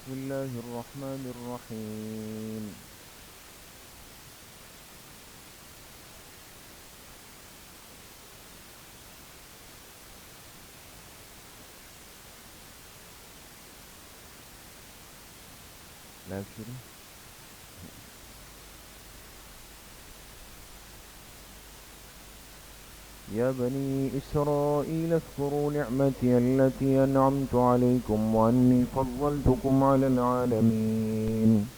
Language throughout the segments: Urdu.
بسم الله الرحمن الرحيم. لا شروع. يا بني إسرائيل اذكروا نعمتي التي أنعمت عليكم وأني فضلتكم على العالمين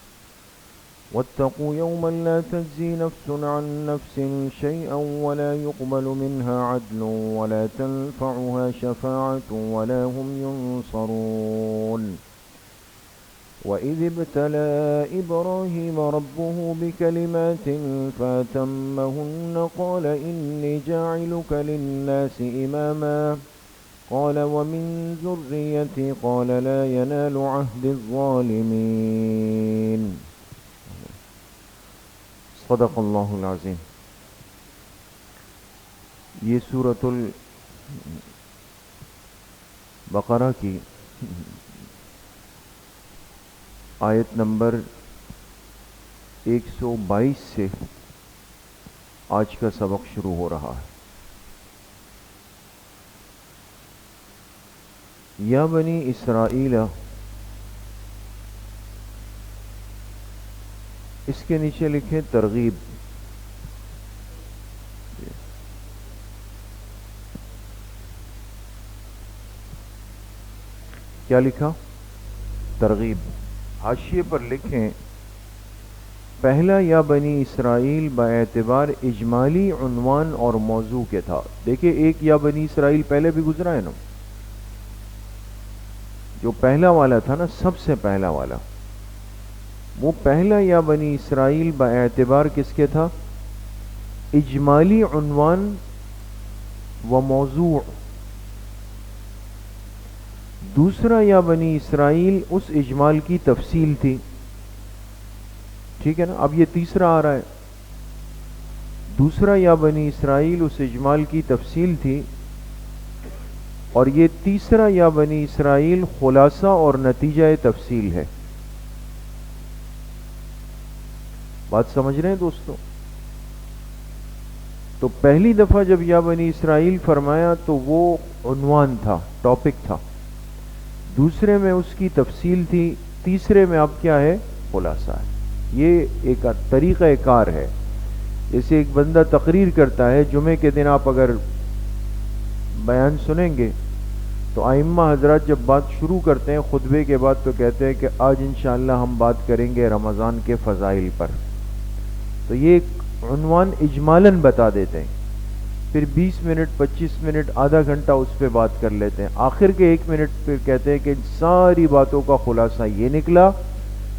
واتقوا يوما لا تجزي نفس عن نفس شيئا ولا يقبل منها عدل ولا تنفعها شفاعة ولا هم ينصرون. وإذ ابتلى إبراهيم ربه بكلمات فأتمهن قال إني جاعلك للناس إماما قال ومن ذريتي قال لا ينال عهد الظالمين. صدق اللہ العظیم. یہ سورۃ البقرہ کی آیت نمبر 122 سے آج کا سبق شروع ہو رہا ہے. یا بنی اسرائیل، اس کے نیچے لکھیں ترغیب. کیا لکھا؟ ترغیب. حاشیے پر لکھیں پہلا یا بنی اسرائیل باعتبار اجمالی عنوان اور موضوع کے تھا. دیکھیں ایک یا بنی اسرائیل پہلے بھی گزرا ہے نا، جو پہلا والا تھا نا، سب سے پہلا والا، وہ پہلا یا بنی اسرائیل باعتبار کس کے تھا؟ اجمالی عنوان و موضوع. دوسرا یا بنی اسرائیل اس اجمال کی تفصیل تھی. ٹھیک ہے نا؟ اب یہ تیسرا آ رہا ہے. دوسرا یا بنی اسرائیل اس اجمال کی تفصیل تھی، اور یہ تیسرا یا بنی اسرائیل خلاصہ اور نتیجہ تفصیل ہے. بات سمجھ رہے ہیں دوستو؟ تو پہلی دفعہ جب یا بنی اسرائیل فرمایا تو وہ عنوان تھا، ٹاپک تھا. دوسرے میں اس کی تفصیل تھی. تیسرے میں اب کیا ہے؟ خلاصہ ہے. یہ ایک طریقہ کار ہے. جیسے ایک بندہ تقریر کرتا ہے، جمعے کے دن آپ اگر بیان سنیں گے تو ائمہ حضرات جب بات شروع کرتے ہیں خطبے کے بعد تو کہتے ہیں کہ آج انشاءاللہ ہم بات کریں گے رمضان کے فضائل پر. تو یہ ایک عنوان اجمالاً بتا دیتے ہیں. پھر 20 منٹ 25 منٹ آدھا گھنٹہ اس پہ بات کر لیتے ہیں. آخر کے 1 منٹ پھر کہتے ہیں کہ ساری باتوں کا خلاصہ یہ نکلا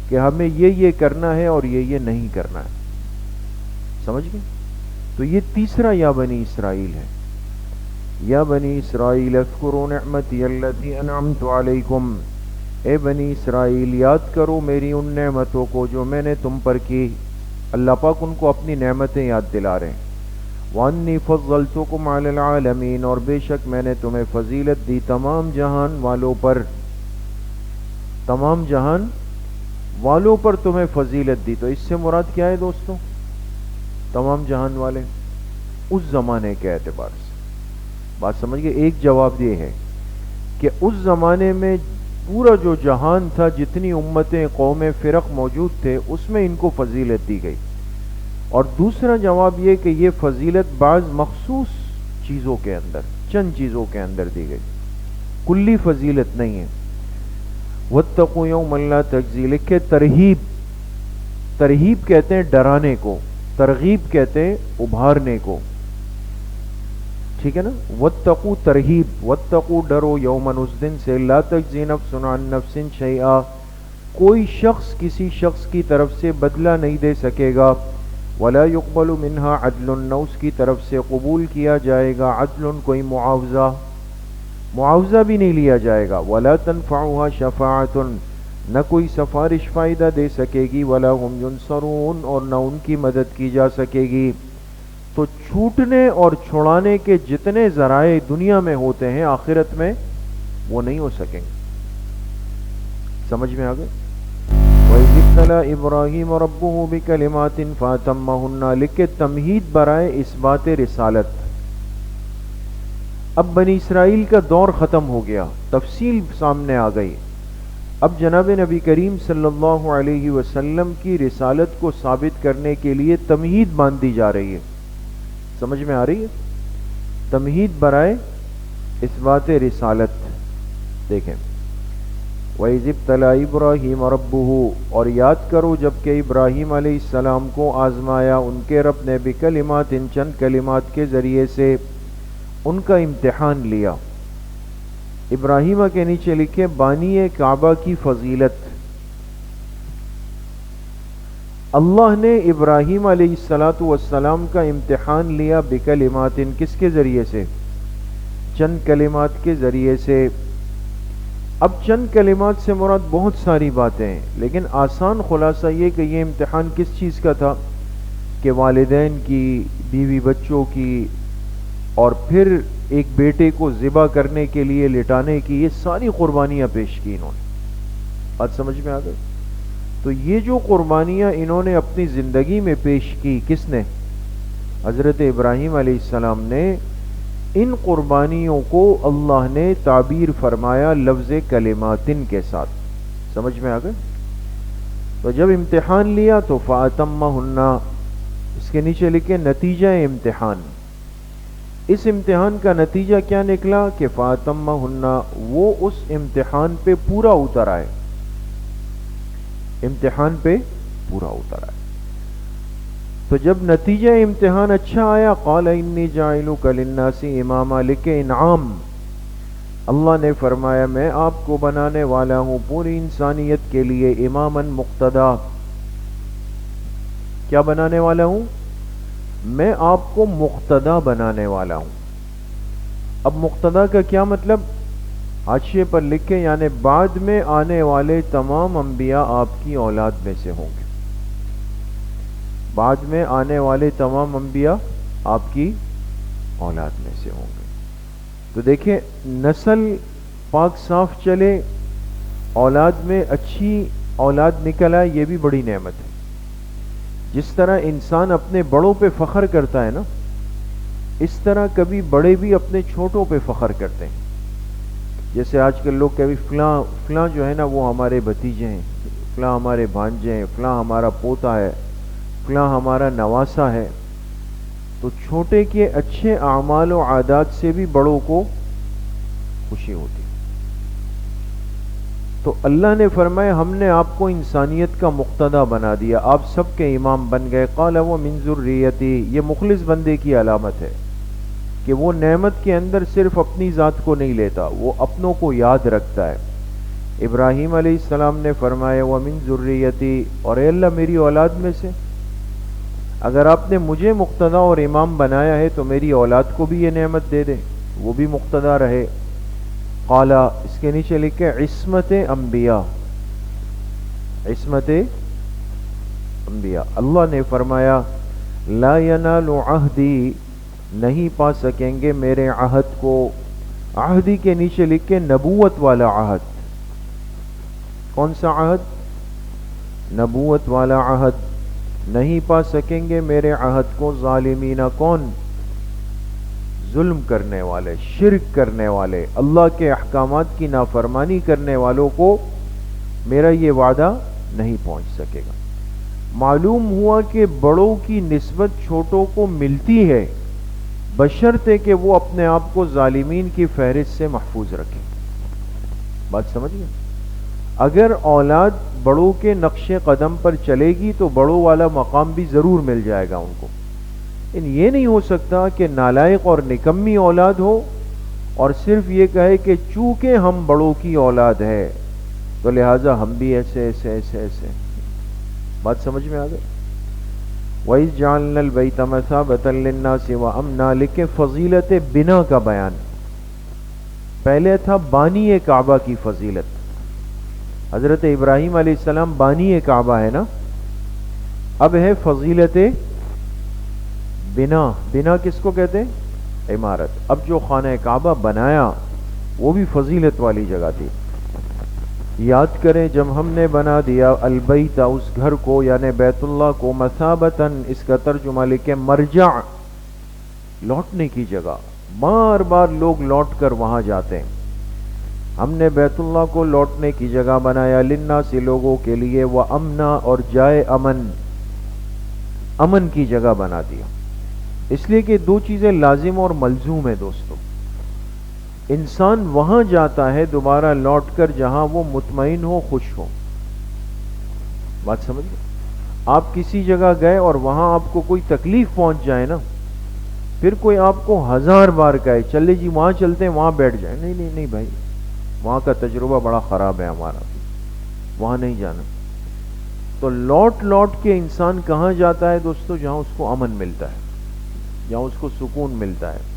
کہ ہمیں یہ کرنا ہے اور یہ نہیں کرنا ہے. سمجھ گئے؟ تو یہ تیسرا یا بنی اسرائیل ہے. یا بنی اسرائیل اذکروا نعمتی التی انعمت علیکم، اے بنی اسرائیل یاد کرو میری ان نعمتوں کو جو میں نے تم پر کی. اللہ پاک ان کو اپنی نعمتیں یاد دلا رہے ہیں. وَأَنِّي فَضَّلْتُكُمْ عَلَى الْعَالَمِينَ، اور بے شک میں نے تمہیں فضیلت دی تمام جہان والوں پر. تمام جہان والوں پر تمہیں فضیلت دی. تو اس سے مراد کیا ہے دوستوں؟ تمام جہان والے اس زمانے کے اعتبار سے. بات سمجھ گئے؟ ایک جواب یہ ہے کہ اس زمانے میں پورا جو جہان تھا، جتنی امتیں، قومیں، فرق موجود تھے، اس میں ان کو فضیلت دی گئی. اور دوسرا جواب یہ کہ یہ فضیلت بعض مخصوص چیزوں کے اندر، چند چیزوں کے اندر دی گئی، کلی فضیلت نہیں ہے. وَاتَّقُوا يَوْمًا لَا تَجْزِي، لکھے ترہیب. ترہیب کہتے ہیں ڈرانے کو، ترغیب کہتے ہیں ابھارنے کو. ٹھیک ہے نا؟ وَاتَّقُوا ترہیب، وَاتَّقُوا ڈرو، یومن اس دن سے، لا تجزی نفس عن نفس شیئا، کوئی شخص کسی شخص کی طرف سے بدلہ نہیں دے سکے گا. ولا يقبل منها عدل، نہ اس کی طرف سے قبول کیا جائے گا عدل، کوئی معاوضہ بھی نہیں لیا جائے گا. ولا تنفعها شفاعت، نہ کوئی سفارش فائدہ دے سکے گی. ولا هم ينصرون، اور نہ ان کی مدد کی جا سکے گی. تو چھوٹنے اور چھڑانے کے جتنے ذرائع دنیا میں ہوتے ہیں آخرت میں وہ نہیں ہو سکیں گے. سمجھ میں آ گئے؟ وَإِذِ ابْتَلَىٰ إِبْرَاهِيمَ رَبُّهُ بِكَلِمَاتٍ فَأَتَمَّهُنَّ، لکھ کے تمہید برائے اس بات رسالت۔ اب بنی اسرائیل کا دور ختم ہو گیا، تفصیل سامنے آ گئی۔ اب جناب نبی کریم صلی اللہ علیہ وسلم کی رسالت کو ثابت کرنے کے لیے تمہید باندھی جا رہی ہے۔ سمجھ میں آ رہی ہے؟ تمہید برائے اس بات رسالت۔ دیکھیں، وَإِذِ ابْتَلَىٰ إِبْرَاهِيمَ رَبُّهُ، اور یاد کرو جب کہ ابراہیم علیہ السلام کو آزمایا ان کے رب نے بکلمات، چند کلمات کے ذریعے سے ان کا امتحان لیا۔ ابراہیمہ کے نیچے لکھے بانی کعبہ کی فضیلت۔ اللہ نے ابراہیم علیہ السلام کا امتحان لیا بکلمات، کس کے ذریعے سے؟ چند کلمات کے ذریعے سے۔ اب چند کلمات سے مراد بہت ساری باتیں ہیں، لیکن آسان خلاصہ یہ کہ یہ امتحان کس چیز کا تھا کہ والدین کی، بیوی بچوں کی، اور پھر ایک بیٹے کو ذبح کرنے کے لیے لٹانے کی، یہ ساری قربانیاں پیش کی انہوں نے۔ بات سمجھ میں آ گئی؟ تو یہ جو قربانیاں انہوں نے اپنی زندگی میں پیش کی، کس نے؟ حضرت ابراہیم علیہ السلام نے۔ ان قربانیوں کو اللہ نے تعبیر فرمایا لفظ کلماتن کے ساتھ۔ سمجھ میں آ گئے؟ تو جب امتحان لیا تو فَأَتَمَّهُنَّ، اس کے نیچے لکھے نتیجہ امتحان۔ اس امتحان کا نتیجہ کیا نکلا کہ فَأَتَمَّهُنَّ، وہ اس امتحان پہ پورا اتر آئے، امتحان پہ پورا اتر آئے۔ تو جب نتیجہ امتحان اچھا آیا، قال انی جاعلک للناس اماما، لکھے انعام، اللہ نے فرمایا میں آپ کو بنانے والا ہوں پوری انسانیت کے لیے اماما مقتدا۔ کیا بنانے والا ہوں؟ میں آپ کو مقتدا بنانے والا ہوں۔ اب مقتدا کا کیا مطلب؟ حاشیے پر لکھے یعنی بعد میں آنے والے تمام انبیاء آپ کی اولاد میں سے ہوں گے۔ بعد میں آنے والے تمام انبیاء آپ کی اولاد میں سے ہوں گے۔ تو دیکھیں، نسل پاک صاف چلے، اولاد میں اچھی اولاد نکل آئے، یہ بھی بڑی نعمت ہے۔ جس طرح انسان اپنے بڑوں پہ فخر کرتا ہے نا، اس طرح کبھی بڑے بھی اپنے چھوٹوں پہ فخر کرتے ہیں۔ جیسے آج کل لوگ کبھی فلاں جو ہے نا وہ ہمارے بھتیجے ہیں، فلاں ہمارے بھانجے ہیں، فلاں ہمارا پوتا ہے، فلاں ہمارا نواسا ہے۔ تو چھوٹے کے اچھے اعمال و عادات سے بھی بڑوں کو خوشی ہوتی۔ تو اللہ نے فرمایا ہم نے آپ کو انسانیت کا مقتدا بنا دیا، آپ سب کے امام بن گئے۔ قال ومن ذریتی، یہ مخلص بندے کی علامت ہے کہ وہ نعمت کے اندر صرف اپنی ذات کو نہیں لیتا، وہ اپنوں کو یاد رکھتا ہے۔ ابراہیم علیہ السلام نے فرمایا ومن ذریتی، اور اے اللہ میری اولاد میں سے اگر آپ نے مجھے مقتدا اور امام بنایا ہے تو میری اولاد کو بھی یہ نعمت دے دے، وہ بھی مقتدا رہے۔ قال، اس کے نیچے لکھے عصمت انبیاء، عصمت انبیاء۔ اللہ نے فرمایا لا ینال عہدی، نہیں پا سکیں گے میرے عہد کو۔ عہدی کے نیچے لکھے نبوت والا عہد۔ کون سا عہد؟ نبوت والا عہد۔ نہیں پا سکیں گے میرے عہد کو ظالمین، کون؟ ظلم کرنے والے، شرک کرنے والے، اللہ کے احکامات کی نافرمانی کرنے والوں کو میرا یہ وعدہ نہیں پہنچ سکے گا۔ معلوم ہوا کہ بڑوں کی نسبت چھوٹوں کو ملتی ہے، بشرطے کہ وہ اپنے آپ کو ظالمین کی فہرست سے محفوظ رکھیں۔ بات سمجھ گئے؟ اگر اولاد بڑوں کے نقش قدم پر چلے گی تو بڑوں والا مقام بھی ضرور مل جائے گا ان کو۔ یہ نہیں ہو سکتا کہ نالائق اور نکمی اولاد ہو اور صرف یہ کہے کہ چونکہ ہم بڑوں کی اولاد ہے تو لہٰذا ہم بھی ایسے ایسے ایسے ایسے۔ بات سمجھ میں آ گئی؟ وَإِذْ جَعَلْنَا الْبَيْتَ مَثَابَةً لِلنَّاسِ وَأَمْنًا، لکھے فضیلت بنا کا بیان۔ پہلے تھا بانی کعبہ کی فضیلت، حضرت ابراہیم علیہ السلام بانی کعبہ ہے نا، اب ہے فضیلت بنا۔ بنا کس کو کہتے ہیں؟ عمارت۔ اب جو خانہ کعبہ بنایا وہ بھی فضیلت والی جگہ تھی۔ یاد کریں جب ہم نے بنا دیا البیت اس گھر کو یعنی بیت اللہ کو مثابتاً، اس کا ترجمہ لکھیں مرجع، لوٹنے کی جگہ، بار بار لوگ لوٹ کر وہاں جاتے ہیں. ہم نے بیت اللہ کو لوٹنے کی جگہ بنایا للناس لوگوں کے لیے، وامنا اور جائے امن، امن کی جگہ بنا دیا. اس لیے کہ دو چیزیں لازم اور ملزوم ہیں دوستو. انسان وہاں جاتا ہے دوبارہ لوٹ کر جہاں وہ مطمئن ہو، خوش ہو. بات سمجھ گئے؟ آپ کسی جگہ گئے اور وہاں آپ کو کوئی تکلیف پہنچ جائے نا، پھر کوئی آپ کو 1000 بار کہے چلے جی وہاں چلتے ہیں، وہاں بیٹھ جائیں، نہیں نہیں نہیں بھائی، وہاں کا تجربہ بڑا خراب ہے ہمارا، وہاں نہیں جانا. تو لوٹ لوٹ کے انسان کہاں جاتا ہے دوستو؟ جہاں اس کو امن ملتا ہے، جہاں اس کو سکون ملتا ہے.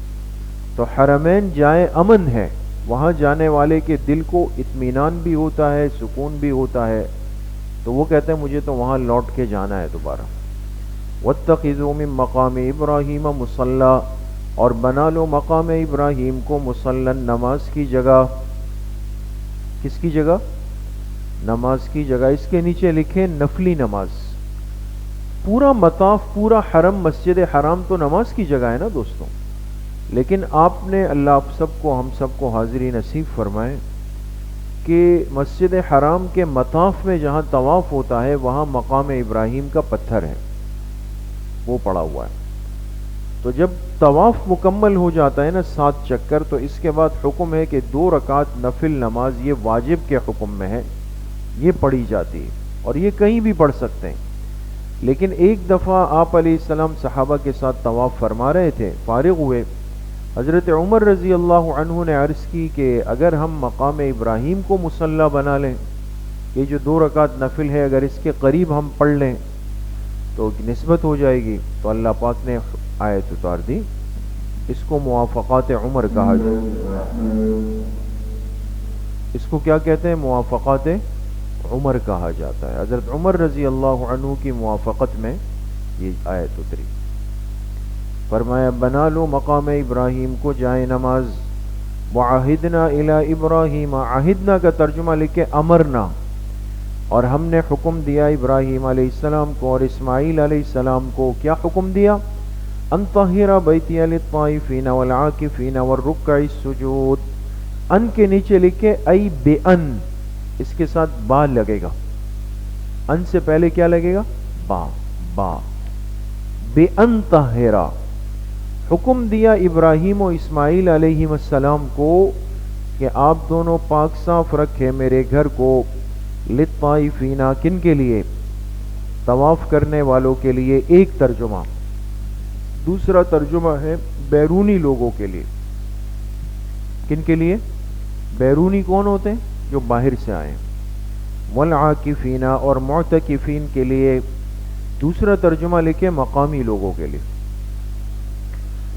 تو حرمین جائے امن ہے، وہاں جانے والے کے دل کو اطمینان بھی ہوتا ہے، سکون بھی ہوتا ہے. تو وہ کہتے ہیں مجھے تو وہاں لوٹ کے جانا ہے دوبارہ. واتخذوا من مقام ابراہیم مصلی، اور بنا لو مقام ابراہیم کو مصلی، نماز کی جگہ. کس کی جگہ؟ نماز کی جگہ. اس کے نیچے لکھیں نفلی نماز. پورا مطاف، پورا حرم، مسجد حرام تو نماز کی جگہ ہے نا دوستوں. لیکن آپ نے، اللہ آپ سب کو، ہم سب کو حاضری نصیب فرمائے کہ مسجد حرام کے مطاف میں جہاں طواف ہوتا ہے وہاں مقام ابراہیم کا پتھر ہے، وہ پڑا ہوا ہے. تو جب طواف مکمل ہو جاتا ہے نا 7 چکر، تو اس کے بعد حکم ہے کہ 2 رکعت نفل نماز، یہ واجب کے حکم میں ہے، یہ پڑھی جاتی ہے. اور یہ کہیں بھی پڑھ سکتے ہیں. لیکن ایک دفعہ آپ علیہ السلام صحابہ کے ساتھ طواف فرما رہے تھے، فارغ ہوئے. حضرت عمر رضی اللہ عنہ نے عرض کی کہ اگر ہم مقام ابراہیم کو مصلی بنا لیں، یہ جو 2 رکعت نفل ہے اگر اس کے قریب ہم پڑھ لیں تو نسبت ہو جائے گی. تو اللہ پاک نے آیت اتار دی، اس کو موافقات عمر کہا جاتا ہے. اس کو کیا کہتے ہیں؟ موافقات عمر کہا جاتا ہے. حضرت عمر رضی اللہ عنہ کی موافقت میں یہ آیت اتری. فرمایا بنا لو مقام ابراہیم کو جائے نماز. وعہدنا الی ابراہیم، عہدنا کا ترجمہ لکھے امرنا، اور ہم نے حکم دیا ابراہیم علیہ السلام کو اور اسماعیل علیہ السلام کو. کیا حکم دیا؟ ان طہر بیتی للطائفین والعاکفین والرکع السجود. ان کے نیچے لکھے ای بے ان، اس کے ساتھ با لگے گا. ان سے پہلے کیا لگے گا؟ با. با بے ان طہرا. حکم دیا ابراہیم و اسماعیل علیہ السلام کو کہ آپ دونوں پاک صاف رکھے میرے گھر کو. للطائفین، کن کے لیے؟ طواف کرنے والوں کے لیے ایک ترجمہ. دوسرا ترجمہ ہے بیرونی لوگوں کے لیے. کن کے لیے؟ بیرونی کون ہوتے ہیں؟ جو باہر سے آئے. والعاکفین، اور معتکفین کے لیے. دوسرا ترجمہ لکھے مقامی لوگوں کے لیے.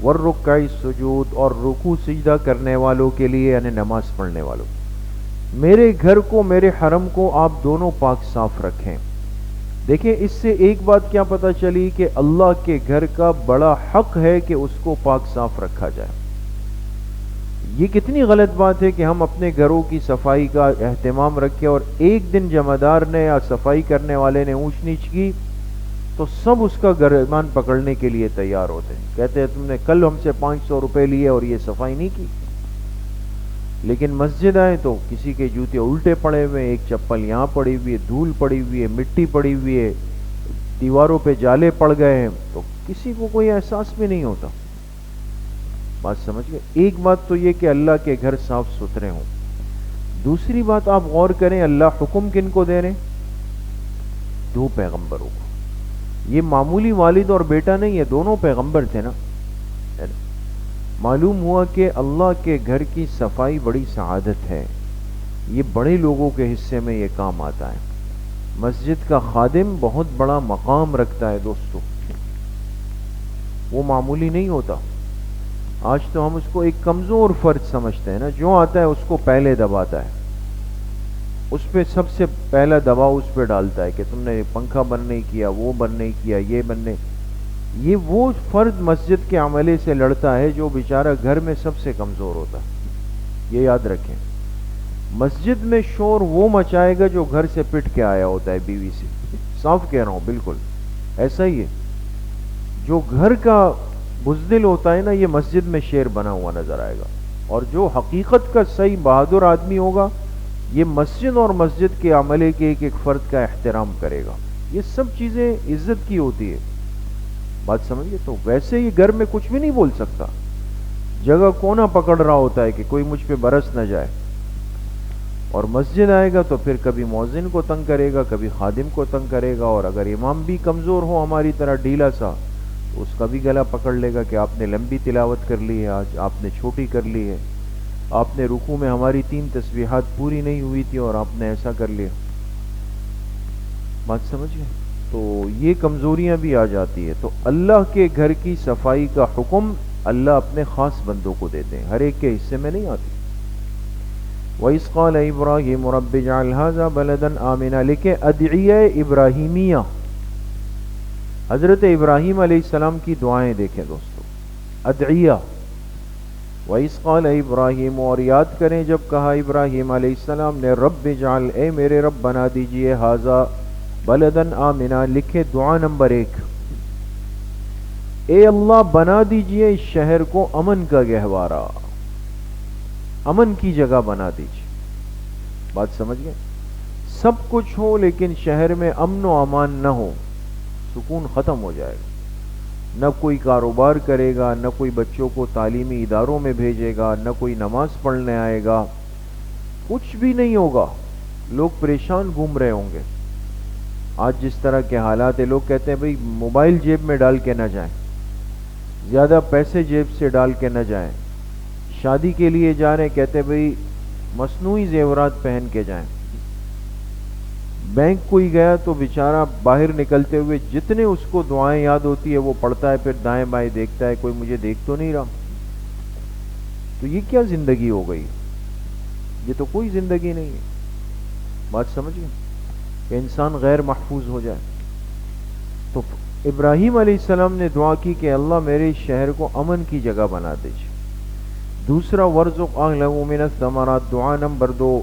والرکع السجود، اور رکوع سجدہ کرنے والوں کے لیے یعنی نماز پڑھنے والوں. میرے گھر کو، میرے حرم کو آپ دونوں پاک صاف رکھیں. دیکھیں اس سے ایک بات کیا پتہ چلی کہ اللہ کے گھر کا بڑا حق ہے کہ اس کو پاک صاف رکھا جائے. یہ کتنی غلط بات ہے کہ ہم اپنے گھروں کی صفائی کا اہتمام رکھیں اور ایک دن جمعدار نے یا صفائی کرنے والے نے اونچ نیچ کی تو سب اس کا گریبان پکڑنے کے لیے تیار ہوتے ہیں. کہتے ہیں تم نے کل ہم سے 500 روپے لیے اور یہ صفائی نہیں کی. لیکن مسجد آئے تو کسی کے جوتے الٹے پڑے ہوئے، ایک چپل یہاں پڑی ہوئی ہے، دھول پڑی ہوئی ہے، مٹی پڑی ہوئی ہے، دیواروں پہ جالے پڑ گئے ہیں، تو کسی کو کوئی احساس بھی نہیں ہوتا. بات سمجھ گئے؟ ایک بات تو یہ کہ اللہ کے گھر صاف ستھرے ہوں. دوسری بات آپ غور کریں، اللہ حکم کن کو دے رہے ہیں؟ 2 پیغمبروں کو. یہ معمولی والد اور بیٹا نہیں ہے، دونوں پیغمبر تھے نا. معلوم ہوا کہ اللہ کے گھر کی صفائی بڑی سعادت ہے. یہ بڑے لوگوں کے حصے میں یہ کام آتا ہے. مسجد کا خادم بہت بڑا مقام رکھتا ہے دوستو، وہ معمولی نہیں ہوتا. آج تو ہم اس کو ایک کمزور فرد سمجھتے ہیں نا، جو آتا ہے اس کو پہلے دباتا ہے، اس پہ سب سے پہلا دباؤ اس پہ ڈالتا ہے کہ تم نے پنکھا بند نہیں کیا، وہ بند نہیں کیا، یہ بند نہیں. یہ وہ فرد مسجد کے عملے سے لڑتا ہے جو بیچارہ گھر میں سب سے کمزور ہوتا ہے. یہ یاد رکھیں. مسجد میں شور وہ مچائے گا جو گھر سے پٹ کے آیا ہوتا ہے بیوی سے. صاف کہہ رہا ہوں, بالکل ایسا ہی ہے. جو گھر کا بزدل ہوتا ہے نا, یہ مسجد میں شیر بنا ہوا نظر آئے گا. اور جو حقیقت کا صحیح بہادر آدمی ہوگا, یہ مسجد اور مسجد کے عملے کے ایک ایک فرد کا احترام کرے گا. یہ سب چیزیں عزت کی ہوتی ہے. بات سمجھئے؟ تو ویسے ہی گھر میں کچھ بھی نہیں بول سکتا, جگہ کونا پکڑ رہا ہوتا ہے کہ کوئی مجھ پہ برس نہ جائے. اور مسجد آئے گا تو پھر کبھی مؤذن کو تنگ کرے گا, کبھی خادم کو تنگ کرے گا, اور اگر امام بھی کمزور ہو ہماری طرح ڈھیلا سا, تو اس کا بھی گلا پکڑ لے گا کہ آپ نے لمبی تلاوت کر لی ہے, آج آپ نے چھوٹی کر لی ہے, آپ نے رکوع میں ہماری 3 تسبیحات پوری نہیں ہوئی تھی اور آپ نے ایسا کر لیا. بات سمجھ گئے؟ تو یہ کمزوریاں بھی آ جاتی ہے. تو اللہ کے گھر کی صفائی کا حکم اللہ اپنے خاص بندوں کو دیتے ہیں, ہر ایک کے حصے میں نہیں آتی. وَإِذْ قَالَ إِبْرَاهِيمُ رَبِّ اجْعَلْ هَٰذَا بَلَدًا آمِنًا, لکھیں ادعیہ ابراہیمیہ, حضرت ابراہیم علیہ السلام کی دعائیں دیکھیں دوستو, ادعیہ. وَإِذْ قَالَ إِبْرَاهِيمُ, اور یاد کریں جب کہا ابراہیم علیہ السلام نے, رب اجعل, اے میرے رب بنا دیجئے, ہذا بلدن آمنا, لکھے دعا نمبر 1, اے اللہ بنا دیجئے اس شہر کو امن کا گہوارہ, امن کی جگہ بنا دیجئے. بات سمجھ گئے؟ سب کچھ ہو لیکن شہر میں امن و امان نہ ہو, سکون ختم ہو جائے گا. نہ کوئی کاروبار کرے گا, نہ کوئی بچوں کو تعلیمی اداروں میں بھیجے گا, نہ کوئی نماز پڑھنے آئے گا, کچھ بھی نہیں ہوگا. لوگ پریشان گھوم رہے ہوں گے. آج جس طرح کے حالات ہیں, لوگ کہتے ہیں بھئی موبائل جیب میں ڈال کے نہ جائیں, زیادہ پیسے جیب سے ڈال کے نہ جائیں. شادی کے لیے جا رہے ہیں, کہتے ہیں بھئی مصنوعی زیورات پہن کے جائیں. بینک کوئی گیا تو بیچارہ باہر نکلتے ہوئے جتنے اس کو دعائیں یاد ہوتی ہے وہ پڑھتا ہے, پھر دائیں بائیں دیکھتا ہے کوئی مجھے دیکھ تو نہیں رہا. تو یہ کیا زندگی ہو گئی؟ یہ تو کوئی زندگی نہیں ہے. بات سمجھیں کہ انسان غیر محفوظ ہو جائے. تو ابراہیم علیہ السلام نے دعا کی کہ اللہ میرے شہر کو امن کی جگہ بنا دیجیے. دوسرا, ورزق اہلہ من الثمرات, دعا نمبر 2,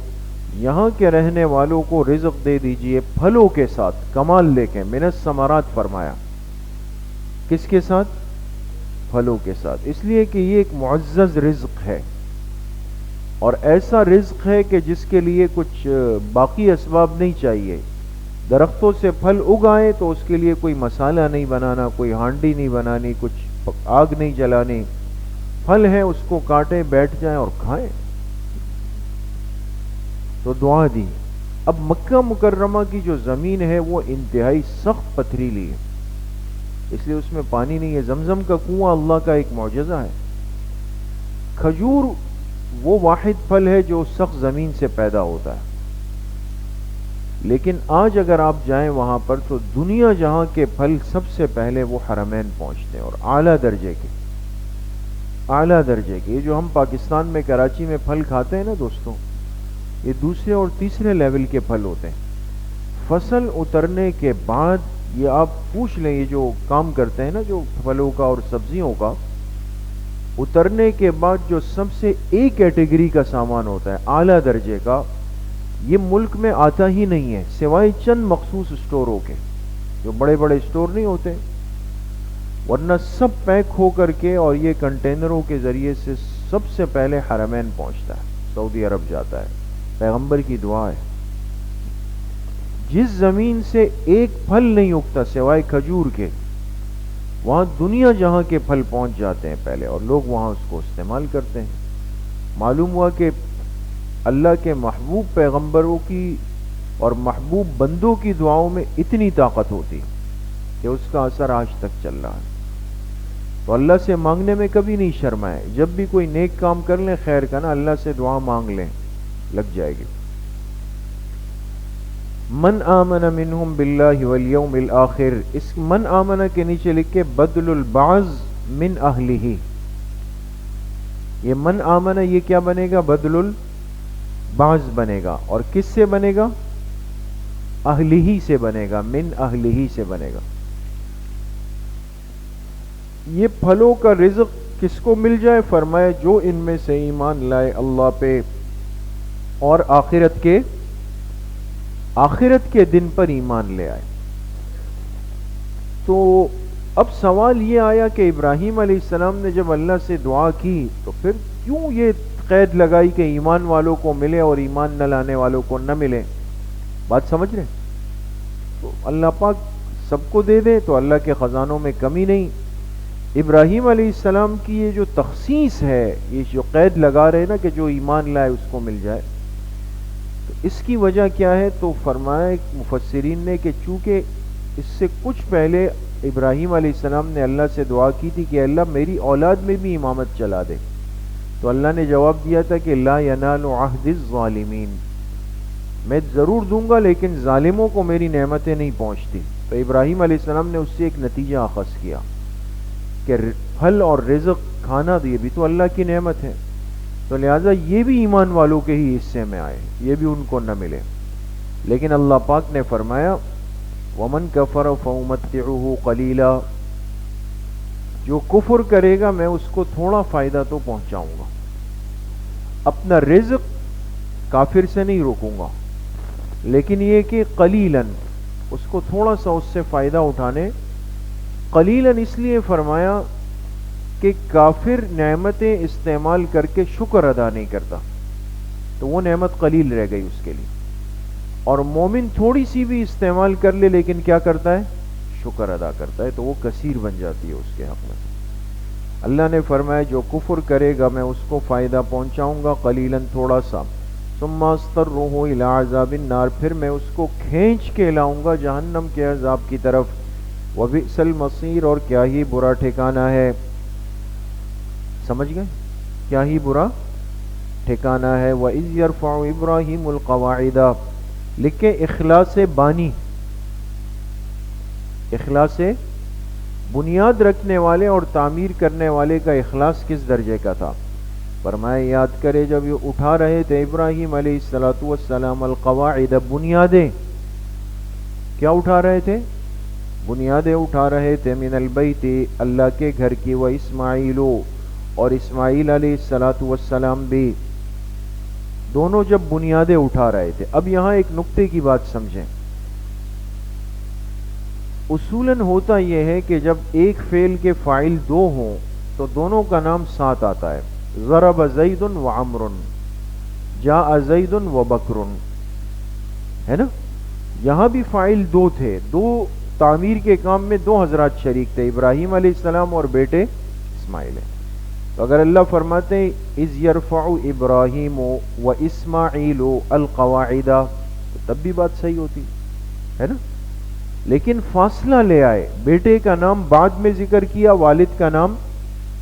یہاں کے رہنے والوں کو رزق دے دیجئے پھلوں کے ساتھ. کمال لے کے من الثمرات فرمایا, کس کے ساتھ؟ پھلوں کے ساتھ. اس لیے کہ یہ ایک معزز رزق ہے, اور ایسا رزق ہے کہ جس کے لیے کچھ باقی اسباب نہیں چاہیے. درختوں سے پھل اگائیں تو اس کے لیے کوئی مسالہ نہیں بنانا, کوئی ہانڈی نہیں بنانی, کچھ آگ نہیں جلانی. پھل ہے اس کو کاٹیں, بیٹھ جائیں اور کھائیں. تو دعا دی. اب مکہ مکرمہ کی جو زمین ہے وہ انتہائی سخت پتھریلی ہے, اس لیے اس میں پانی نہیں ہے. زمزم کا کنواں اللہ کا ایک معجزہ ہے. کھجور وہ واحد پھل ہے جو سخت زمین سے پیدا ہوتا ہے. لیکن آج اگر آپ جائیں وہاں پر تو دنیا جہاں کے پھل سب سے پہلے وہ حرمین پہنچتے ہیں, اور اعلیٰ درجے کے, اعلیٰ درجے کے. یہ جو ہم پاکستان میں کراچی میں پھل کھاتے ہیں نا دوستوں, یہ دوسرے اور تیسرے لیول کے پھل ہوتے ہیں. فصل اترنے کے بعد, یہ آپ پوچھ لیں, یہ جو کام کرتے ہیں نا جو پھلوں کا اور سبزیوں کا, اترنے کے بعد جو سب سے ایک کیٹیگری کا سامان ہوتا ہے اعلیٰ درجے کا, یہ ملک میں آتا ہی نہیں ہے سوائے چند مخصوص اسٹوروں کے, جو بڑے بڑے اسٹور نہیں ہوتے, ورنہ سب پیک ہو کر کے اور یہ کنٹینروں کے ذریعے سے سب سے پہلے حرمین پہنچتا ہے, سعودی عرب جاتا ہے. پیغمبر کی دعا ہے. جس زمین سے ایک پھل نہیں اگتا سوائے کھجور کے, وہاں دنیا جہاں کے پھل پہنچ جاتے ہیں پہلے, اور لوگ وہاں اس کو استعمال کرتے ہیں. معلوم ہوا کہ اللہ کے محبوب پیغمبروں کی اور محبوب بندوں کی دعاؤں میں اتنی طاقت ہوتی کہ اس کا اثر آج تک چل رہا ہے. تو اللہ سے مانگنے میں کبھی نہیں شرمائے. جب بھی کوئی نیک کام کر لیں خیر کا نا, اللہ سے دعا مانگ لیں, لگ جائے گی. من آمن منہم باللہ والیوم الآخر, اس من آمن کے نیچے لکھے بدل البعض من اہلہ. یہ من آمن یہ کیا بنے گا؟ بدل البعض بنے گا. اور کس سے بنے گا؟ اہلہ سے بنے گا, من اہلہ سے بنے گا. یہ پھلوں کا رزق کس کو مل جائے؟ فرمایا جو ان میں سے ایمان لائے اللہ پہ اور آخرت کے دن پر ایمان لے آئے. تو اب سوال یہ آیا کہ ابراہیم علیہ السلام نے جب اللہ سے دعا کی تو پھر کیوں یہ قید لگائی کہ ایمان والوں کو ملے اور ایمان نہ لانے والوں کو نہ ملے؟ بات سمجھ رہے؟ تو اللہ پاک سب کو دے دے تو اللہ کے خزانوں میں کمی نہیں. ابراہیم علیہ السلام کی یہ جو تخصیص ہے، یہ جو قید لگا رہے نا کہ جو ایمان لائے اس کو مل جائے، تو اس کی وجہ کیا ہے؟ تو فرمایا مفسرین نے کہ چونکہ اس سے کچھ پہلے ابراہیم علیہ السلام نے اللہ سے دعا کی تھی کہ اللہ میری اولاد میں بھی امامت چلا دے، تو اللہ نے جواب دیا تھا کہ لا ینال عہد الظالمین، میں ضرور دوں گا لیکن ظالموں کو میری نعمتیں نہیں پہنچتی. تو ابراہیم علیہ السلام نے اس سے ایک نتیجہ اخذ کیا کہ پھل اور رزق کھانا یہ بھی تو اللہ کی نعمت ہے، تو لہٰذا یہ بھی ایمان والوں کے ہی حصے میں آئے، یہ بھی ان کو نہ ملے. لیکن اللہ پاک نے فرمایا وَمَنْ كَفَرَ فَأُمَتِّعُهُ قَلِيلًا، جو کفر کرے گا میں اس کو تھوڑا فائدہ تو پہنچاؤں گا، اپنا رزق کافر سے نہیں روکوں گا، لیکن یہ کہ قلیلاً اس کو تھوڑا سا اس سے فائدہ اٹھانے. قلیلاً اس لیے فرمایا کہ کافر نعمتیں استعمال کر کے شکر ادا نہیں کرتا تو وہ نعمت قلیل رہ گئی اس کے لیے، اور مومن تھوڑی سی بھی استعمال کر لے لیکن کیا کرتا ہے؟ شکر ادا کرتا ہے، تو وہ کثیر بن جاتی ہے اس کے حق میں. اللہ نے فرمایا جو کفر کرے گا میں اس کو فائدہ پہنچاؤں گا قلیلاً تھوڑا سا، ثم اضطرہ الی عذاب النار، پھر میں اس کو کھینچ کے لاؤں گا جہنم کے عذاب کی طرف. وبئس المصیر، اور کیا ہی برا ٹھکانہ ہے. سمجھ گئے؟ کیا ہی برا ٹھکانہ ہے. وَإِذْ يَرْفَعُ إِبْرَاهِيمُ الْقَوَاعِدَ، لکھے اخلاص بانی، اخلاص بنیاد رکھنے والے اور تعمیر کرنے والے کا اخلاص کس درجے کا تھا. فرمایا یاد کرے جب یہ اٹھا رہے تھے ابراہیم علیہ السلام القواعد، بنیادیں. کیا اٹھا رہے تھے؟ بنیادیں اٹھا رہے تھے. من البیت، اللہ کے گھر کی. و اسماعیل، اور اسماعیل علیہ السلام بھی، دونوں جب بنیادیں اٹھا رہے تھے. اب یہاں ایک نقطے کی بات سمجھیں. اصولاً ہوتا یہ ہے کہ جب ایک فعل کے فاعل دو ہوں تو دونوں کا نام ساتھ آتا ہے. ضرب زید و عمر، جاء زید و بکر، ہے نا؟ یہاں بھی فاعل دو تھے، دو تعمیر کے کام میں دو حضرات شریک تھے، ابراہیم علیہ السلام اور بیٹے اسماعیل. تو اگر اللہ فرماتے ہیں اذ یرفع ابراہیم و اسماعیل القواعد، تو تب بھی بات صحیح ہوتی ہے نا. لیکن فاصلہ لے آئے، بیٹے کا نام بعد میں ذکر کیا، والد کا نام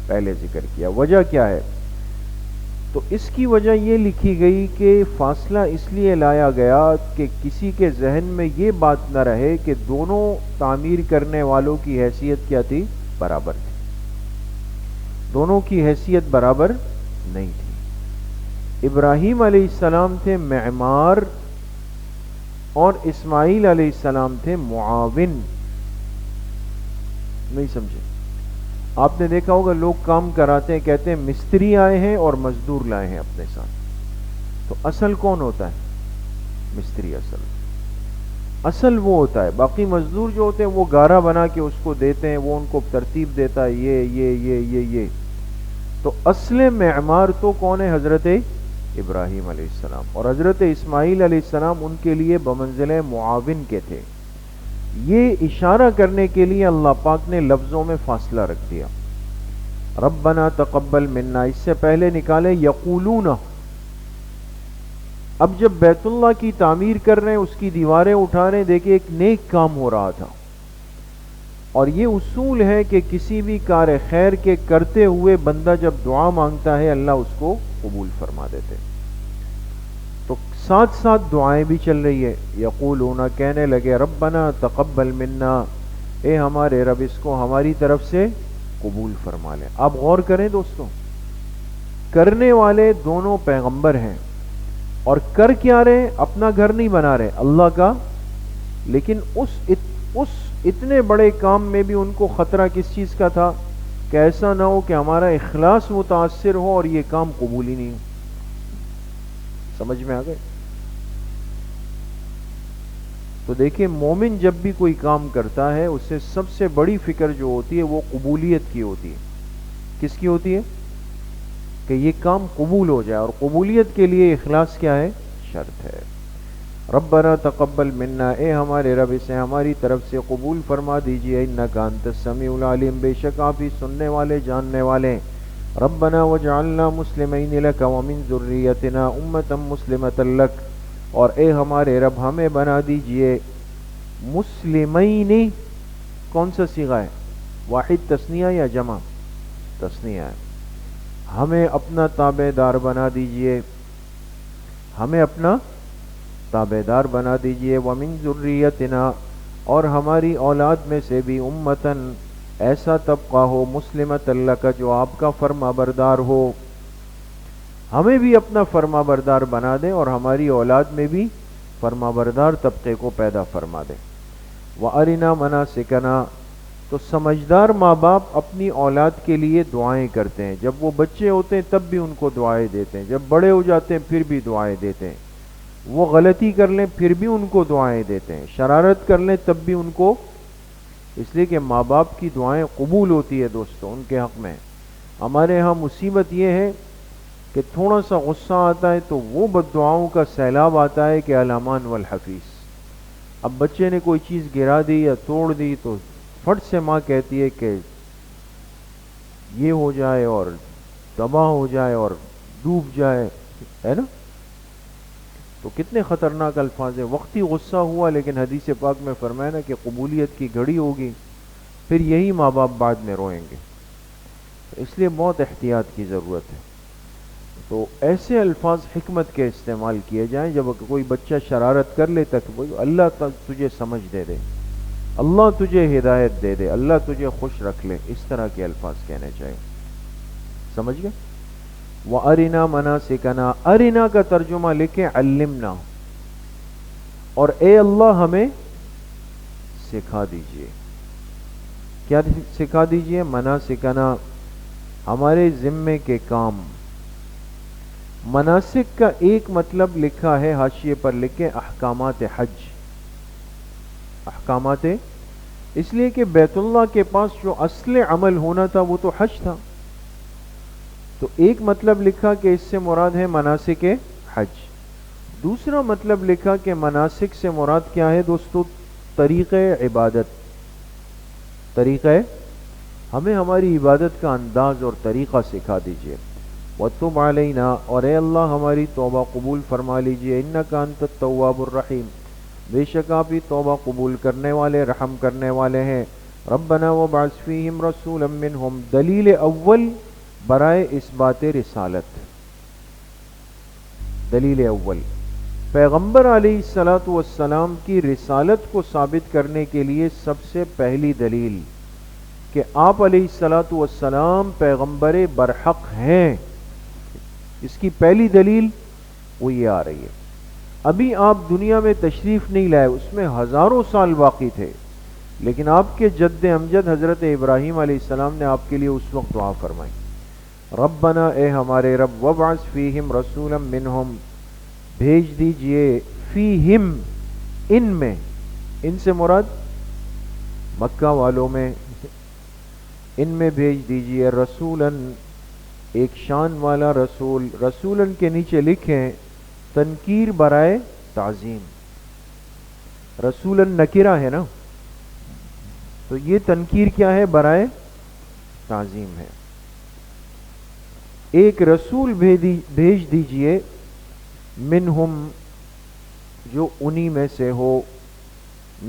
پہلے ذکر کیا. وجہ کیا ہے؟ تو اس کی وجہ یہ لکھی گئی کہ فاصلہ اس لیے لایا گیا کہ کسی کے ذہن میں یہ بات نہ رہے کہ دونوں تعمیر کرنے والوں کی حیثیت کیا تھی؟ برابر تھی. دونوں کی حیثیت برابر نہیں تھی. ابراہیم علیہ السلام تھے معمار اور اسماعیل علیہ السلام تھے معاون. نہیں سمجھے؟ آپ نے دیکھا ہوگا لوگ کام کراتے ہیں، کہتے ہیں مستری آئے ہیں اور مزدور لائے ہیں اپنے ساتھ، تو اصل کون ہوتا ہے؟ مستری اصل وہ ہوتا ہے. باقی مزدور جو ہوتے ہیں وہ گارا بنا کے اس کو دیتے ہیں، وہ ان کو ترتیب دیتا ہے یہ. تو اصل معمار تو کون ہے؟ حضرت ابراہیم علیہ السلام. اور حضرت اسماعیل علیہ السلام ان کے لیے بمنزلہ معاون کے تھے. یہ اشارہ کرنے کے لیے اللہ پاک نے لفظوں میں فاصلہ رکھ دیا. ربنا تقبل منا، اس سے پہلے نکالے یقولون. اب جب بیت اللہ کی تعمیر کر رہے ہیں، اس کی دیواریں اٹھا رہے ہیں، دیکھیں ایک نیک کام ہو رہا تھا. اور یہ اصول ہے کہ کسی بھی کار خیر کے کرتے ہوئے بندہ جب دعا مانگتا ہے اللہ اس کو قبول فرما دیتے. تو ساتھ ساتھ دعائیں بھی چل رہی ہے. یقولون، کہنے لگے ربنا تقبل منا، اے ہمارے رب اس کو ہماری طرف سے قبول فرما لے. آپ غور کریں دوستوں، کرنے والے دونوں پیغمبر ہیں اور کر کیا رہے؟ اپنا گھر نہیں بنا رہے، اللہ کا. لیکن اس اتنے بڑے کام میں بھی ان کو خطرہ کس چیز کا تھا؟ کہ ایسا نہ ہو کہ ہمارا اخلاص متاثر ہو اور یہ کام قبول ہی نہیں ہو. سمجھ میں آ گئے؟ تو دیکھیں مومن جب بھی کوئی کام کرتا ہے اسے سب سے بڑی فکر جو ہوتی ہے وہ قبولیت کی ہوتی ہے. کس کی ہوتی ہے؟ کہ یہ کام قبول ہو جائے, اور قبولیت کے لیے اخلاص کیا ہے؟ شرط ہے. ربنا تقبل منا, اے ہمارے رب اسے ہماری طرف سے قبول فرما دیجئے, انک انت السمیع العلیم, بے شک آپ ہی سننے والے جاننے والے. ربنا وجعلنا مسلمین لک ومن ذریتنا امتا مسلمتا لک, اور اے ہمارے رب ہمیں بنا دیجئے مسلمین. کون سا صیغہ ہے؟ واحد تثنیہ یا جمع؟ تثنیہ ہے. ہمیں اپنا تابع دار بنا دیجئے, ہمیں اپنا تابع دار بنا دیجئے. ومن ذریتنا, اور ہماری اولاد میں سے بھی امتن, ایسا طبقہ ہو, مسلمت لک, جو آپ کا فرما بردار ہو. ہمیں بھی اپنا فرما بردار بنا دے اور ہماری اولاد میں بھی فرما بردار طبقے کو پیدا فرما دے. وَأَرِنَا مَنَاسِكَنَا, تو سمجھدار ماں باپ اپنی اولاد کے لیے دعائیں کرتے ہیں. جب وہ بچے ہوتے ہیں تب بھی ان کو دعائیں دیتے ہیں, جب بڑے ہو جاتے ہیں پھر بھی دعائیں دیتے ہیں. وہ غلطی کر لیں پھر بھی ان کو دعائیں دیتے ہیں, شرارت کر لیں تب بھی ان کو, اس لیے کہ ماں باپ کی دعائیں قبول ہوتی ہے دوستو ان کے حق میں. ہمارے ہاں مصیبت یہ ہے کہ تھوڑا سا غصہ آتا ہے تو وہ بد دعاؤں کا سیلاب آتا ہے کہ الامان والحفیظ. اب بچے نے کوئی چیز گرا دی یا توڑ دی تو فٹ سے ماں کہتی ہے کہ یہ ہو جائے اور تباہ ہو جائے اور ڈوب جائے, ہے نا. تو کتنے خطرناک الفاظ ہیں. وقتی غصہ ہوا, لیکن حدیث پاک میں فرمایا نا کہ قبولیت کی گھڑی ہوگی, پھر یہی ماں باپ بعد میں روئیں گے. اس لیے بہت احتیاط کی ضرورت ہے. تو ایسے الفاظ حکمت کے استعمال کیے جائیں. جب کوئی بچہ شرارت کر لے تک اللہ تجھے سمجھ دے دے, اللہ تجھے ہدایت دے دے, اللہ تجھے خوش رکھ لے, اس طرح کے الفاظ کہنے چاہیے. سمجھ گئے؟ وَأَرِنَا مَنَاسِكَنَا, ارنا کا ترجمہ لکھیں علمنا, اور اے اللہ ہمیں سکھا دیجئے. کیا سکھا دیجئے؟ مناسکنا, ہمارے ذمے کے کام. مناسک کا ایک مطلب لکھا ہے حاشیے پر, لکھیں احکامات حج. احکامات, اس لیے کہ بیت اللہ کے پاس جو اصل عمل ہونا تھا وہ تو حج تھا. تو ایک مطلب لکھا کہ اس سے مراد ہے مناسک حج. دوسرا مطلب لکھا کہ مناسک سے مراد کیا ہے دوستو؟ طریقہ عبادت. طریقہ, ہمیں ہماری عبادت کا انداز اور طریقہ سکھا دیجئے. وَتُبْ عَلَيْنَا, اور اے اللہ ہماری توبہ قبول فرما لیجئے. إِنَّكَ أَنْتَ التَّوَّابُ الرَّحِيمُ, بے شک آپ ہی توبہ قبول کرنے والے رحم کرنے والے ہیں. رَبَّنَا وَابْعَثْ فِيهِمْ رَسُولًا مِّنْهُمْ, دلیل اول برائے اس بات رسالت. دلیل اول پیغمبر علیہ الصلوۃ والسلام کی رسالت کو ثابت کرنے کے لیے سب سے پہلی دلیل کہ آپ علیہ الصلوۃ والسلام پیغمبر برحق ہیں, اس کی پہلی دلیل وہ یہ آ رہی ہے. ابھی آپ دنیا میں تشریف نہیں لائے, اس میں ہزاروں سال باقی تھے, لیکن آپ کے جد امجد حضرت ابراہیم علیہ السلام نے آپ کے لیے اس وقت دعا فرمائی. ربنا, اے ہمارے رب, وابعث فیہم رسولا منہم, بھیج دیجئے, فیہم, ان میں, ان سے مراد مکہ والوں میں, ان میں بھیج دیجئے رسولاً, ایک شان والا رسول. رسولاً کے نیچے لکھیں تنکیر برائے تعظیم. رسولاً نکرہ ہے نا, تو یہ تنکیر کیا ہے؟ برائے تعظیم ہے. ایک رسول بھیج دیجئے, منہم, جو انہی میں سے ہو.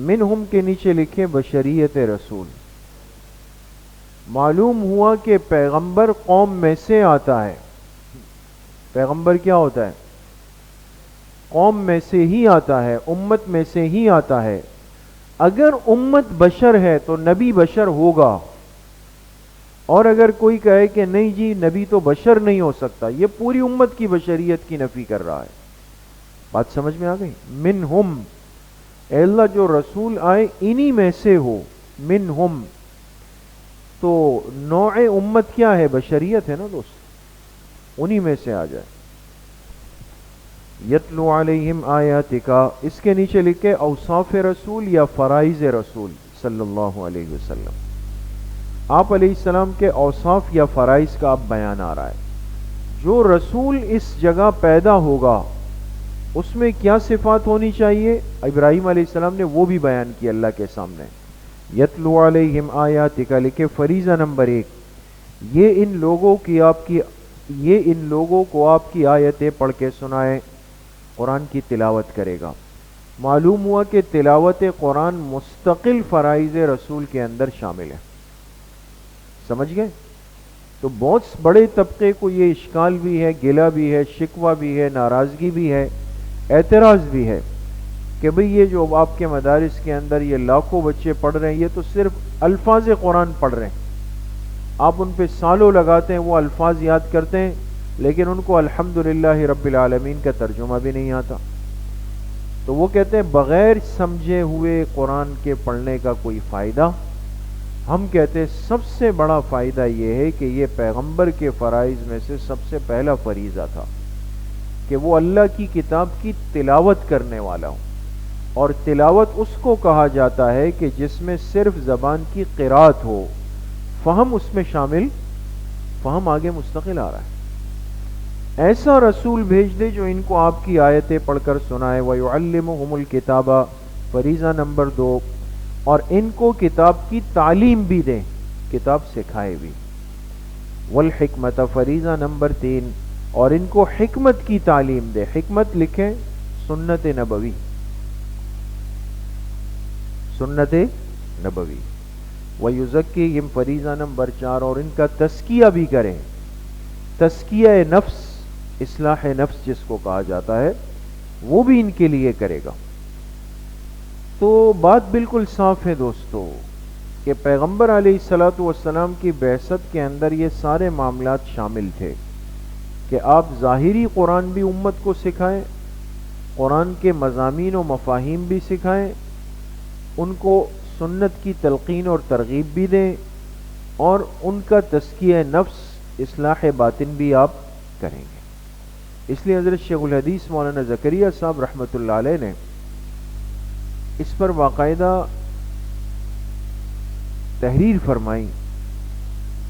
منہم کے نیچے لکھیں بشریت رسول. معلوم ہوا کہ پیغمبر قوم میں سے آتا ہے. پیغمبر کیا ہوتا ہے؟ قوم میں سے ہی آتا ہے, امت میں سے ہی آتا ہے. اگر امت بشر ہے تو نبی بشر ہوگا, اور اگر کوئی کہے کہ نہیں جی نبی تو بشر نہیں ہو سکتا, یہ پوری امت کی بشریت کی نفی کر رہا ہے. بات سمجھ میں آ گئی؟ منہم, اے اللہ جو رسول آئے انہی میں سے ہو. منہم, تو نوع امت کیا ہے؟ بشریت ہے نا دوست, انہی میں سے آ جائے. یتلو علیہم آیاتکا، اس کے نیچے لکھے اوصاف رسول یا فرائض رسول صلی اللہ علیہ وسلم. آپ علیہ السلام کے اوصاف یا فرائض کا اب بیان آ رہا ہے. جو رسول اس جگہ پیدا ہوگا اس میں کیا صفات ہونی چاہیے، ابراہیم علیہ السلام نے وہ بھی بیان کی اللہ کے سامنے. یتلو علیہم آیاتک لکھے فریضہ نمبر 1، یہ ان لوگوں کو آپ کی آیتیں پڑھ کے سنائے، قرآن کی تلاوت کرے گا. معلوم ہوا کہ تلاوت قرآن مستقل فرائض رسول کے اندر شامل ہے. سمجھ گئے؟ تو بہت بڑے طبقے کو یہ اشکال بھی ہے، گلہ بھی ہے، شکوہ بھی ہے، ناراضگی بھی ہے، اعتراض بھی ہے کہ بھئی یہ جو آپ کے مدارس کے اندر یہ لاکھوں بچے پڑھ رہے ہیں یہ تو صرف الفاظ قرآن پڑھ رہے ہیں، آپ ان پہ سالوں لگاتے ہیں، وہ الفاظ یاد کرتے ہیں لیکن ان کو الحمدللہ رب العالمین کا ترجمہ بھی نہیں آتا. تو وہ کہتے ہیں بغیر سمجھے ہوئے قرآن کے پڑھنے کا کوئی فائدہ. ہم کہتے ہیں سب سے بڑا فائدہ یہ ہے کہ یہ پیغمبر کے فرائض میں سے سب سے پہلا فریضہ تھا کہ وہ اللہ کی کتاب کی تلاوت کرنے والا ہو. اور تلاوت اس کو کہا جاتا ہے کہ جس میں صرف زبان کی قرات ہو، فہم اس میں شامل، فہم آگے مستقل آ رہا ہے. ایسا رسول بھیج دے جو ان کو آپ کی آیتیں پڑھ کر سنائے. وَيُعَلِّمُهُمُ الْكِتَابَ فریضہ نمبر 2، اور ان کو کتاب کی تعلیم بھی دیں، کتاب سکھائے بھی. وَالْحِكْمَةَ فریضہ نمبر 3، اور ان کو حکمت کی تعلیم دے. حکمت لکھیں سنت نبوی، سنت نبوی. وَيُزَكِّيهِمْ فریضہ نمبر 4، اور ان کا تزکیہ بھی کریں. تزکیہ نفس، اصلاح نفس جس کو کہا جاتا ہے، وہ بھی ان کے لیے کرے گا. تو بات بالکل صاف ہے دوستو کہ پیغمبر علیہ الصلوۃ والسلام کی بعثت کے اندر یہ سارے معاملات شامل تھے کہ آپ ظاہری قرآن بھی امت کو سکھائیں، قرآن کے مضامین و مفاہیم بھی سکھائیں، ان کو سنت کی تلقین اور ترغیب بھی دیں، اور ان کا تزکیہ نفس، اصلاح باطن بھی آپ کریں گے. اس لیے حضرت شیخ الحدیث مولانا زکریا صاحب رحمۃ اللہ علیہ نے اس پر باقاعدہ تحریر فرمائی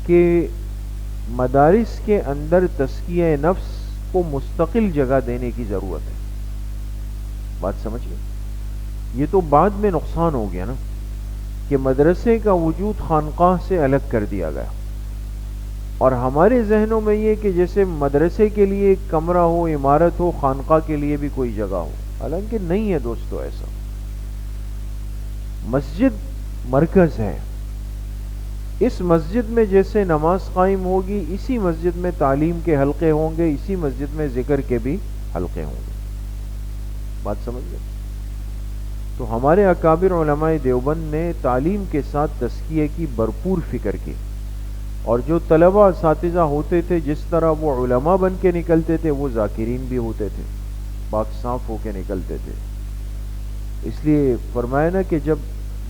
کہ مدارس کے اندر تزکیہ نفس کو مستقل جگہ دینے کی ضرورت ہے. بات سمجھ گئے؟ یہ تو بعد میں نقصان ہو گیا نا کہ مدرسے کا وجود خانقاہ سے الگ کر دیا گیا، اور ہمارے ذہنوں میں یہ کہ جیسے مدرسے کے لیے ایک کمرہ ہو، عمارت ہو، خانقاہ کے لیے بھی کوئی جگہ ہو. حالانکہ نہیں ہے دوستو ایسا. مسجد مرکز ہے. اس مسجد میں جیسے نماز قائم ہوگی، اسی مسجد میں تعلیم کے حلقے ہوں گے، اسی مسجد میں ذکر کے بھی حلقے ہوں گے. بات سمجھ گئے؟ تو ہمارے اکابر علماء دیوبند نے تعلیم کے ساتھ تزکیے کی بھرپور فکر کی، اور جو طلبہ اساتذہ ہوتے تھے جس طرح وہ علماء بن کے نکلتے تھے وہ ذاکرین بھی ہوتے تھے، پاک صاف ہو کے نکلتے تھے. اس لیے فرمایا نا کہ جب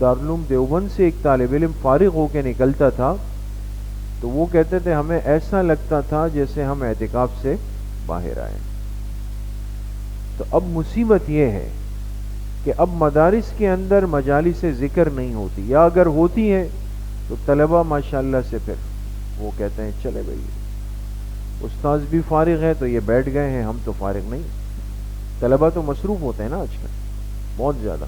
دارالعلوم دیوبند سے ایک طالب علم فارغ ہو کے نکلتا تھا تو وہ کہتے تھے ہمیں ایسا لگتا تھا جیسے ہم اعتکاف سے باہر آئے. تو اب مصیبت یہ ہے کہ اب مدارس کے اندر مجالس ذکر نہیں ہوتی، یا اگر ہوتی ہے تو طلبہ ماشاءاللہ سے پھر وہ کہتے ہیں چلے بھائی استاذ بھی فارغ ہے تو یہ بیٹھ گئے ہیں، ہم تو فارغ نہیں. طلبہ تو مصروف ہوتے ہیں نا آج کل بہت زیادہ،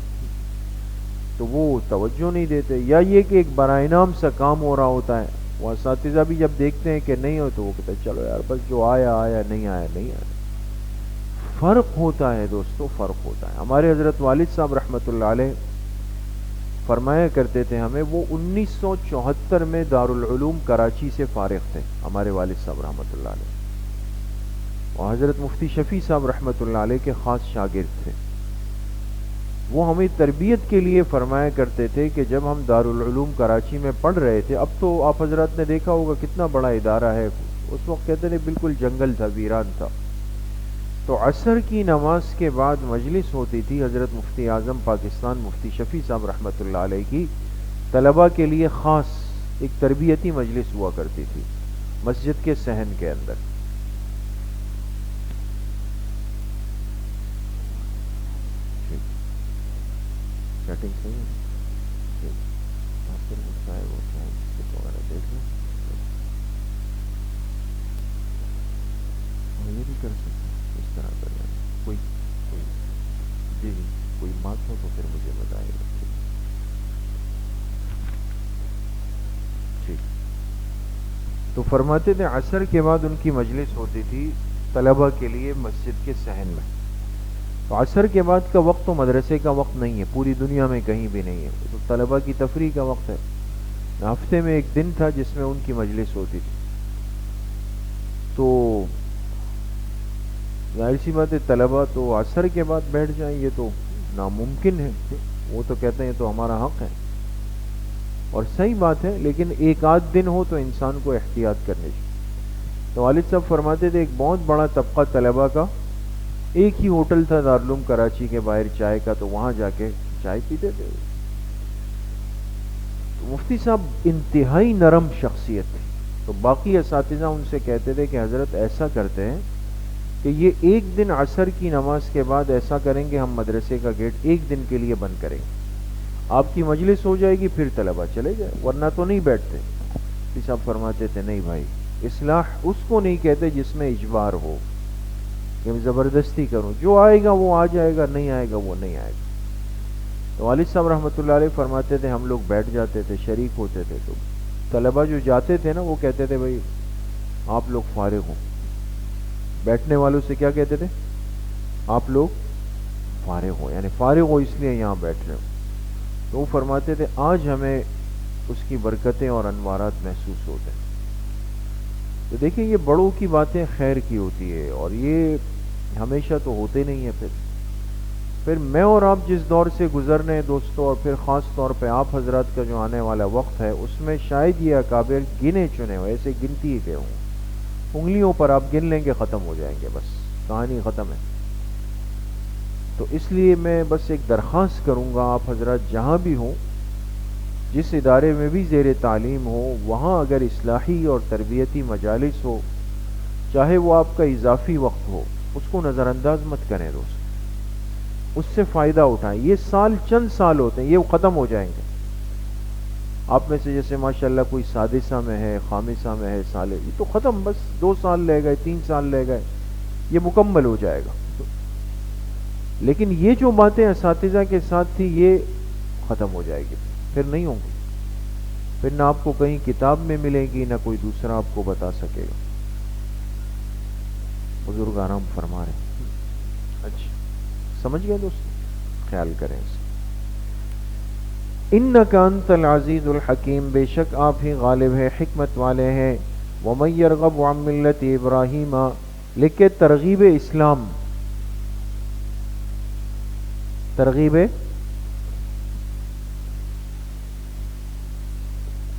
تو وہ توجہ نہیں دیتے، یا یہ کہ ایک برائے نام سا کام ہو رہا ہوتا ہے. وہ اساتذہ بھی جب دیکھتے ہیں کہ نہیں ہو تو وہ کہتے ہیں چلو یار بس جو آیا آیا، نہیں آیا نہیں آیا. فرق ہوتا ہے دوستو، فرق ہوتا ہے. ہمارے حضرت والد صاحب رحمۃ اللہ علیہ فرمایا کرتے تھے ہمیں، وہ 1974 میں دارالعلوم کراچی سے فارغ تھے ہمارے والد صاحب رحمۃ اللہ علیہ، اور حضرت مفتی شفیع صاحب رحمۃ اللہ علیہ کے خاص شاگرد تھے. وہ ہمیں تربیت کے لیے فرمایا کرتے تھے کہ جب ہم دارالعلوم کراچی میں پڑھ رہے تھے، اب تو آپ حضرات نے دیکھا ہوگا کتنا بڑا ادارہ ہے، اس وقت کہتے ہیں بالکل جنگل تھا، ویران تھا. تو عصر کی نماز کے بعد مجلس ہوتی تھی حضرت مفتی اعظم پاکستان مفتی شفیع صاحب رحمۃ اللہ علیہ کی، طلبہ کے لیے خاص ایک تربیتی مجلس ہوا کرتی تھی مسجد کے صحن کے اندر. سیٹنگ صحیح ہے. آپ پھر غصہ ہے وہ چیک وغیرہ دیکھ لیں. یہ بھی کر سکتے ہیں اس طرح کر لیں. کوئی جی کوئی بات ہو تو پھر مجھے بتائے گا. ٹھیک. تو فرماتے تھے عصر کے بعد ان کی مجلس ہوتی تھی طلبہ کے لیے مسجد کے صحن میں. تو عصر کے بعد کا وقت تو مدرسے کا وقت نہیں ہے, پوری دنیا میں کہیں بھی نہیں ہے. تو طلبہ کی تفریح کا وقت ہے. ہفتے میں ایک دن تھا جس میں ان کی مجلس ہوتی تھی. تو ظاہر سی بات ہے طلبہ تو عصر کے بعد بیٹھ جائیں یہ تو ناممکن ہے. وہ تو کہتے ہیں یہ تو ہمارا حق ہے اور صحیح بات ہے, لیکن ایک آدھ دن ہو تو انسان کو احتیاط کرنی چاہیے. تو والد صاحب فرماتے تھے ایک بہت بڑا طبقہ طلبہ کا ایک ہی ہوٹل تھا دارالعلوم کراچی کے باہر چائے کا, تو وہاں جا کے چائے پیتے تھے. تو مفتی صاحب انتہائی نرم شخصیت تھی. تو باقی اساتذہ ان سے کہتے تھے کہ حضرت ایسا کرتے ہیں کہ یہ ایک دن عصر کی نماز کے بعد ایسا کریں گے, ہم مدرسے کا گیٹ ایک دن کے لیے بند کریں گے, آپ کی مجلس ہو جائے گی, پھر طلبہ چلے جائے, ورنہ تو نہیں بیٹھتے. مفتی صاحب فرماتے تھے نہیں بھائی, اصلاح اس کو نہیں کہتے جس میں اجبار ہو کہ میں زبردستی کروں, جو آئے گا وہ آ جائے گا, نہیں آئے گا وہ نہیں آئے گا. تو والد صاحب رحمۃ اللہ علیہ فرماتے تھے ہم لوگ بیٹھ جاتے تھے, شریک ہوتے تھے. تو طلبہ جو جاتے تھے نا وہ کہتے تھے بھائی آپ لوگ فارغ ہو. بیٹھنے والوں سے کیا کہتے تھے, آپ لوگ فارغ ہو, یعنی فارغ ہو اس لیے یہاں بیٹھ رہے ہو. تو وہ فرماتے تھے آج ہمیں اس کی برکتیں اور انوارات محسوس ہوتے ہیں. تو دیکھیں یہ بڑوں کی باتیں خیر کی ہوتی ہے اور یہ ہمیشہ تو ہوتے نہیں ہیں. پھر میں اور آپ جس دور سے گزرنے دوستوں, اور پھر خاص طور پہ آپ حضرات کا جو آنے والا وقت ہے اس میں شاید یہ اکابر گنے چنے ہو, ایسے گنتی کے ہوں, انگلیوں پر آپ گن لیں گے ختم ہو جائیں گے, بس کہانی ختم ہے. تو اس لیے میں بس ایک درخواست کروں گا آپ حضرات جہاں بھی ہوں, جس ادارے میں بھی زیر تعلیم ہو, وہاں اگر اصلاحی اور تربیتی مجالس ہو, چاہے وہ آپ کا اضافی وقت ہو, اس کو نظر انداز مت کریں دوست, اس سے فائدہ اٹھائیں. یہ سال چند سال ہوتے ہیں, یہ ختم ہو جائیں گے. آپ میں سے جیسے ماشاءاللہ کوئی سادسہ میں ہے, خامسہ میں ہے, سالے, یہ تو ختم, بس 2 سال لے گئے, 3 سال لے گئے, یہ مکمل ہو جائے گا. لیکن یہ جو باتیں اساتذہ کے ساتھ تھی یہ ختم ہو جائے گی, پھر نہیں ہوں گی. پھر نہ آپ کو کہیں کتاب میں ملے گی, نہ کوئی دوسرا آپ کو بتا سکے گا. بزرگ آرام فرما رہے ہیں. اچھا سمجھ گئے دوست, خیال کریں اسے. انک انت العزیز الحکیم, بے شک آپ ہی غالب ہے, حکمت والے ہیں. ومن یرغب عن ملت ابراہیم, لکھے ترغیب اسلام, ترغیب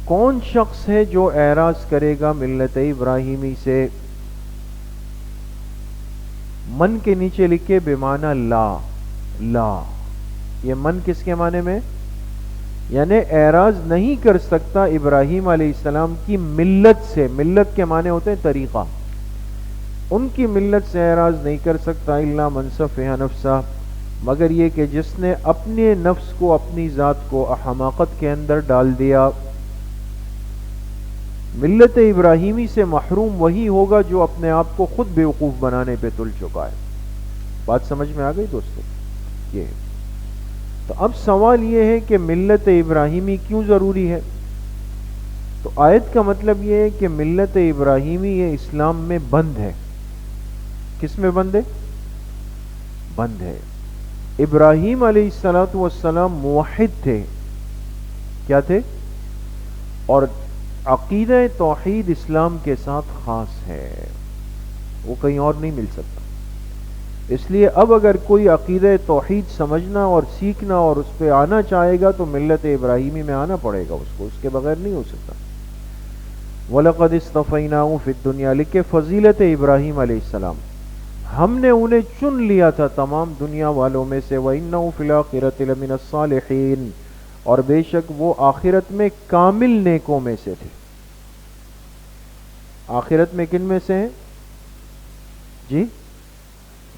کون شخص ہے جو اعراض کرے گا ملت ابراہیمی سے. من کے نیچے لکھے بمعنی لا, لا, یہ من کس کے معنی میں, یعنی اعراض نہیں کر سکتا ابراہیم علیہ السلام کی ملت سے. ملت کے معنی ہوتے ہیں طریقہ, ان کی ملت سے اعراض نہیں کر سکتا. الا من سفہ نفسہ, مگر یہ کہ جس نے اپنے نفس کو, اپنی ذات کو حماقت کے اندر ڈال دیا. ملت ابراہیمی سے محروم وہی ہوگا جو اپنے آپ کو خود بیوقوف بنانے پہ تل چکا ہے. بات سمجھ میں آ گئی دوستو؟ یہ تو اب سوال یہ ہے کہ ملت ابراہیمی کیوں ضروری ہے. تو آیت کا مطلب یہ ہے کہ ملت ابراہیمی یہ اسلام میں بند ہے. کس میں بند ہے؟ بند ہے. ابراہیم علیہ السلام موحد تھے. کیا تھے؟ اور عقیدہ توحید اسلام کے ساتھ خاص ہے, وہ کہیں اور نہیں مل سکتا. اس لیے اب اگر کوئی عقیدہ توحید سمجھنا اور سیکھنا اور اس پہ آنا چاہے گا تو ملت ابراہیمی میں آنا پڑے گا اس کو, اس کے بغیر نہیں ہو سکتا. وَلَقَدِ اصْطَفَيْنَاهُ فِي الدُّنْيَا, لکھے فضیلت ابراہیم علیہ السلام, ہم نے انہیں چن لیا تھا تمام دنیا والوں میں سے. وَإِنَّهُ فِي الْآخِرَةِ لَمِنَ الصَّالِحِينَ, اور بے شک وہ آخرت میں کامل نیکوں میں سے تھے. آخرت میں کن میں سے ہیں جی؟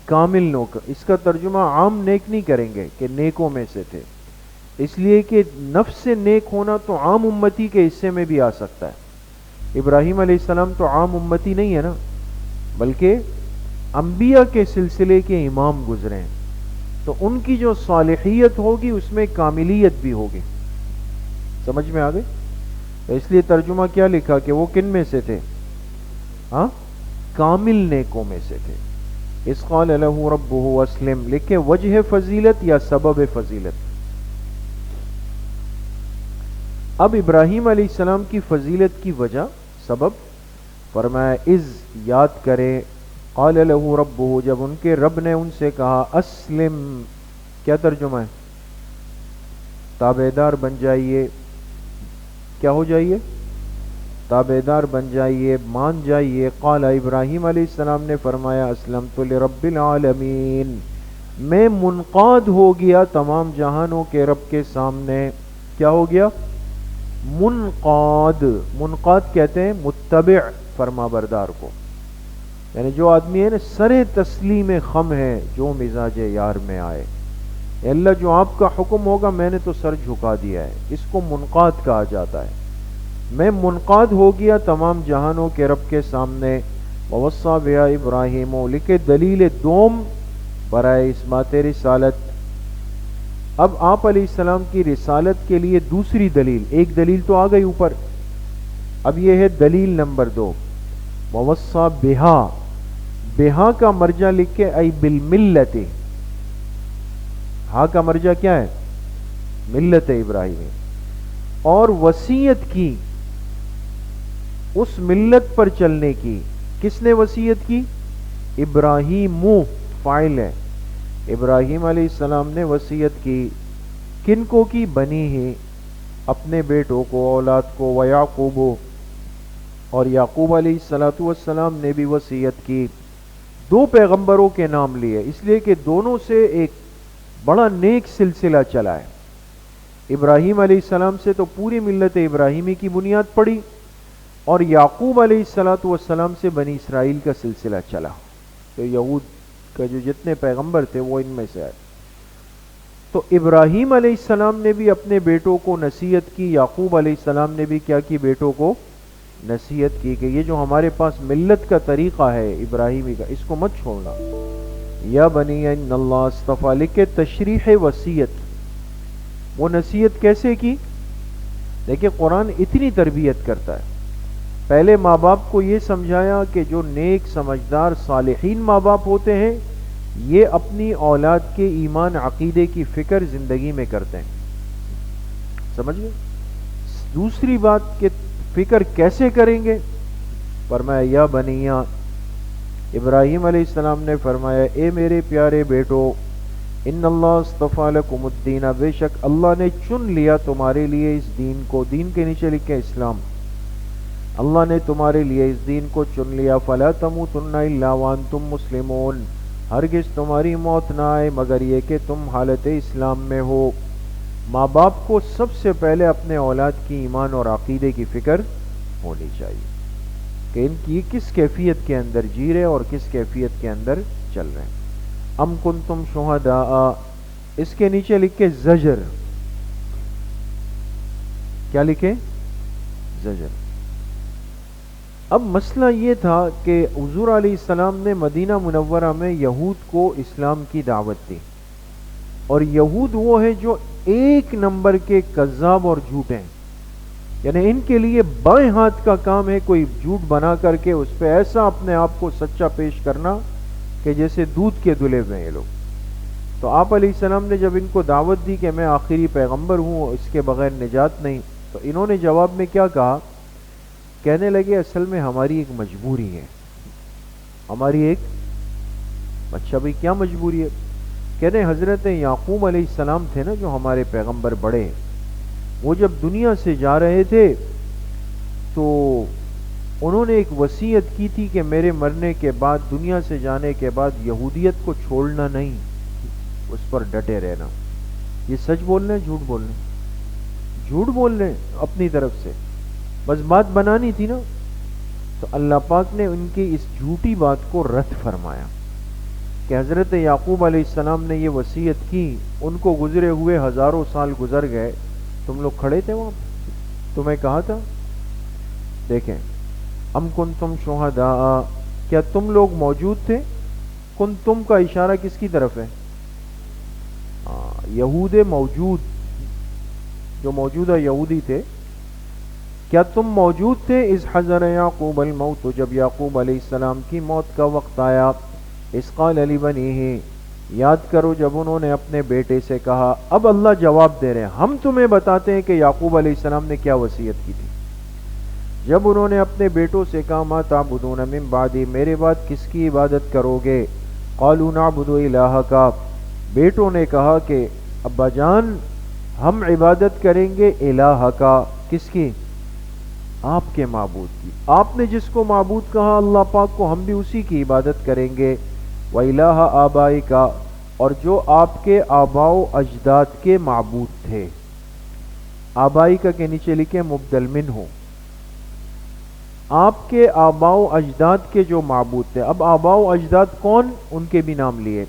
کامل نوک. اس کا ترجمہ عام نیک نہیں کریں گے کہ نیکوں میں سے تھے, اس لیے کہ نفس سے نیک ہونا تو عام امتی کے حصے میں بھی آ سکتا ہے. ابراہیم علیہ السلام تو عام امتی نہیں ہے نا، بلکہ انبیاء کے سلسلے کے امام گزرے ہیں، تو ان کی جو صالحیت ہوگی اس میں کاملیت بھی ہوگی. سمجھ میں آ گئی؟ تو اس لیے ترجمہ کیا لکھا کہ وہ کن میں سے تھے؟ ہاں، کامل نیکوں میں سے تھے. اس قال له ربه اسلم، لکھے وجہ فضیلت یا سبب فضیلت. اب ابراہیم علیہ السلام کی فضیلت کی وجہ، سبب فرمایا اذ یاد کرے، قال له ربه جب ان کے رب نے ان سے کہا اسلم، کیا ترجمہ ہے؟ تابعدار بن جائیے. کیا ہو جائیے؟ تابعدار بن جائیے، مان جائیے. قال ابراہیم علیہ السلام نے فرمایا اسلمت لرب العالمین، میں منقاد ہو گیا تمام جہانوں کے رب کے سامنے. کیا ہو گیا؟ منقاد. منقاد کہتے ہیں متبع، فرما بردار کو، یعنی جو آدمی ہے نا سر تسلیم خم ہے، جو مزاج یار میں آئے. اے اللہ جو آپ کا حکم ہوگا میں نے تو سر جھکا دیا ہے، اس کو منقاد کہا جاتا ہے. میں منقاد ہو گیا تمام جہانوں کے رب کے سامنے. ووصى بها ابراہیم، لکھے دلیل دوم برائے اس بات رسالت. اب آپ علیہ السلام کی رسالت کے لیے دوسری دلیل، ایک دلیل تو آ گئی اوپر، اب یہ ہے دلیل نمبر 2. ووصى بها، بها کا مرجع لکھے ای بالملت، ہاں کا مرجع کیا ہے؟ ملت ابراہیمی. اور وصیت کی اس ملت پر چلنے کی. کس نے وصیت کی؟ ابراہیم، فاعل ہے. ابراہیم علیہ السلام نے وصیت کی. کن کو کی؟ بنی ہی، اپنے بیٹوں کو، اولاد کو. ویعقوب، اور یعقوب علیہ السلام نے بھی وصیت کی. 2 پیغمبروں کے نام لیے، اس لیے کہ دونوں سے ایک بڑا نیک سلسلہ چلا ہے. ابراہیم علیہ السلام سے تو پوری ملت ابراہیمی کی بنیاد پڑی، اور یعقوب علیہ السلام سے بنی اسرائیل کا سلسلہ چلا. تو یہود کا جو جتنے پیغمبر تھے وہ ان میں سے آئے. تو ابراہیم علیہ السلام نے بھی اپنے بیٹوں کو نصیحت کی، یعقوب علیہ السلام نے بھی کیا کی؟ بیٹوں کو نصیحت کی کہ یہ جو ہمارے پاس ملت کا طریقہ ہے ابراہیمی کا، اس کو مت چھوڑنا. یا بنی ان اللہ اصطفیٰ، لکھے تشریح وصیت. وہ نصیحت کیسے کی؟ دیکھیں قرآن اتنی تربیت کرتا ہے. پہلے ماں باپ کو یہ سمجھایا کہ جو نیک سمجھدار صالحین ماں باپ ہوتے ہیں یہ اپنی اولاد کے ایمان عقیدے کی فکر زندگی میں کرتے ہیں. سمجھ گئے؟ دوسری بات کہ فکر کیسے کریں گے؟ فرمایا یا بنیا، ابراہیم علیہ السلام نے فرمایا اے میرے پیارے بیٹو، ان اللہ اصطفیٰ لکم الدین، بے شک اللہ نے چن لیا تمہارے لیے اس دین کو. دین کے نیچے لکھے اسلام. اللہ نے تمہارے لیے اس دین کو چن لیا. فلا تموتن الا وانتم مسلمون، ہرگز تمہاری موت نہ آئے مگر یہ کہ تم حالت اسلام میں ہو. ماں باپ کو سب سے پہلے اپنے اولاد کی ایمان اور عقیدے کی فکر ہونی چاہیے کہ ان کی کس کیفیت کے اندر جی رہے اور کس کیفیت کے اندر چل رہے ہیں. ام کنتم شہداء، اس کے نیچے لکھے زجر. کیا لکھے؟ زجر. اب مسئلہ یہ تھا کہ حضور علیہ السلام نے مدینہ منورہ میں یہود کو اسلام کی دعوت دی، اور یہود وہ ہیں جو 1 نمبر کے کذاب اور جھوٹے ہیں. یعنی ان کے لیے بائیں ہاتھ کا کام ہے کوئی جھوٹ بنا کر کے اس پہ ایسا اپنے آپ کو سچا پیش کرنا کہ جیسے دودھ کے دلے ہوئے یہ لوگ. تو آپ علیہ السلام نے جب ان کو دعوت دی کہ میں آخری پیغمبر ہوں، اس کے بغیر نجات نہیں، تو انہوں نے جواب میں کیا کہا؟ کہنے لگے اصل میں ہماری ایک مجبوری ہے. ہماری ایک، اچھا بھئی کیا مجبوری ہے؟ کہنے حضرت یعقوب علیہ السلام تھے نا جو ہمارے پیغمبر بڑے، وہ جب دنیا سے جا رہے تھے تو انہوں نے ایک وصیت کی تھی کہ میرے مرنے کے بعد، دنیا سے جانے کے بعد یہودیت کو چھوڑنا نہیں، اس پر ڈٹے رہنا. یہ سچ بول رہے ہیں جھوٹ بول رہے ہیں؟ جھوٹ بول رہے ہیں اپنی طرف سے، بس بات بنانی تھی نا. تو اللہ پاک نے ان کی اس جھوٹی بات کو رد فرمایا کہ حضرت یعقوب علیہ السلام نے یہ وصیت کی، ان کو گزرے ہوئے ہزاروں سال گزر گئے، تم لوگ کھڑے تھے وہاں پہ؟ تمہیں کہا تھا؟ دیکھیں، ام کنتم شہداء، کیا تم لوگ موجود تھے؟ تم کا اشارہ کس کی طرف ہے؟ یہود موجود، جو موجودہ یہودی تھے، کیا تم موجود تھے؟ اذ حضر یعقوب الموت، جب یعقوب علیہ السلام کی موت کا وقت آیا، اذ قال لبنیہ، یاد کرو جب انہوں نے اپنے بیٹے سے کہا۔ اب اللہ جواب دے رہے ہیں، ہم تمہیں بتاتے ہیں کہ یعقوب علیہ السلام نے کیا وصیت کی تھی۔ جب انہوں نے اپنے بیٹوں سے کہا ما تعبدون من بعدی، میرے بعد کس کی عبادت کرو گے؟ قالوا نعبد الہک، بیٹوں نے کہا کہ ابا جان ہم عبادت کریں گے الہک، کس کی؟ آپ کے معبود کی۔ آپ نے جس کو معبود کہا اللہ پاک کو، ہم بھی اسی کی عبادت کریں گے۔ وَإِلَٰهَ آبَائِكَ، اور جو آپ کے آباء و اجداد کے معبود تھے۔ آبائی کا کے نیچے لکھے مبدل من ہو، آپ کے آباء و اجداد کے جو معبود تھے۔ اب آباء و اجداد کون؟ ان کے بھی نام لیے،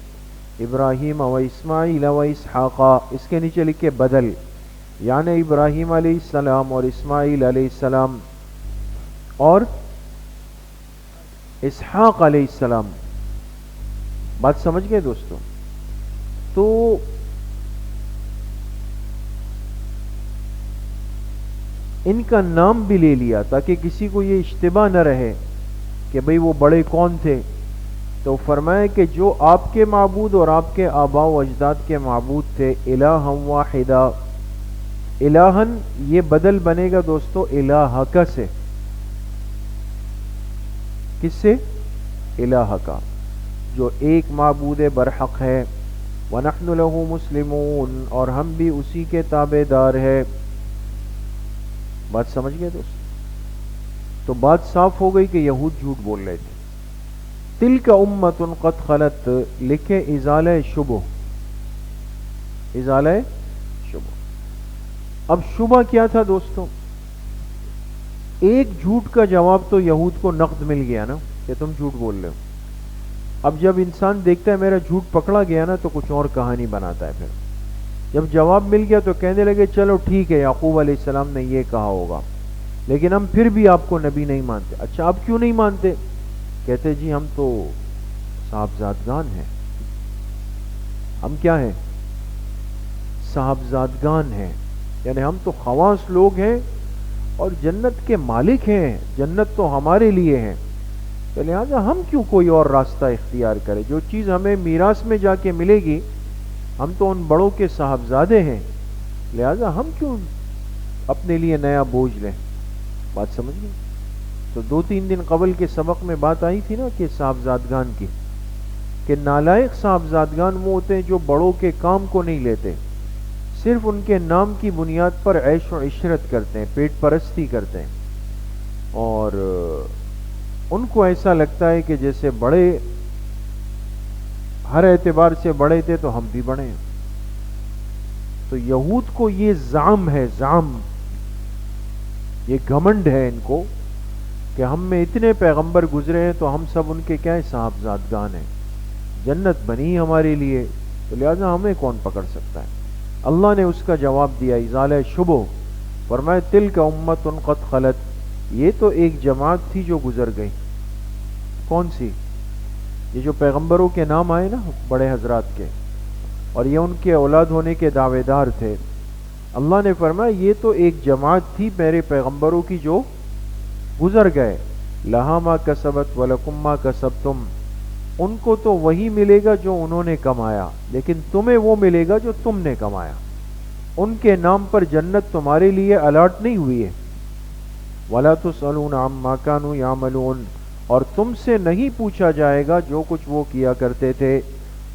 ابراہیم و اسماعیل و اسحاق، اس کے نیچے لکھے بدل، یعنی ابراہیم علیہ السلام اور اسماعیل علیہ السلام اور اسحاق علیہ السلام۔ بات سمجھ گئے دوستو؟ تو ان کا نام بھی لے لیا تاکہ کسی کو یہ اشتباہ نہ رہے کہ بھئی وہ بڑے کون تھے۔ تو فرمایا کہ جو آپ کے معبود اور آپ کے آباء و اجداد کے معبود تھے، الہا واحدہ، الہن یہ بدل بنے گا دوستو الہک سے۔ کس سے؟ الہک، جو ایک معبود برحق ہے۔ وَنَحْنُ لَهُ مُسْلِمُونَ، اور ہم بھی اسی کے تابع دار ہے۔ بات سمجھ گئے دوست؟ تو بات صاف ہو گئی کہ یہود جھوٹ بول رہے تھے۔ تِلْكَ أُمَّةٌ قَدْ خَلَتْ، لکھے ازالہ شبہ، ازالہ شبہ۔ اب شبہ کیا تھا دوستو؟ ایک جھوٹ کا جواب تو یہود کو نقد مل گیا نا کہ تم جھوٹ بول رہے ہو۔ اب جب انسان دیکھتا ہے میرا جھوٹ پکڑا گیا نا تو کچھ اور کہانی بناتا ہے۔ پھر جب جواب مل گیا تو کہنے لگے چلو ٹھیک ہے یعقوب علیہ السلام نے یہ کہا ہوگا، لیکن ہم پھر بھی آپ کو نبی نہیں مانتے۔ اچھا آپ کیوں نہیں مانتے؟ کہتے جی ہم تو صاحبزادگان ہیں۔ ہم کیا ہیں؟ صاحبزادگان ہیں، یعنی ہم تو خواص لوگ ہیں اور جنت کے مالک ہیں، جنت تو ہمارے لیے ہیں، تو لہٰذا ہم کیوں کوئی اور راستہ اختیار کریں؟ جو چیز ہمیں میراث میں جا کے ملے گی، ہم تو ان بڑوں کے صاحبزادے ہیں، لہٰذا ہم کیوں اپنے لیے نیا بوجھ لیں؟ بات سمجھ گئے؟ تو 2-3 دن قبل کے سبق میں بات آئی تھی نا کہ صاحبزادگان کی، کہ نالائق صاحبزادگان وہ ہوتے ہیں جو بڑوں کے کام کو نہیں لیتے، صرف ان کے نام کی بنیاد پر عیش و عشرت کرتے ہیں، پیٹ پرستی کرتے ہیں، اور ان کو ایسا لگتا ہے کہ جیسے بڑے ہر اعتبار سے بڑے تھے تو ہم بھی بڑے ہیں۔ تو یہود کو یہ زعم ہے، زعم، یہ گھمنڈ ہے ان کو کہ ہم میں اتنے پیغمبر گزرے ہیں تو ہم سب ان کے کیا ہیں؟ صاحبزادگان ہیں، جنت بنی ہمارے لیے، تو لہذا ہمیں کون پکڑ سکتا ہے؟ اللہ نے اس کا جواب دیا ازالہ شبہ، فرمایا تلک امۃ قد خلت، یہ تو ایک جماعت تھی جو گزر گئی۔ کون سی؟ یہ جو پیغمبروں کے نام آئے نا بڑے حضرات کے، اور یہ ان کے اولاد ہونے کے دعوے دار تھے، اللہ نے فرمایا یہ تو ایک جماعت تھی میرے پیغمبروں کی جو گزر گئے، لہا ما کسبت ولکم ما کسبتم، ان کو تو وہی ملے گا جو انہوں نے کمایا، لیکن تمہیں وہ ملے گا جو تم نے کمایا۔ ان کے نام پر جنت تمہارے لیے الاٹ نہیں ہوئی ہے۔ وَلَا تُسْأَلُونَ عَمَّا كَانُوا يَعْمَلُونَ، اور تم سے نہیں پوچھا جائے گا جو کچھ وہ کیا کرتے تھے۔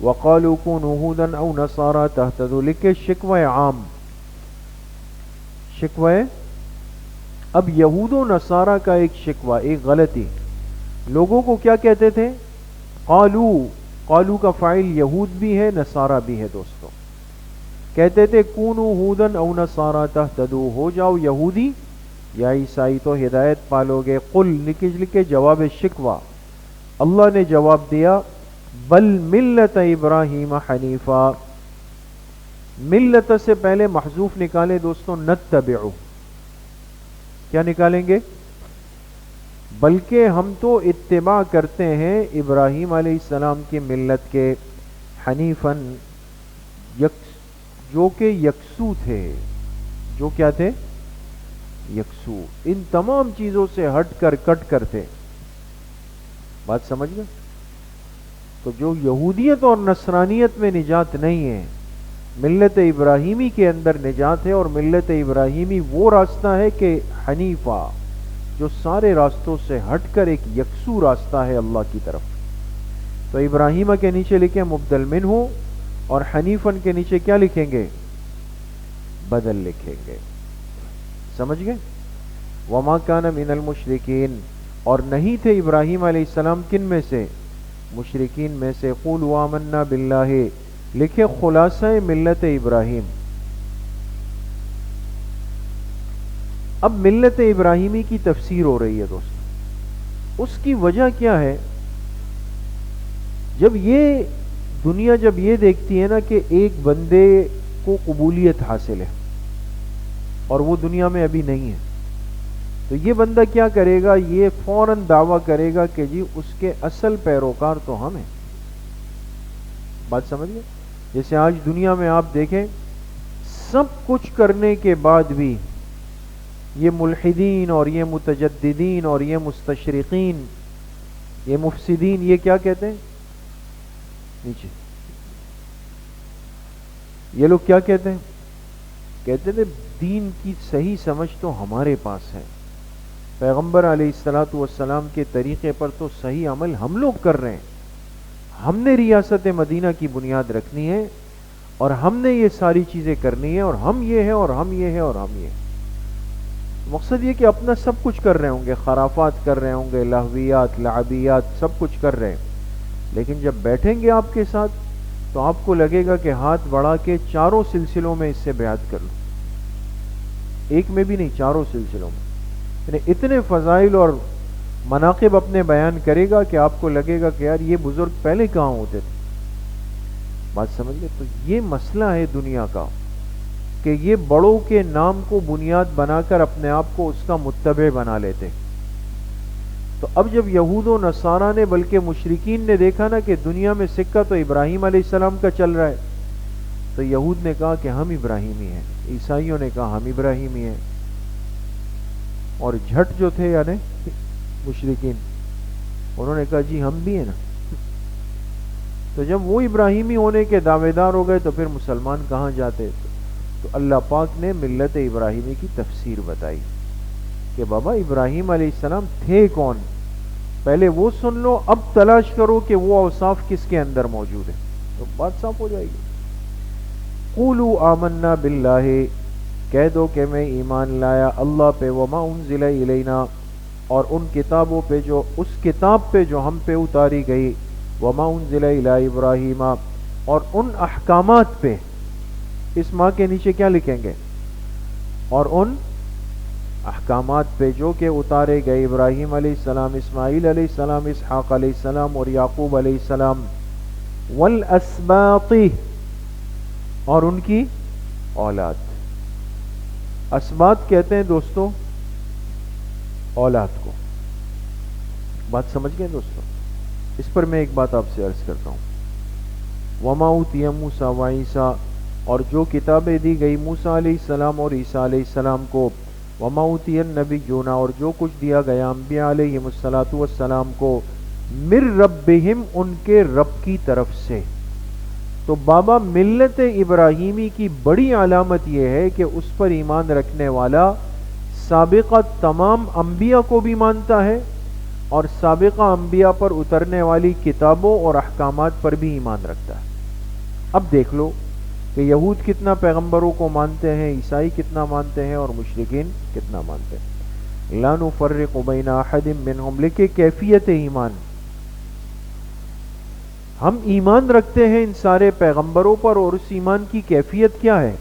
وَقَالُوا كُونُوا هُودًا أَوْ نَصَارَىٰ تَهْتَدُوا، لکھے شکوہ عام، شکوہ۔ اب یہود و نصارہ کا ایک شکوہ، ایک غلطی، لوگوں کو کیا کہتے تھے؟ قالو، قالو کا فاعل یہود بھی ہے نصارہ بھی ہے دوستو، کہتے تھے کونوا ہودن او نصارا تہتدوا، ہو جاؤ یہودی یا عیسائی تو ہدایت پالو گے۔ قل، لکھے جواب شکوہ، اللہ نے جواب دیا بل ملت ابراہیم حنیفا، ملت سے پہلے محذوف نکالے دوستوں، نتبعو، کیا نکالیں گے؟ بلکہ ہم تو اتباع کرتے ہیں ابراہیم علیہ السلام کی ملت کے، حنیفن، جو کہ یکسو تھے، جو کیا تھے؟ یکسو، ان تمام چیزوں سے ہٹ کر کٹ کر تھے. بات سمجھ گئے؟ تو جو یہودیت اور نصرانیت میں نجات نہیں ہے، ملت ابراہیمی کے اندر نجات ہے. اور ملت ابراہیمی وہ راستہ ہے کہ حنیفہ، جو سارے راستوں سے ہٹ کر ایک یکسو راستہ ہے اللہ کی طرف. تو ابراہیمہ کے نیچے لکھیں مبدل منہ، اور حنیفن کے نیچے کیا لکھیں گے؟ بدل لکھیں گے. سمجھ گئے؟ وما کان من المشرکین، اور نہیں تھے ابراہیم علیہ السلام کن میں سے؟ مشرکین میں سے. قولوا آمنا باللہ، لکھے خلاصہ ملت ابراہیم. اب ملت ابراہیمی کی تفسیر ہو رہی ہے دوستو. اس کی وجہ کیا ہے؟ جب یہ دیکھتی ہے نا کہ ایک بندے کو قبولیت حاصل ہے اور وہ دنیا میں ابھی نہیں ہے، تو یہ بندہ کیا کرے گا؟ یہ فوراً دعویٰ کرے گا کہ جی اس کے اصل پیروکار تو ہم ہیں. بات سمجھ گئے؟ جیسے آج دنیا میں آپ دیکھیں، سب کچھ کرنے کے بعد بھی یہ ملحدین اور یہ متجددین اور یہ مستشرقین، یہ مفسدین، یہ کیا کہتے ہیں؟ نیچے یہ لوگ کیا کہتے ہیں؟ کہتے تھے دین کی صحیح سمجھ تو ہمارے پاس ہے، پیغمبر علیہ الصلوۃ والسلام کے طریقے پر تو صحیح عمل ہم لوگ کر رہے ہیں، ہم نے ریاست مدینہ کی بنیاد رکھنی ہے اور ہم نے یہ ساری چیزیں کرنی ہے، اور ہم یہ ہیں اور ہم یہ ہیں اور ہم یہ ہیں. مقصد یہ کہ اپنا سب کچھ کر رہے ہوں گے، خرافات کر رہے ہوں گے، لہویات، لعبیات، سب کچھ کر رہے ہیں. لیکن جب بیٹھیں گے آپ کے ساتھ تو آپ کو لگے گا کہ ہاتھ بڑھا کے چاروں سلسلوں میں اس سے بیعت کر لوں، ایک میں بھی نہیں، چاروں سلسلوں میں. یعنی اتنے فضائل اور مناقب اپنے بیان کرے گا کہ آپ کو لگے گا کہ یار یہ بزرگ پہلے کہاں ہوتے تھے. بات سمجھ گئے؟ تو یہ مسئلہ ہے دنیا کا کہ یہ بڑوں کے نام کو بنیاد بنا کر اپنے آپ کو اس کا متبع بنا لیتے. تو اب جب یہود و نصارہ نے بلکہ مشرکین نے دیکھا نا کہ دنیا میں سکہ تو ابراہیم علیہ السلام کا چل رہا ہے، تو یہود نے کہا کہ ہم ابراہیمی ہیں، عیسائیوں نے کہا ہم ابراہیمی ہیں، اور جھٹ جو تھے یعنی مشرکین، انہوں نے کہا جی ہم بھی ہیں نا. تو جب وہ ابراہیمی ہونے کے دعوے دار ہو گئے تو پھر مسلمان کہاں جاتے؟ تو اللہ پاک نے ملت ابراہیمی کی تفسیر بتائی کہ بابا ابراہیم علیہ السلام تھے کون، پہلے وہ سن لو، اب تلاش کرو کہ وہ اوصاف کس کے اندر موجود ہے، تو بات صاف ہو جائے گی. قولوا آمنا باللہ، کہہ دو کہ میں ایمان لایا اللہ پہ، وما انزل الینا، اور ان کتابوں پہ، جو اس کتاب پہ جو ہم پہ اتاری گئی، وما انزل الی ابراہیم، اور ان احکامات پہ، اس ماں کے نیچے کیا لکھیں گے؟ اور ان احکامات پہ جو کہ اتارے گئے ابراہیم علیہ السلام، اسماعیل علیہ السلام، اسحاق علیہ السلام اور یعقوب علیہ السلام، والاسباط، اور ان کی اولاد. اسباط کہتے ہیں دوستو اولاد کو. بات سمجھ گئے دوستو؟ اس پر میں ایک بات آپ سے عرض کرتا ہوں. وما اوتی موسیٰ وعیسیٰ، اور جو کتابیں دی گئی موسیٰ علیہ السلام اور عیسیٰ علیہ السلام کو، وما اوتی النبیون، اور جو کچھ دیا گیا انبیاء علیہم الصلاۃ والسلام کو، من ربہم، ان کے رب کی طرف سے. تو بابا ملت ابراہیمی کی بڑی علامت یہ ہے کہ اس پر ایمان رکھنے والا سابقہ تمام انبیاء کو بھی مانتا ہے اور سابقہ انبیاء پر اترنے والی کتابوں اور احکامات پر بھی ایمان رکھتا ہے. اب دیکھ لو کہ یہود کتنا پیغمبروں کو مانتے ہیں، عیسائی کتنا مانتے ہیں، اور مشرکین کتنا مانتے ہیں. لا نفرق بین احد منہم، لکھے کیفیت ایمان. ہم ایمان رکھتے ہیں ان سارے پیغمبروں پر، اور اس ایمان کی کیفیت کیا ہے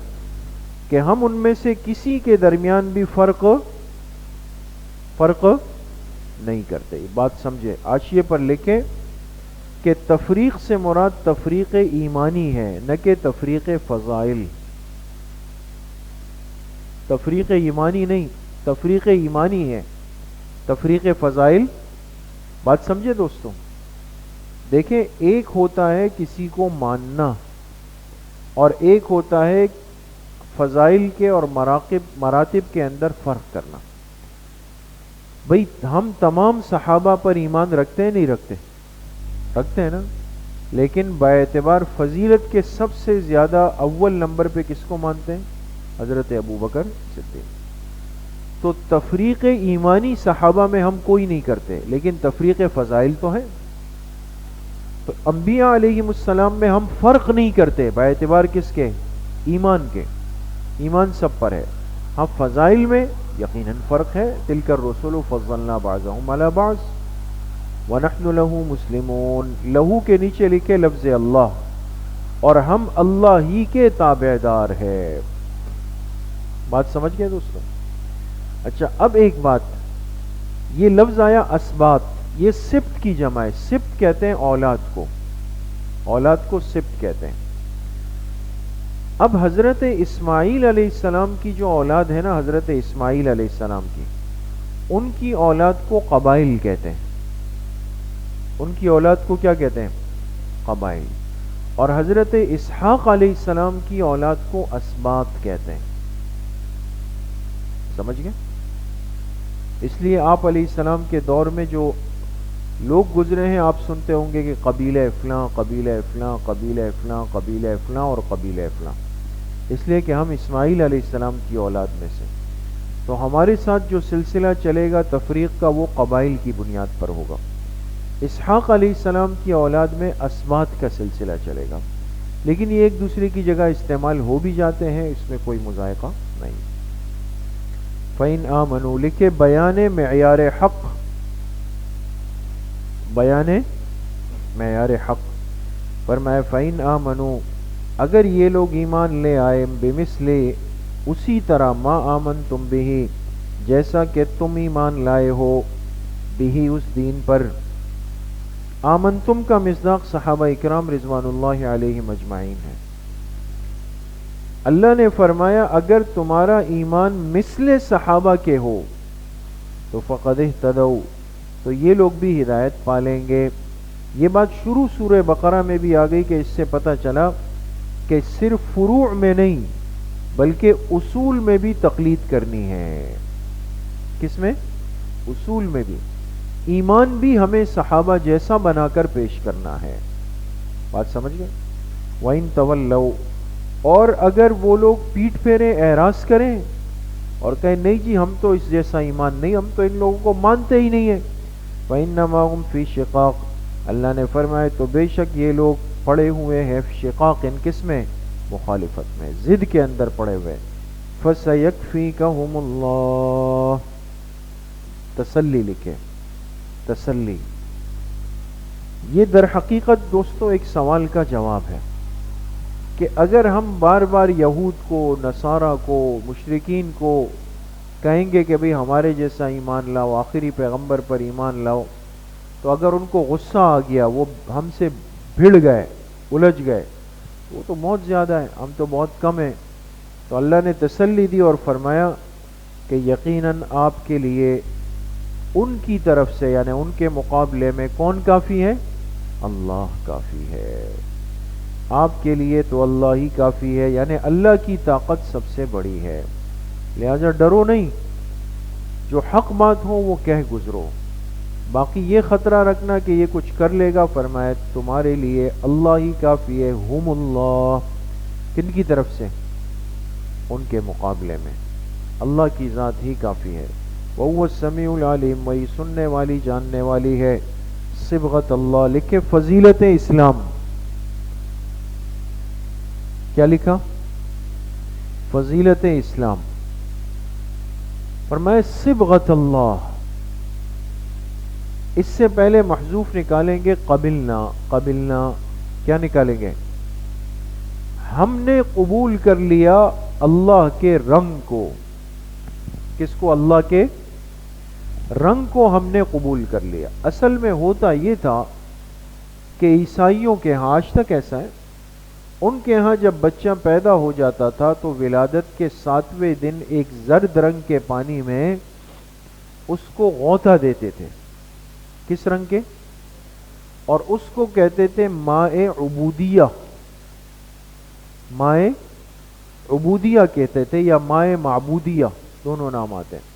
کہ ہم ان میں سے کسی کے درمیان بھی فرق نہیں کرتے. بات سمجھے؟ حاشیے پر لکھیں کہ تفریق سے مراد تفریق ایمانی ہے، نہ کہ تفریق فضائل۔ تفریق ایمانی نہیں، تفریق ایمانی ہے، تفریق فضائل۔ بات سمجھے دوستوں؟ دیکھیں، ایک ہوتا ہے کسی کو ماننا، اور ایک ہوتا ہے فضائل کے اور مراتب کے اندر فرق کرنا۔ بھئی ہم تمام صحابہ پر ایمان رکھتے ہیں نہیں رکھتے؟ رکھتے ہیں نا، لیکن باعتبار فضیلت کے سب سے زیادہ اول نمبر پہ کس کو مانتے ہیں؟ حضرت ابوبکر صدیق۔ تو تفریق ایمانی صحابہ میں ہم کوئی نہیں کرتے، لیکن تفریق فضائل تو ہے۔ تو انبیاء علیہم السلام میں ہم فرق نہیں کرتے باعتبار کس کے؟ ایمان کے۔ ایمان سب پر ہے، ہم فضائل میں یقیناً فرق ہے۔ تلک الرسل فضلنا بعضهم علی بعض وَنَحْنُ لَهُ مُسْلِمُونَ، لہو کے نیچے لکھے لفظ اللہ، اور ہم اللہ ہی کے تابعدار ہے۔ بات سمجھ گئے دوستوں؟ اچھا، اب ایک بات، یہ لفظ آیا اسبات، یہ سبت کی جمع ہے۔ سبت کہتے ہیں اولاد کو، اولاد کو سبت کہتے ہیں۔ اب حضرت اسماعیل علیہ السلام کی جو اولاد ہے نا، حضرت اسماعیل علیہ السلام کی، ان کی اولاد کو قبائل کہتے ہیں۔ ان کی اولاد کو کیا کہتے ہیں؟ قبائل۔ اور حضرت اسحاق علیہ السلام کی اولاد کو اسباط کہتے ہیں۔ سمجھ گئے؟ اس لیے آپ علیہ السلام کے دور میں جو لوگ گزرے ہیں، آپ سنتے ہوں گے کہ قبیلہ فلاں، قبیلہ فلاں، قبیلہ فلاں، قبیلہ فلاں اور قبیلہ فلاں، اس لیے کہ ہم اسماعیل علیہ السلام کی اولاد میں سے۔ تو ہمارے ساتھ جو سلسلہ چلے گا تفریق کا، وہ قبائل کی بنیاد پر ہوگا۔ اسحاق علیہ السلام کی اولاد میں اسباط کا سلسلہ چلے گا، لیکن یہ ایک دوسرے کی جگہ استعمال ہو بھی جاتے ہیں، اس میں کوئی مذائقہ نہیں۔ فَإِنْ آمَنُوا، لکھے بیان معیار حق، بیان معیار حق، فرمایا فَإِنْ آمَنُوا، اگر یہ لوگ ایمان لے آئے، بمثل، اسی طرح، ما آمنتم بہ، جیسا کہ تم ایمان لائے ہو، بہ، اس دین پر۔ آمنتم کا مصداق صحابہ اکرام رضوان اللہ علیہم اجمعین ہے۔ اللہ نے فرمایا اگر تمہارا ایمان مثل صحابہ کے ہو تو فقد اہتدوا، تو یہ لوگ بھی ہدایت پالیں گے۔ یہ بات شروع سورہ بقرہ میں بھی آ گئی کہ اس سے پتہ چلا کہ صرف فروع میں نہیں بلکہ اصول میں بھی تقلید کرنی ہے۔ کس میں؟ اصول میں بھی۔ ایمان بھی ہمیں صحابہ جیسا بنا کر پیش کرنا ہے۔ بات سمجھ گئے؟ وَإِن تَوَلَّوْا، اور اگر وہ لوگ پیٹ پھیریں، اعراض کریں اور کہیں نہیں جی ہم تو اس جیسا ایمان نہیں، ہم تو ان لوگوں کو مانتے ہی نہیں ہیں، فَإِنَّمَا هُمْ فِي شِقَاقٍ، اللہ نے فرمایا تو بے شک یہ لوگ پڑے ہوئے ہیں شقاق، ان کس میں؟ مخالفت میں، ضد کے اندر پڑے ہوئے۔ فَسَيَكْفِيكَهُمُ اللَّهُ، تسلی لکھے، تسلی۔ یہ در حقیقت دوستو ایک سوال کا جواب ہے کہ اگر ہم بار بار یہود کو، نصارہ کو، مشرکین کو کہیں گے کہ بھئی ہمارے جیسا ایمان لاؤ، آخری پیغمبر پر ایمان لاؤ، تو اگر ان کو غصہ آ گیا، وہ ہم سے بھڑ گئے، الجھ گئے، وہ تو بہت زیادہ ہے، ہم تو بہت کم ہیں، تو اللہ نے تسلی دی اور فرمایا کہ یقیناً آپ کے لیے ان کی طرف سے، یعنی ان کے مقابلے میں کون کافی ہے؟ اللہ کافی ہے۔ آپ کے لیے تو اللہ ہی کافی ہے، یعنی اللہ کی طاقت سب سے بڑی ہے، لہذا ڈرو نہیں، جو حق بات ہو وہ کہہ گزرو، باقی یہ خطرہ رکھنا کہ یہ کچھ کر لے گا، فرمایا تمہارے لیے اللہ ہی کافی ہے۔ ہم اللہ، کن کی طرف سے؟ ان کے مقابلے میں اللہ کی ذات ہی کافی ہے۔ وَهُوَ السَّمِيعُ الْعَلِيمُ، وہی سننے والی جاننے والی ہے۔ صبغت اللہ، لکھے فضیلت اسلام، کیا لکھا؟ فضیلت اسلام، فرمایا صبغت اللہ، اس سے پہلے محذوف نکالیں گے قبلنا، قبلنا کیا نکالیں گے؟ ہم نے قبول کر لیا اللہ کے رنگ کو۔ کس کو؟ اللہ کے رنگ کو ہم نے قبول کر لیا۔ اصل میں ہوتا یہ تھا کہ عیسائیوں کے ہاں آج تک ایسا ہے، ان کے ہاں جب بچہ پیدا ہو جاتا تھا تو ولادت کے 7ویں دن ایک زرد رنگ کے پانی میں اس کو غوطہ دیتے تھے. کس رنگ کے؟ اور اس کو کہتے تھے ماء عبودیہ. ماء عبودیہ کہتے تھے یا ماء معبودیہ، دونوں نام آتے ہیں.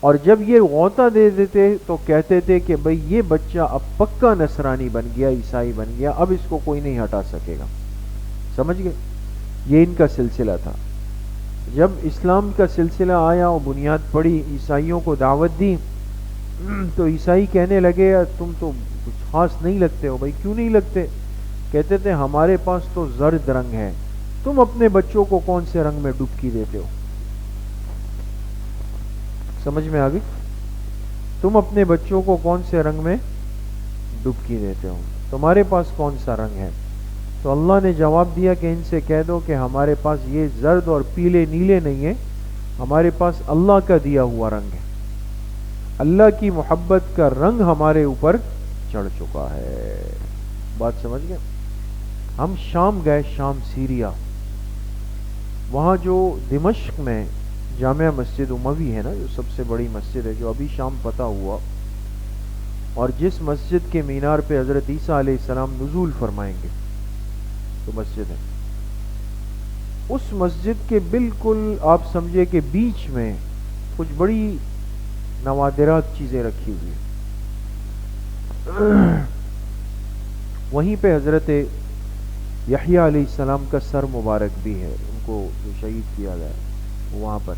اور جب یہ غوطہ دے دیتے تو کہتے تھے کہ بھئی یہ بچہ اب پکا نصرانی بن گیا، عیسائی بن گیا، اب اس کو کوئی نہیں ہٹا سکے گا. سمجھ گئے؟ یہ ان کا سلسلہ تھا. جب اسلام کا سلسلہ آیا اور بنیاد پڑی، عیسائیوں کو دعوت دی، تو عیسائی کہنے لگے تم تو کچھ خاص نہیں لگتے ہو. بھائی کیوں نہیں لگتے؟ کہتے تھے ہمارے پاس تو زرد رنگ ہے، تم اپنے بچوں کو کون سے رنگ میں ڈبکی دیتے ہو؟ سمجھ میں آ گئی؟ تم اپنے بچوں کو کون سے رنگ میں ڈبکی دیتے ہو؟ تمہارے پاس کون سا رنگ ہے؟ تو اللہ نے جواب دیا کہ ان سے کہہ دو کہ ہمارے پاس یہ زرد اور پیلے نیلے نہیں ہیں، ہمارے پاس اللہ کا دیا ہوا رنگ ہے. اللہ کی محبت کا رنگ ہمارے اوپر چڑھ چکا ہے. بات سمجھ گئے؟ ہم شام گئے، شام سیریا. وہاں جو دمشق میں جامع مسجد اموی ہے نا، جو سب سے بڑی مسجد ہے، جو ابھی شام فتح ہوا، اور جس مسجد کے مینار پہ حضرت عیسیٰ علیہ السلام نزول فرمائیں گے، تو مسجد ہے. اس مسجد کے بالکل آپ سمجھے کہ بیچ میں کچھ بڑی نوادرات چیزیں رکھی ہوئی ہیں. وہیں پہ حضرت یحییٰ علیہ السلام کا سر مبارک بھی ہے، ان کو جو شہید کیا گیا وہاں پر.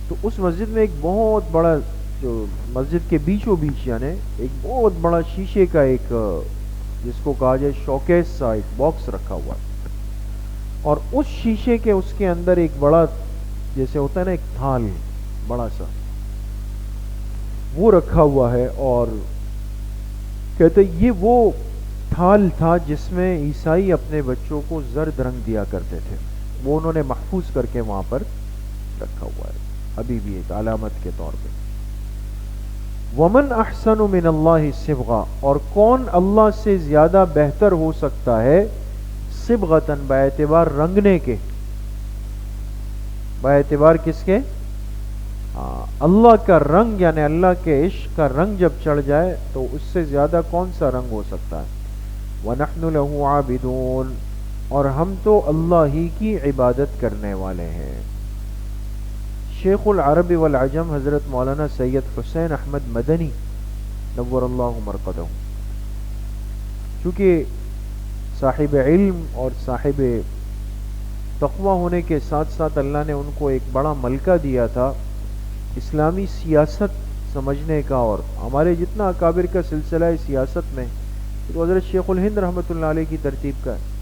تو اس مسجد میں ایک بہت بڑا، جو مسجد کے بیچوں بیچ یعنی ایک بہت بڑا شیشے کا ایک، جس کو کہا جائے شوکیس سا ایک باکس رکھا ہوا ہے. اور اس شیشے کے اس کے اندر ایک بڑا، جیسے ہوتا ہے نا ایک تھال بڑا سا، وہ رکھا ہوا ہے. اور کہتے یہ وہ تھال تھا جس میں عیسائی اپنے بچوں کو زرد رنگ دیا کرتے تھے. وہ انہوں نے محفوظ کر کے وہاں پر رکھا ہوا ہے ابھی بھی ایک علامت کے طور پہ. ومن احسن من اللہ صبغہ، اور کون اللہ سے زیادہ بہتر ہو سکتا ہے، صبغتاً باعتبار رنگنے کے. باعتبار کس کے؟ اللہ کا رنگ، یعنی اللہ کے عشق کا رنگ جب چڑھ جائے تو اس سے زیادہ کون سا رنگ ہو سکتا ہے. وَنَحْنُ لَهُ عَابِدُونَ، اور ہم تو اللہ ہی کی عبادت کرنے والے ہیں. شیخ العرب والعجم حضرت مولانا سید حسین احمد مدنی نور اللہ مرقدہ، چونکہ صاحب علم اور صاحب تقوی ہونے کے ساتھ ساتھ اللہ نے ان کو ایک بڑا ملکہ دیا تھا اسلامی سیاست سمجھنے کا. اور ہمارے جتنا اکابر کا سلسلہ ہے سیاست میں، تو حضرت شیخ الہند رحمۃ اللہ علیہ کی ترتیب کا ہے.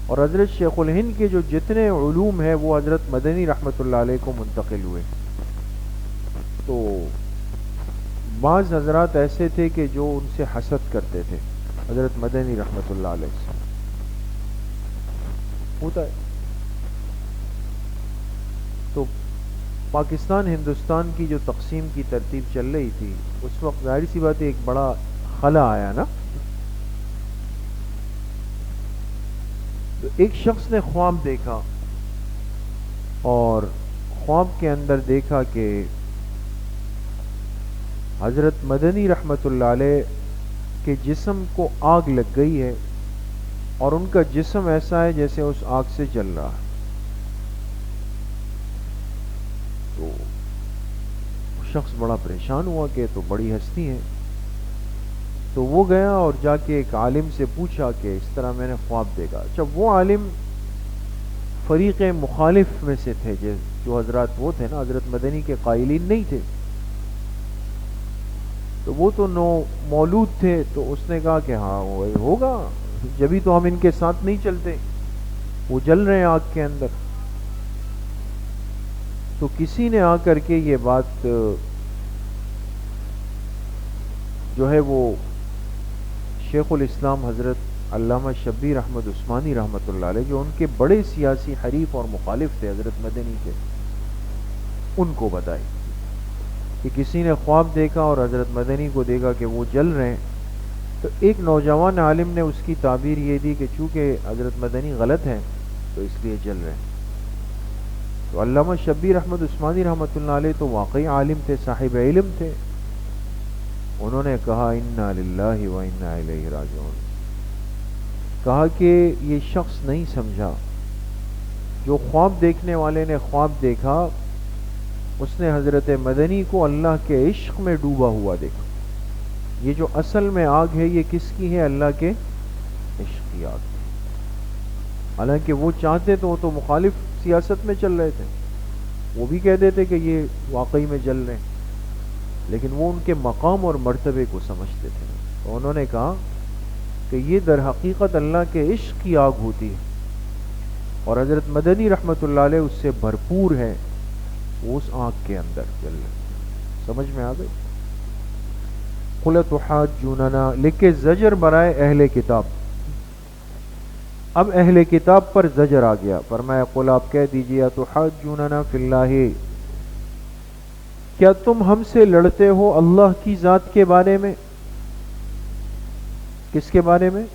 اور حضرت شیخ الہند کے جو جتنے علوم ہیں وہ حضرت مدنی رحمۃ اللہ علیہ کو منتقل ہوئے. تو بعض حضرات ایسے تھے کہ جو ان سے حسد کرتے تھے حضرت مدنی رحمۃ اللہ علیہ سے. ہوتا ہے. تو پاکستان ہندوستان کی جو تقسیم کی ترتیب چل رہی تھی اس وقت ظاہر سی بات ہے ایک بڑا خلا آیا نا. تو ایک شخص نے خواب دیکھا، اور خواب کے اندر دیکھا کہ حضرت مدنی رحمۃ اللہ علیہ کے جسم کو آگ لگ گئی ہے، اور ان کا جسم ایسا ہے جیسے اس آگ سے جل رہا ہے. تو شخص بڑا پریشان ہوا کہ تو بڑی ہستی ہے. تو وہ گیا اور جا کے ایک عالم سے پوچھا کہ اس طرح میں نے خواب دیکھا. جب وہ عالم فریق مخالف میں سے تھے، جو حضرات وہ تھے نا حضرت مدنی کے قائلین نہیں تھے، تو وہ تو نو مولود تھے. تو اس نے کہا کہ ہاں ہوگا، جبھی تو ہم ان کے ساتھ نہیں چلتے، وہ جل رہے ہیں آگ کے اندر. تو کسی نے آ کر کے یہ بات جو ہے وہ شیخ الاسلام حضرت علامہ شبیر احمد عثمانی رحمۃ اللہ علیہ، جو ان کے بڑے سیاسی حریف اور مخالف تھے حضرت مدنی کے، ان کو بتائی کہ کسی نے خواب دیکھا اور حضرت مدنی کو دیکھا کہ وہ جل رہے ہیں. تو ایک نوجوان عالم نے اس کی تعبیر یہ دی کہ چونکہ حضرت مدنی غلط ہیں تو اس لیے جل رہے ہیں. تو علامہ شبیر احمد عثمانی رحمۃ اللہ علیہ تو واقعی عالم تھے، صاحب علم تھے. انہوں نے کہا انا للہ و انا الیہ راجعون. کہا کہ یہ شخص نہیں سمجھا، جو خواب دیکھنے والے نے خواب دیکھا اس نے حضرت مدنی کو اللہ کے عشق میں ڈوبا ہوا دیکھا. یہ جو اصل میں آگ ہے یہ کس کی ہے؟ اللہ کے عشق کی آگ. حالانکہ وہ چاہتے تو مخالف سیاست میں چل رہے تھے، وہ بھی کہہ دیتے کہ یہ واقعی میں جل رہے ہیں، لیکن وہ ان کے مقام اور مرتبے کو سمجھتے تھے. تو انہوں نے کہا کہ یہ در حقیقت اللہ کے عشق کی آگ ہوتی ہے، اور حضرت مدنی رحمۃ اللہ علیہ اس سے بھرپور ہے، وہ اس آگ کے اندر جل رہے. سمجھ میں آ گئی؟ قُلْ تُحَاجُّونَنَا لکھ کے زجر برائے اہل کتاب. اب اہل کتاب پر زجر آ گیا. فرمایا قُلْ آپ کہہ دیجئے تُحَاجُّونَنَا فِي اللَّهِ، کیا تم ہم سے لڑتے ہو اللہ کی ذات کے بارے میں؟ کس کے بارے میں؟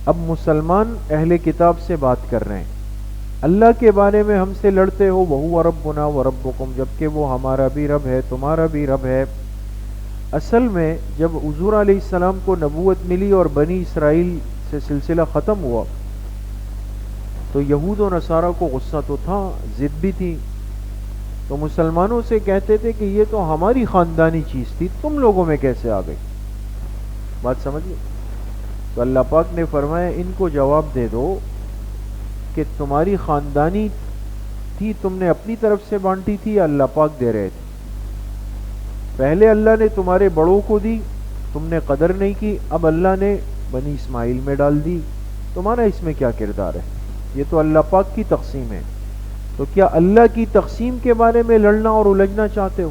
اب مسلمان اہل کتاب سے بات کر رہے ہیں، اللہ کے بارے میں ہم سے لڑتے ہو. وَهُوَ رَبُّنَا وَرَبُّكُمْ، جبکہ وہ ہمارا بھی رب ہے تمہارا بھی رب ہے. اصل میں جب حضور علیہ السلام کو نبوت ملی اور بنی اسرائیل سے سلسلہ ختم ہوا تو یہود و نصارہ کو غصہ تو تھا، ضد بھی تھی. تو مسلمانوں سے کہتے تھے کہ یہ تو ہماری خاندانی چیز تھی، تم لوگوں میں کیسے آ گئی؟ بات سمجھئے؟ تو اللہ پاک نے فرمایا ان کو جواب دے دو کہ تمہاری خاندانی تھی، تم نے اپنی طرف سے بانٹی تھی یا اللہ پاک دے رہے تھے؟ پہلے اللہ نے تمہارے بڑوں کو دی، تم نے قدر نہیں کی، اب اللہ نے بنی اسماعیل میں ڈال دی، تمہارا اس میں کیا کردار ہے؟ یہ تو اللہ پاک کی تقسیم ہے. تو کیا اللہ کی تقسیم کے بارے میں لڑنا اور الجھنا چاہتے ہو؟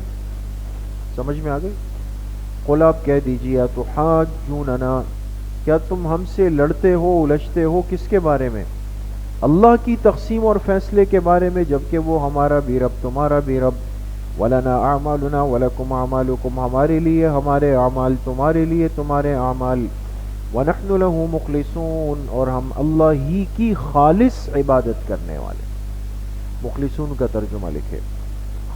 سمجھ میں آ گئی؟ قُلْ آپ کہہ دیجئے تُحَاجُّونَنَا، کیا تم ہم سے لڑتے ہو الجھتے ہو کس کے بارے میں؟ اللہ کی تقسیم اور فیصلے کے بارے میں، جبکہ وہ ہمارا بھی رب تمہارا بھی رب. وَلَنَا أَعْمَالُنَا وَلَكُمْ أَعْمَالُكُمْ، ہمارے لیے ہمارے اعمال، تمہارے لیے تمہارے اعمال. وَنَحْنُ لَهُ مُخْلِصُونَ، اور ہم اللہ ہی کی خالص عبادت کرنے والے. مخلصون کا ترجمہ لکھے،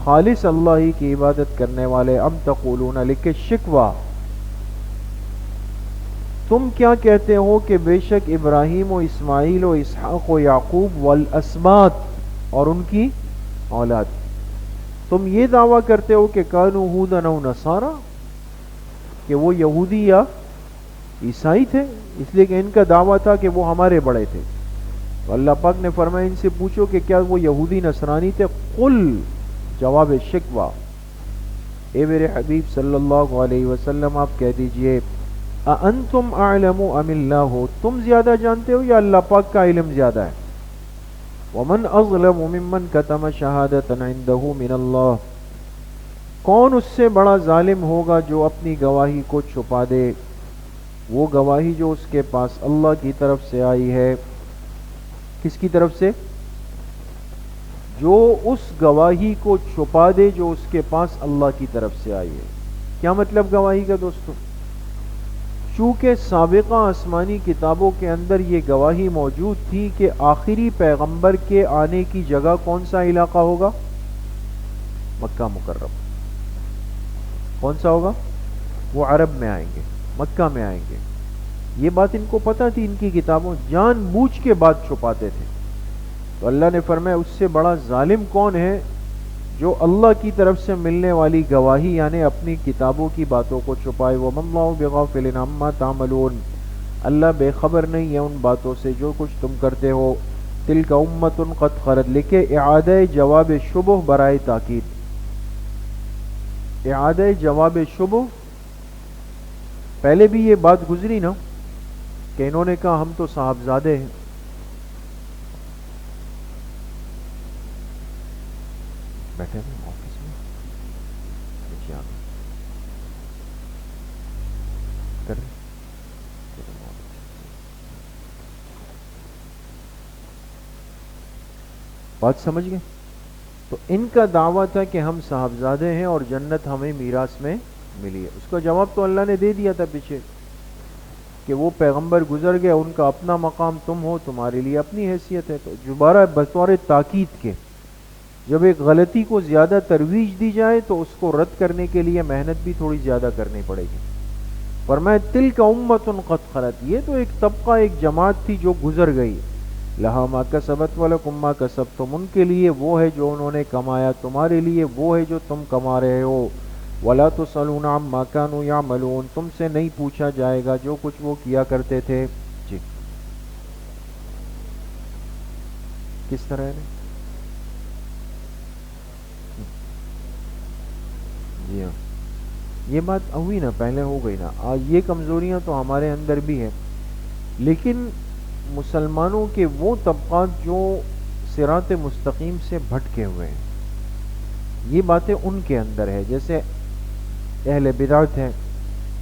خالص اللہ ہی کی عبادت کرنے والے. ام تقولون لکھے شکوہ، تم کیا کہتے ہو کہ بے شک ابراہیم و اسماعیل و اسحاق و یعقوب والاسباط اور ان کی اولاد، تم یہ دعویٰ کرتے ہو کہ کانوا ھودن و نصارا، کہ وہ یہودی یا عیسائی تھے، اس لیے کہ ان کا دعویٰ تھا کہ وہ ہمارے بڑے تھے. تو اللہ پاک نے فرمایا ان سے پوچھو کہ کیا وہ یہودی نصرانی تھے؟ قل، جواب شکوہ، اے میرے حبیب صلی اللہ علیہ وسلم آپ کہہ دیجئے اَأَنْتُمْ أَعْلَمُ أَمِ اللَّهُ، تم زیادہ جانتے ہو یا اللہ پاک کا علم زیادہ ہے؟ وَمَنْ أَظْلَمُ مِمَّنْ كَتَمَ شَهَادَةً عِنْدَهُ مِنَ اللَّهِ، کون اس سے بڑا ظالم ہوگا جو اپنی گواہی کو چھپا دے، وہ گواہی جو اس کے پاس اللہ کی طرف سے آئی ہے. کس کی طرف سے؟ جو اس گواہی کو چھپا دے جو اس کے پاس اللہ کی طرف سے آئی ہے. کیا مطلب گواہی کا دوستو؟ چونکہ سابقہ آسمانی کتابوں کے اندر یہ گواہی موجود تھی کہ آخری پیغمبر کے آنے کی جگہ کون سا علاقہ ہوگا؟ مکہ مکرمہ. کون سا ہوگا؟ وہ عرب میں آئیں گے، مکہ میں آئیں گے. یہ بات ان کو پتہ تھی، ان کی کتابوں، جان بوجھ کے بات چھپاتے تھے. تو اللہ نے فرمایا اس سے بڑا ظالم کون ہے جو اللہ کی طرف سے ملنے والی گواہی یعنی اپنی کتابوں کی باتوں کو چھپائے. وَمَا اللَّهُ بِغَافِلٍ عَمَّا تَعْمَلُونَ، اللہ بے خبر نہیں ہے ان باتوں سے جو کچھ تم کرتے ہو. تِلْكَ أُمَّةٌ قَدْ خَلَتْ، لکھے اعادہ جواب شبہ برائے تاکید. اعادہ جواب شبہ، پہلے بھی یہ بات گزری نا کہ انہوں نے کہا ہم تو صاحبزادے ہیں. بیٹھے ہیں آفس میں کر بات سمجھ گئے. تو ان کا دعویٰ تھا کہ ہم صاحبزادے ہیں اور جنت ہمیں میراث میں ملی ہے. اس کا جواب تو اللہ نے دے دیا تھا پیچھے. کہ وہ پیغمبر گزر گئے، ان کا اپنا مقام، تم ہو، تمہارے لیے اپنی حیثیت ہے۔ تو دوبارہ بطور تاکید کے جب ایک غلطی کو زیادہ ترویج دی جائے تو اس کو رد کرنے کے لیے محنت بھی تھوڑی زیادہ کرنی پڑے گی۔ فرمایا تلک امۃ قد خلت، یہ تو ایک طبقہ، ایک جماعت تھی جو گزر گئی، لہا ما کسبت ولکم ما کسبتم، ان کے لیے وہ ہے جو انہوں نے کمایا، تمہارے لیے وہ ہے جو تم کما رہے ہو، ولا تسألون عما كانوا يعملون، تم سے نہیں پوچھا جائے گا جو کچھ وہ کیا کرتے تھے۔ جی کس طرح ہے؟ جی ہاں، یہ بات ہوئی نا، پہلے ہو گئی نا۔ آج یہ کمزوریاں تو ہمارے اندر بھی ہیں، لیکن مسلمانوں کے وہ طبقات جو صراط مستقیم سے بھٹکے ہوئے ہیں، یہ باتیں ان کے اندر ہے۔ جیسے اہل بدعت ہیں،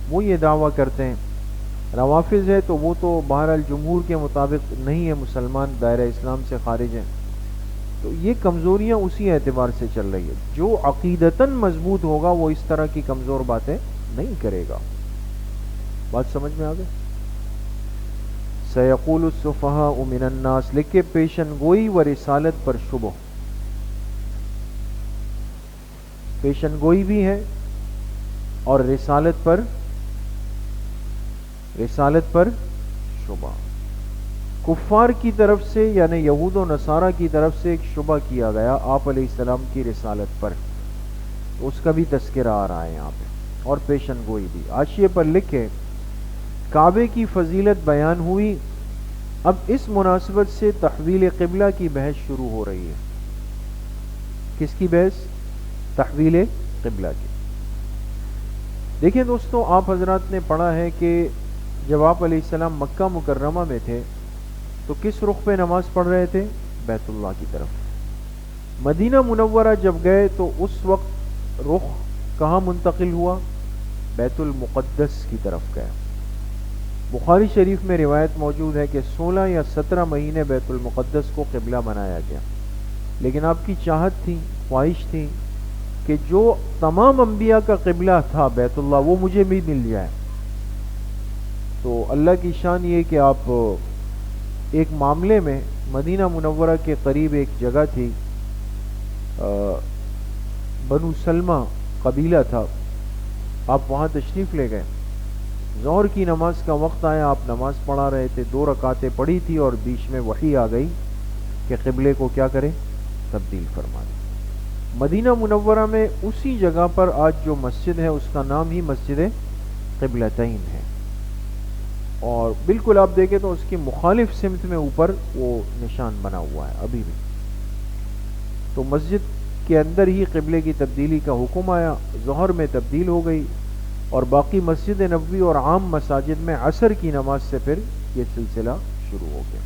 وہ یہ دعویٰ کرتے ہیں، روافض ہے تو وہ تو بہرحال جمہور کے مطابق نہیں ہے، مسلمان دائرہ اسلام سے خارج ہیں۔ تو یہ کمزوریاں اسی اعتبار سے چل رہی ہے۔ جو عقیدتاً مضبوط ہوگا وہ اس طرح کی کمزور باتیں نہیں کرے گا۔ بات سمجھ میں آ گئی؟ سیقول السفہاء من الناس، لکھے پیشن گوئی و رسالت پر شبہ، پیشن گوئی بھی ہے اور رسالت پر شبہ۔ کفار کی طرف سے یعنی یہود و نصارہ کی طرف سے ایک شبہ کیا گیا آپ علیہ السلام کی رسالت پر، اس کا بھی تذکرہ آ رہا ہے یہاں پہ، اور پیشن گوئی بھی۔ حاشیے پر لکھے کعبے کی فضیلت بیان ہوئی، اب اس مناسبت سے تحویل قبلہ کی بحث شروع ہو رہی ہے۔ کس کی بحث؟ تحویل قبلہ کی۔ دیکھیں دوستو، آپ حضرات نے پڑھا ہے کہ جب آپ علیہ السلام مکہ مکرمہ میں تھے تو کس رخ پہ نماز پڑھ رہے تھے؟ بیت اللہ کی طرف۔ مدینہ منورہ جب گئے تو اس وقت رخ کہاں منتقل ہوا؟ بیت المقدس کی طرف گیا۔ بخاری شریف میں روایت موجود ہے کہ 16 یا 17 مہینے بیت المقدس کو قبلہ بنایا گیا، لیکن آپ کی چاہت تھی، خواہش تھی کہ جو تمام انبیاء کا قبلہ تھا بیت اللہ، وہ مجھے بھی مل جائے۔ تو اللہ کی شان یہ کہ آپ ایک معاملے میں مدینہ منورہ کے قریب ایک جگہ تھی، بنو سلمہ قبیلہ تھا، آپ وہاں تشریف لے گئے۔ ظہر کی نماز کا وقت آیا، آپ نماز پڑھا رہے تھے، 2 رکعتیں پڑھی تھی اور بیچ میں وحی آ گئی کہ قبلے کو کیا کرے؟ تبدیل فرما دے۔ مدینہ منورہ میں اسی جگہ پر آج جو مسجد ہے اس کا نام ہی مسجد قبلتین ہے، اور بالکل آپ دیکھیں تو اس کی مخالف سمت میں اوپر وہ نشان بنا ہوا ہے ابھی بھی۔ تو مسجد کے اندر ہی قبلے کی تبدیلی کا حکم آیا، ظہر میں تبدیل ہو گئی، اور باقی مسجد نبوی اور عام مساجد میں عصر کی نماز سے پھر یہ سلسلہ شروع ہو گیا۔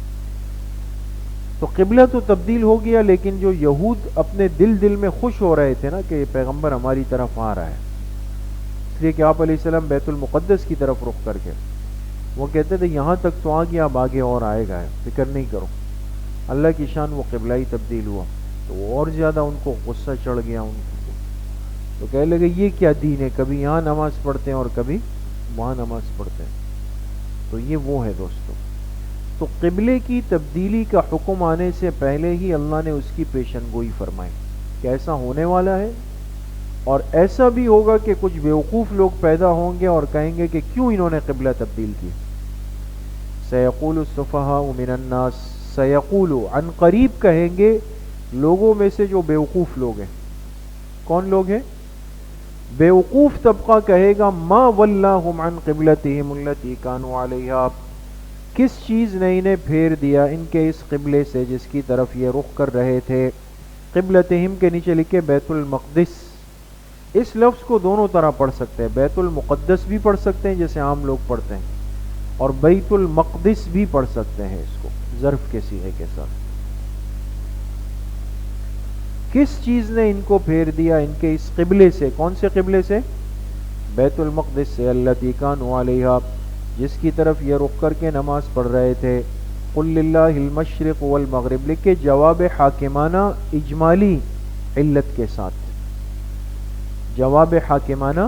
تو قبلہ تو تبدیل ہو گیا، لیکن جو یہود اپنے دل میں خوش ہو رہے تھے نا کہ پیغمبر ہماری طرف آ رہا ہے، اس لیے کہ آپ علیہ السلام بیت المقدس کی طرف رخ کر کے، وہ کہتے تھے یہاں تک تو آ گیا، اب آگے اور آئے گا، فکر نہیں کرو۔ اللہ کی شان وہ قبلہ ہی تبدیل ہوا تو وہ اور زیادہ ان کو غصہ چڑھ گیا ان کو، تو کہنے لگے یہ کیا دین ہے، کبھی یہاں نماز پڑھتے ہیں اور کبھی وہاں نماز پڑھتے ہیں۔ تو یہ وہ ہے دوستو، تو قبلے کی تبدیلی کا حکم آنے سے پہلے ہی اللہ نے اس کی پیشن گوئی فرمائی کہ ایسا ہونے والا ہے، اور ایسا بھی ہوگا کہ کچھ بیوقوف لوگ پیدا ہوں گے اور کہیں گے کہ کیوں انہوں نے قبلہ تبدیل کی۔ سیقول السفہاء من الناس، سیقول عن قریب کہیں گے لوگوں میں سے جو بیوقوف لوگ ہیں۔ کون لوگ ہیں؟ بیوقوف طبقہ کہے گا ما ولاہم عن قبلتہم التی کانوا علیہا، کس چیز نے انہیں پھیر دیا ان کے اس قبلے سے جس کی طرف یہ رخ کر رہے تھے۔ قبلتہم کے نیچے لکھے بیت المقدس، اس لفظ کو دونوں طرح پڑھ سکتے ہیں، بیت المقدس بھی پڑھ سکتے ہیں جیسے عام لوگ پڑھتے ہیں، اور بیت المقدس بھی پڑھ سکتے ہیں، اس کو ظرف کے صیغے کے ساتھ۔ کس چیز نے ان کو پھیر دیا ان کے اس قبلے سے؟ کون سے قبلے سے؟ بیت المقدس سے، التی کانوا علیہا، جس کی طرف یہ رخ کر کے نماز پڑھ رہے تھے۔ قل للہ المشرق والمغرب، لکھے جواب حاکمانہ اجمالی علت کے ساتھ، جواب حاکمانہ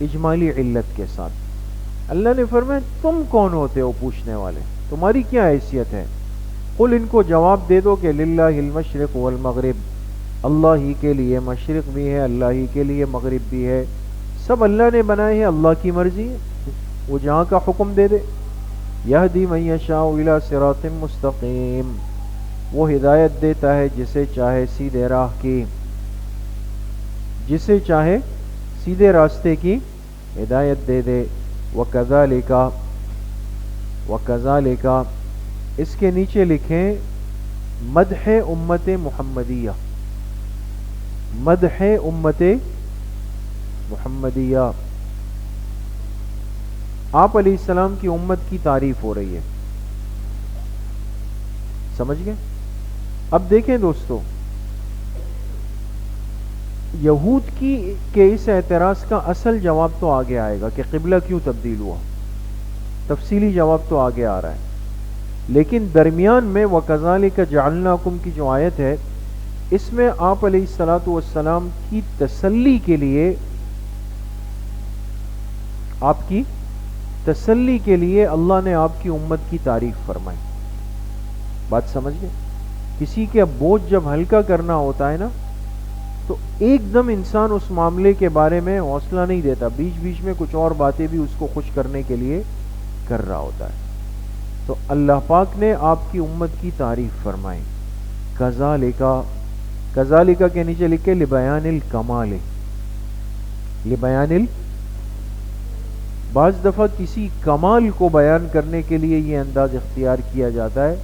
اجمالی علت کے ساتھ۔ اللہ نے فرمایا تم کون ہوتے ہو پوچھنے والے، تمہاری کیا حیثیت ہے؟ قل، ان کو جواب دے دو کہ للہ المشرق والمغرب، اللہ ہی کے لیے مشرق بھی ہے، اللہ ہی کے لیے مغرب بھی ہے، سب اللہ نے بنائے ہیں، اللہ کی مرضی ہے، وہ جہاں کا حکم دے دے۔ یہدی من یشاء الی صراط مستقیم، وہ ہدایت دیتا ہے جسے چاہے سیدھے راہ کی، جسے چاہے سیدھے راستے کی ہدایت دے دے۔ وَكَذَلِكَ اس کے نیچے لکھیں مدح امت محمدیہ، مدح امت محمدیہ، آپ علیہ السلام کی امت کی تعریف ہو رہی ہے، سمجھ گئے؟ اب دیکھیں دوستو، یہود کے اس اعتراض کا اصل جواب تو آگے آئے گا کہ قبلہ کیوں تبدیل ہوا، تفصیلی جواب تو آگے آ رہا ہے، لیکن درمیان میں وَكَذَلِكَ جَعَلْنَاكُمْ کی جو آیت ہے، اس میں آپ علیہ الصلاۃ والسلام کی تسلی کے لیے، آپ کی تسلی کے لیے اللہ نے آپ کی امت کی تعریف فرمائی۔ بات سمجھ گئے؟ کسی کے بوجھ جب ہلکا کرنا ہوتا ہے نا، تو ایک دم انسان اس معاملے کے بارے میں حوصلہ نہیں دیتا، بیچ بیچ میں کچھ اور باتیں بھی اس کو خوش کرنے کے لیے کر رہا ہوتا ہے۔ تو اللہ پاک نے آپ کی امت کی تعریف فرمائی، کذالک کے نیچے لکھے لبیان الکمال، لبیان بعض دفعہ کسی کمال کو بیان کرنے کے لیے یہ انداز اختیار کیا جاتا ہے،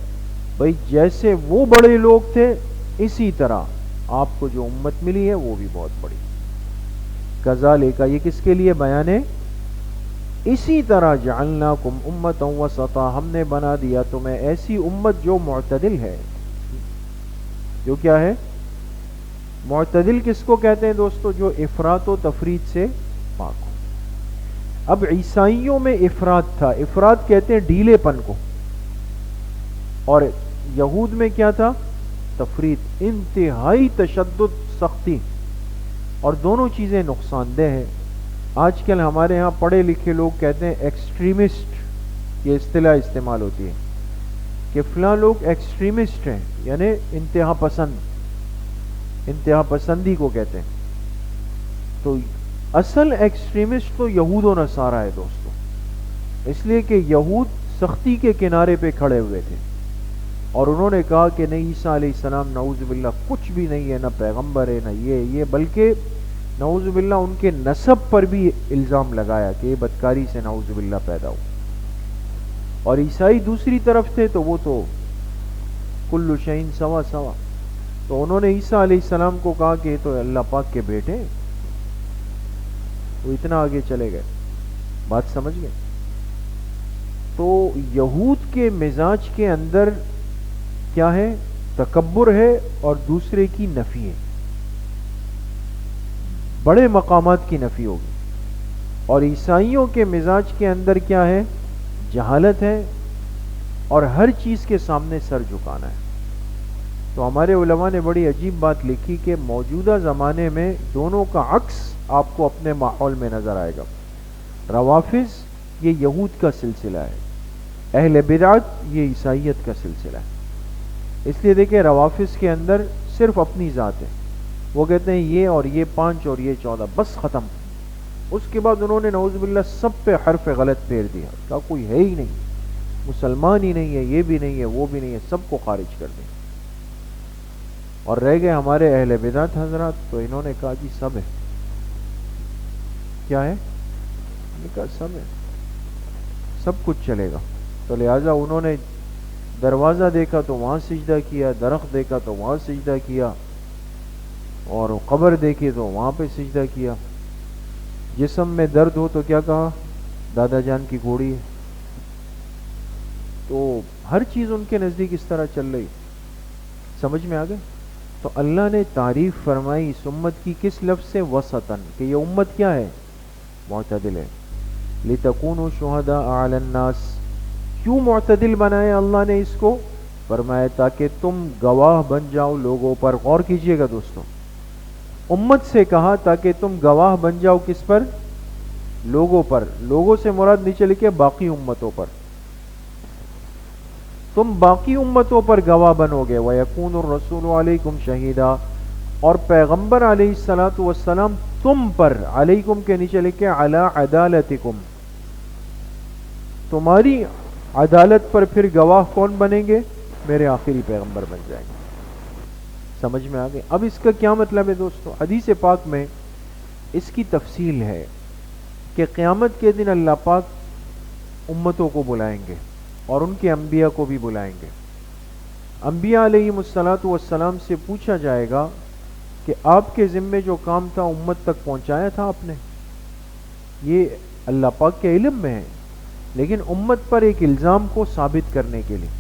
بھئی جیسے وہ بڑے لوگ تھے اسی طرح آپ کو جو امت ملی ہے وہ بھی بہت بڑی۔ کذالک یہ کس کے لیے بیان ہے؟ اسی طرح جعلناکم امتا وسطا، ہم نے بنا دیا تمہیں ایسی امت جو معتدل ہے۔ جو کیا ہے؟ معتدل کس کو کہتے ہیں دوستو؟ جو افراط و تفریط سے پاک ہو۔ اب عیسائیوں میں افراط تھا، افراط کہتے ہیں ڈھیلے پن کو، اور یہود میں کیا تھا؟ تفریط، انتہائی تشدد، سختی، اور دونوں چیزیں نقصان دہ ہیں۔ آج کل ہمارے ہاں پڑھے لکھے لوگ کہتے ہیں ایکسٹریمسٹ، یہ اصطلاح استعمال ہوتی ہے کہ فلاں لوگ ایکسٹریمسٹ ہیں، یعنی انتہا پسند، انتہا پسندی کو کہتے ہیں۔ تو اصل ایکسٹریمسٹ تو یہود و نصارہ ہے دوستو، اس لیے کہ یہود سختی کے کنارے پہ کھڑے ہوئے تھے، اور انہوں نے کہا کہ نہیں عیسیٰ علیہ السلام نعوذ باللہ کچھ بھی نہیں ہے، نہ پیغمبر ہے نہ یہ، بلکہ نعوذ باللہ ان کے نسب پر بھی الزام لگایا کہ یہ بدکاری سے نعوذ باللہ پیدا ہو۔ اور عیسائی دوسری طرف تھے، تو وہ تو کل شیء سوا سوا، تو انہوں نے عیسیٰ علیہ السلام کو کہا کہ یہ تو اللہ پاک کے بیٹے ہیں، وہ اتنا آگے چلے گئے۔ بات سمجھ گئے؟ تو یہود کے مزاج کے اندر کیا ہے؟ تکبر ہے، اور دوسرے کی نفی ہے، بڑے مقامات کی نفی ہوگی۔ اور عیسائیوں کے مزاج کے اندر کیا ہے؟ جہالت ہے، اور ہر چیز کے سامنے سر جھکانا ہے۔ تو ہمارے علماء نے بڑی عجیب بات لکھی کہ موجودہ زمانے میں دونوں کا عکس آپ کو اپنے ماحول میں نظر آئے گا۔ روافض یہ یہود کا سلسلہ ہے، اہل بدعت یہ عیسائیت کا سلسلہ ہے۔ اس لیے دیکھیں روافض کے اندر صرف اپنی ذات ہے، وہ کہتے ہیں یہ اور یہ 5 اور یہ 14، بس ختم۔ اس کے بعد انہوں نے نعوذ باللہ سب پہ حرف غلط پھیر دیا، کہا کوئی ہے ہی نہیں، مسلمان ہی نہیں ہے، یہ بھی نہیں ہے، وہ بھی نہیں ہے، سب کو خارج کر دیں۔ اور رہ گئے ہمارے اہل بدعت حضرات، تو انہوں نے کہا جی سب ہے۔ کیا ہے؟ انہوں نے کہا سب ہے، سب کچھ چلے گا۔ تو لہٰذا انہوں نے دروازہ دیکھا تو وہاں سجدہ کیا، درخت دیکھا تو وہاں سجدہ کیا، اور قبر دیکھی تو وہاں پہ سجدہ کیا۔ جسم میں درد ہو تو کیا کہا؟ دادا جان کی گھوڑی ہے۔ تو ہر چیز ان کے نزدیک اس طرح چل رہی، سمجھ میں آ گئے؟ تو اللہ نے تعریف فرمائی اس امت کی کس لفظ سے؟ وسطن، کہ یہ امت کیا ہے؟ معتدل ہے۔ لِتَكُونُوا شُهَدَاءَ عَلَى النَّاسِ، کیوں معتدل بنایا اللہ نے اس کو؟ فرمایا تاکہ تم گواہ بن جاؤ لوگوں پر۔ غور کیجئے گا دوستو، امت سے کہا تاکہ تم گواہ بن جاؤ کس پر؟ لوگوں پر، لوگوں سے مراد نیچے لکھے باقی امتوں پر، تم باقی امتوں پر گواہ بنو گے، وَيَكُونُ الرَّسُولُ عَلَيْكُمْ شَهِيدًا، اور پیغمبر علیہ الصلوۃ والسلام تم پر، علیکم کے نیچے لکھے علی عدالتکم، تمہاری عدالت پر پھر گواہ کون بنیں گے؟ میرے آخری پیغمبر بن جائیں گے۔ سمجھ میں آ گئے؟ اب اس کا کیا مطلب ہے دوستو؟ حدیث پاک میں اس کی تفصیل ہے کہ قیامت کے دن اللہ پاک امتوں کو بلائیں گے اور ان کے انبیاء کو بھی بلائیں گے۔ انبیاء علیہم الصلوۃ والسلام سے پوچھا جائے گا کہ آپ کے ذمے جو کام تھا امت تک پہنچایا تھا آپ نے؟ یہ اللہ پاک کے علم میں ہے، لیکن امت پر ایک الزام کو ثابت کرنے کے لیے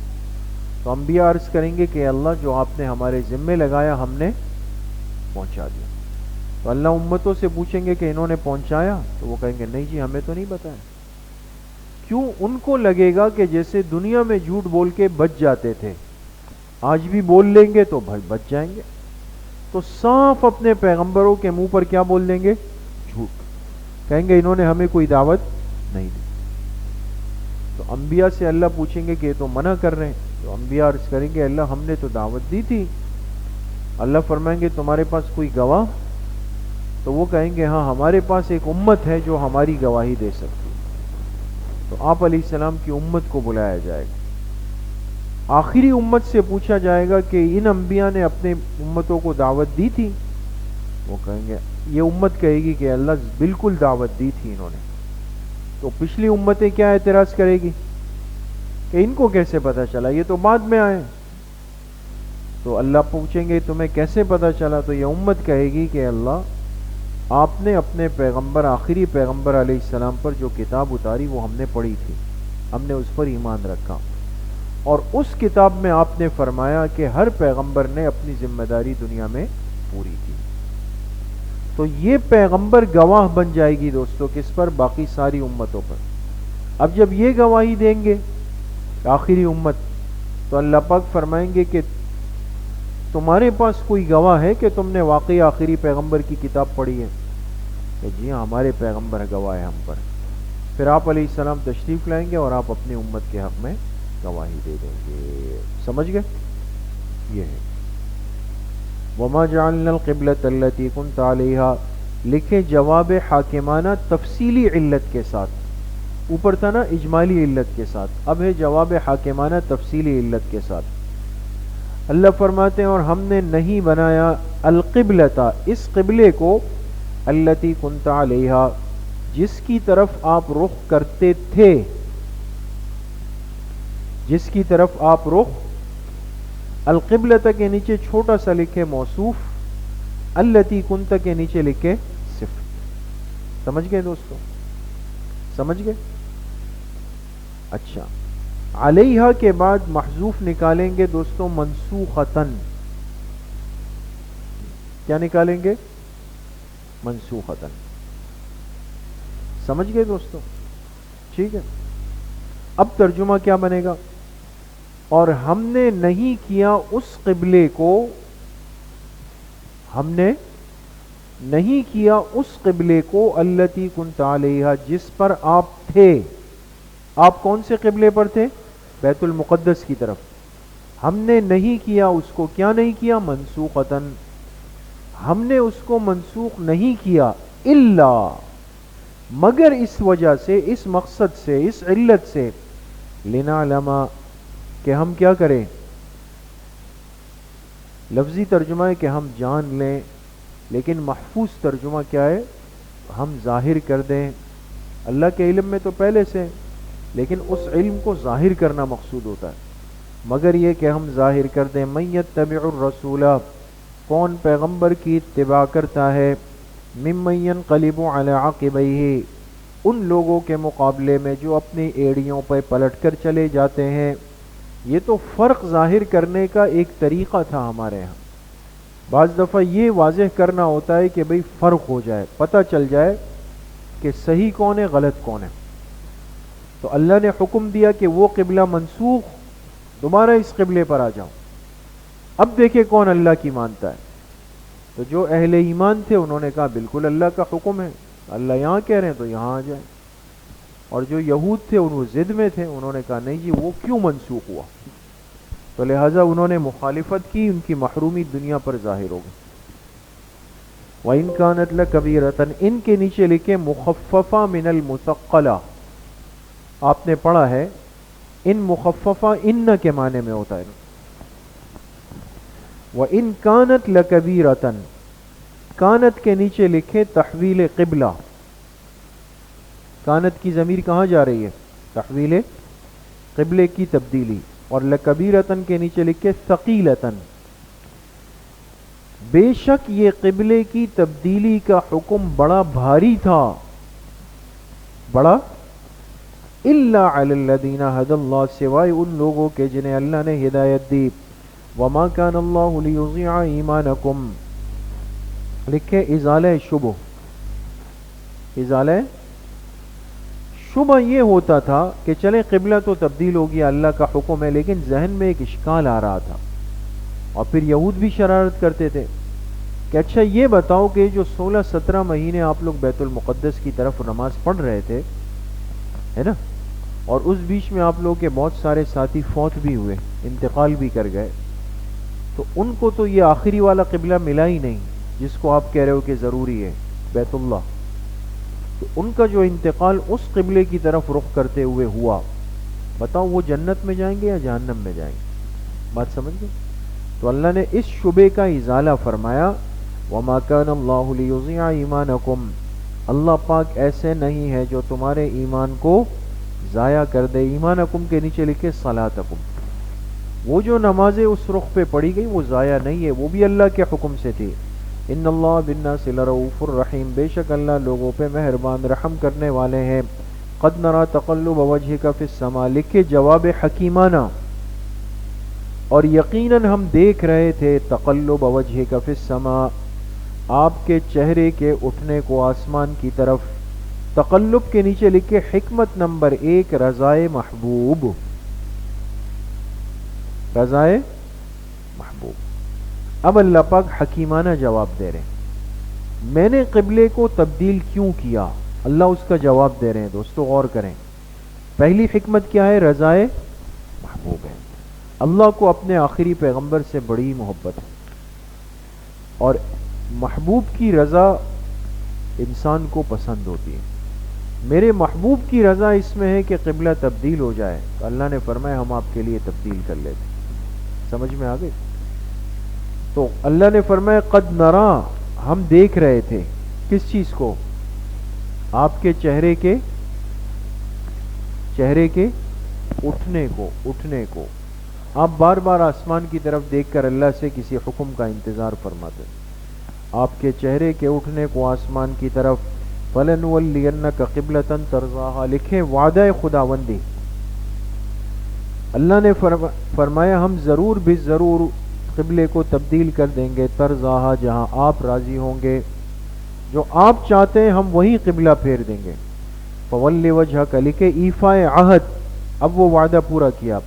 تو انبیاء عرض کریں گے کہ اللہ جو آپ نے ہمارے ذمے لگایا ہم نے پہنچا دیا۔ تو اللہ امتوں سے پوچھیں گے کہ انہوں نے پہنچایا؟ تو وہ کہیں گے نہیں جی ہمیں تو نہیں بتایا۔ کیوں؟ ان کو لگے گا کہ جیسے دنیا میں جھوٹ بول کے بچ جاتے تھے، آج بھی بول لیں گے تو بچ جائیں گے، تو صاف اپنے پیغمبروں کے منہ پر کیا بول دیں گے؟ جھوٹ، کہیں گے انہوں نے ہمیں کوئی دعوت نہیں دی۔ تو انبیاء سے اللہ پوچھیں گے کہ یہ تو منع کر رہے ہیں، تو انبیاء عرض کریں گے اللہ ہم نے تو دعوت دی تھی۔ اللہ فرمائیں گے تمہارے پاس کوئی گواہ؟ تو وہ کہیں گے ہاں ہمارے پاس ایک امت ہے جو ہماری گواہی دے سکتی۔ تو آپ علیہ السلام کی امت کو بلایا جائے گا، آخری امت سے پوچھا جائے گا کہ ان انبیاء نے اپنے امتوں کو دعوت دی تھی؟ وہ کہیں گے، یہ امت کہے گی کہ اللہ بالکل دعوت دی تھی انہوں نے۔ تو پچھلی امتیں کیا اعتراض کرے گی کہ ان کو کیسے پتا چلا، یہ تو بعد میں آئے۔ تو اللہ پوچھیں گے تمہیں کیسے پتا چلا؟ تو یہ امت کہے گی کہ اللہ آپ نے اپنے پیغمبر، آخری پیغمبر علیہ السلام پر جو کتاب اتاری وہ ہم نے پڑھی تھی، ہم نے اس پر ایمان رکھا، اور اس کتاب میں آپ نے فرمایا کہ ہر پیغمبر نے اپنی ذمہ داری دنیا میں پوری کی۔ تو یہ پیغمبر گواہ بن جائے گی دوستو کس پر؟ باقی ساری امتوں پر۔ اب جب یہ گواہی دیں گے آخری امت، تو اللہ پاک فرمائیں گے کہ تمہارے پاس کوئی گواہ ہے کہ تم نے واقعی آخری پیغمبر کی کتاب پڑھی ہے؟ کہ جی ہاں ہمارے پیغمبر گواہ ہے ہم پر۔ پھر آپ علیہ السلام تشریف لائیں گے اور آپ اپنی امت کے حق میں گواہی دے دیں گے۔ سمجھ گئے؟ یہ ہے وَمَا جَعَلْنَا الْقِبْلَةَ الَّتِي كُنْتَ عَلَيْهَا، لکھے جواب حاکمانہ تفصیلی علت کے ساتھ، اوپر تھا نا اجمالی علت کے ساتھ، اب ہے جواب حاکمانہ تفصیلی علت کے ساتھ۔ اللہ فرماتے ہیں اور ہم نے نہیں بنایا القبلۃ، اس قبلے کو، التی کنت علیہا، جس کی طرف آپ رخ کرتے تھے، جس کی طرف آپ رخ، القبلۃ کے نیچے چھوٹا سا لکھے موصوف، التی کنت کے نیچے لکھے صفت۔ سمجھ گئے دوستو؟ سمجھ گئے؟ اچھا، علیہا کے بعد محذوف نکالیں گے دوستو منسوختن، کیا نکالیں گے؟ منسوختن۔ سمجھ گئے دوستو؟ ٹھیک ہے، اب ترجمہ کیا بنے گا؟ اور ہم نے نہیں کیا اس قبلے کو، ہم نے نہیں کیا اس قبلے کو، التی کنت علیہا، جس پر آپ تھے۔ آپ کون سے قبلے پر تھے؟ بیت المقدس کی طرف۔ ہم نے نہیں کیا اس کو، کیا نہیں کیا؟ منسوختن، ہم نے اس کو منسوخ نہیں کیا، الا، مگر اس وجہ سے، اس مقصد سے، اس علت سے، لنعلم، کہ ہم کیا کریں؟ لفظی ترجمہ ہے کہ ہم جان لیں، لیکن محفوظ ترجمہ کیا ہے؟ ہم ظاہر کر دیں۔ اللہ کے علم میں تو پہلے سے، لیکن اس علم کو ظاہر کرنا مقصود ہوتا ہے، مگر یہ کہ ہم ظاہر کر دیں۔ من یتبع الرسول، کون پیغمبر کی اتباع کرتا ہے، ممن ینقلب علی عقبیہ، ان لوگوں کے مقابلے میں جو اپنی ایڑیوں پہ پلٹ کر چلے جاتے ہیں۔ یہ تو فرق ظاہر کرنے کا ایک طریقہ تھا ہمارے ہاں، بعض دفعہ یہ واضح کرنا ہوتا ہے کہ بھئی فرق ہو جائے، پتہ چل جائے کہ صحیح کون ہے غلط کون ہے۔ تو اللہ نے حکم دیا کہ وہ قبلہ منسوخ، دوبارہ اس قبلے پر آ جاؤ۔ اب دیکھیں کون اللہ کی مانتا ہے۔ تو جو اہل ایمان تھے انہوں نے کہا بالکل اللہ کا حکم ہے، اللہ یہاں کہہ رہے ہیں تو یہاں آ جائیں. اور جو یہود تھے ان وہ ضد میں تھے, انہوں نے کہا نہیں جی وہ کیوں منسوخ ہوا, تو لہٰذا انہوں نے مخالفت کی, ان کی محرومی دنیا پر ظاہر ہو گئی. وَإِن كَانَتْ لَكَبِيرَةً, ان کے نیچے لکھے مخففہ من المثقلہ, آپ نے پڑھا ہے ان مخففہ ان کے معنی میں ہوتا ہے. وَإِن كَانَتْ لَكَبِيرَةً, کانت کے نیچے لکھے تحویل قبلہ, کانت کی ضمیر کہاں جا رہی ہے؟ تحویل قبلے کی تبدیلی. اور لکبیرتن کے نیچے لکھے ثقیلتن, بے شک یہ قبلے کی تبدیلی کا حکم بڑا بھاری تھا, بڑا الا علی الذین ھدی اللہ, سوائے ان لوگوں کے جنہیں اللہ نے ہدایت دی. وما کان اللہ لیضیع ایمانکم, لکھے ازالہ شبہ, ازالہ شبہ یہ ہوتا تھا کہ چلے قبلہ تو تبدیل ہو گیا, اللہ کا حکم ہے, لیکن ذہن میں ایک اشکال آ رہا تھا. اور پھر یہود بھی شرارت کرتے تھے کہ اچھا یہ بتاؤ کہ جو 16-17 مہینے آپ لوگ بیت المقدس کی طرف نماز پڑھ رہے تھے, ہے نا, اور اس بیچ میں آپ لوگ کے بہت سارے ساتھی فوت بھی ہوئے, انتقال بھی کر گئے, تو ان کو تو یہ آخری والا قبلہ ملا ہی نہیں جس کو آپ کہہ رہے ہو کہ ضروری ہے, بیت اللہ. تو ان کا جو انتقال اس قبلے کی طرف رخ کرتے ہوئے ہوا, بتاؤ وہ جنت میں جائیں گے یا جہنم میں جائیں گے؟ بات سمجھ گئے؟ تو اللہ نے اس شبے کا ازالہ فرمایا. وما کان اللہ لیضیع ایمانکم, اللہ پاک ایسے نہیں ہے جو تمہارے ایمان کو ضائع کر دے. ایمانکم کے نیچے لکھے صلاتکم, وہ جو نمازیں اس رخ پہ پڑھی گئی وہ ضائع نہیں ہے, وہ بھی اللہ کے حکم سے تھی. ان اللہ بالناس لرؤوف الرحیم, بے شک اللہ لوگوں پہ مہربان رحم کرنے والے ہیں. قد نرى تقلب وجهك في السماء, لکھے جواب حکیمانہ, اور یقیناً ہم دیکھ رہے تھے تقلب وجهك في السماء, آپ کے چہرے کے اٹھنے کو آسمان کی طرف. تقلب کے نیچے لکھے حکمت نمبر 1 رضائے محبوب, رضائے محبوب. اب اللہ پاک حکیمانہ جواب دے رہے ہیں, میں نے قبلے کو تبدیل کیوں کیا, اللہ اس کا جواب دے رہے ہیں. دوستو غور کریں, پہلی حکمت کیا ہے؟ رضائے محبوب ہے. اللہ کو اپنے آخری پیغمبر سے بڑی محبت ہے, اور محبوب کی رضا انسان کو پسند ہوتی ہے. میرے محبوب کی رضا اس میں ہے کہ قبلہ تبدیل ہو جائے, تو اللہ نے فرمایا ہم آپ کے لیے تبدیل کر لیتے. سمجھ میں آ گئی؟ تو اللہ نے فرمایا قد نرا, ہم دیکھ رہے تھے کس چیز کو؟ آپ کے چہرے کے اٹھنے کو. آپ بار بار آسمان کی طرف دیکھ کر اللہ سے کسی حکم کا انتظار فرماتے, آپ کے چہرے کے اٹھنے کو آسمان کی طرف. فَلَنُوَلِّيَنَّكَ قِبْلَةً تَرْضَاهَا, لکھیں وعدہ خداوندی. اللہ نے فرمایا ہم ضرور بھی ضرور قبلے کو تبدیل کر دیں گے. ترضاہا, جہاں آپ راضی ہوں گے, جو آپ چاہتے ہیں ہم وہی قبلہ پھیر دیں گے. فَوَلِّ وَجْهَكَ, لکھے ایفا عہد, اب وہ وعدہ پورا کیا.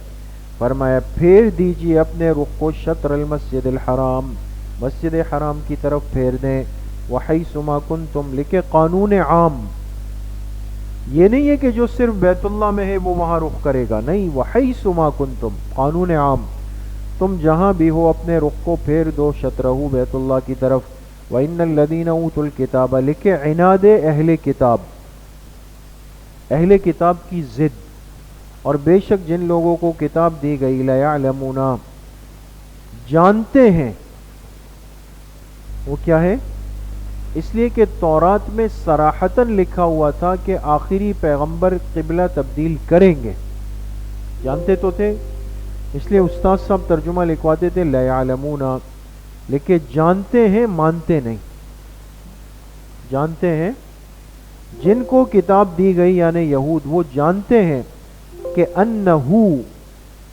فرمایا پھیر دیجئے اپنے رخ کو شطر المسجد الحرام, مسجد حرام کی طرف پھیر دیں. وحیث ما کنتم, لکھے قانون عام, یہ نہیں ہے کہ جو صرف بیت اللہ میں ہے وہ وہاں رخ کرے گا, نہیں. وحیث ما کنتم, قانون عام, تم جہاں بھی ہو اپنے رخ کو پھیر دو شطرہ بیت اللہ کی طرف. وَإِنَّ الَّذِينَ أُوتُوا الْكِتَابَ, لکھے عناد اہل کتاب, اہل کتاب کی ضد, اور بے شک جن لوگوں کو کتاب دی گئی لَيَعْلَمُونَ, جانتے ہیں. وہ کیا ہے؟ اس لیے کہ تورات میں صراحتاً لکھا ہوا تھا کہ آخری پیغمبر قبلہ تبدیل کریں گے, جانتے تو تھے. اس لیے استاد صاحب ترجمہ لکھواتے تھے لا یعلمون, لیکن جانتے ہیں مانتے نہیں. جانتے ہیں, جن کو کتاب دی گئی یعنی یہود, وہ جانتے ہیں کہ انہو,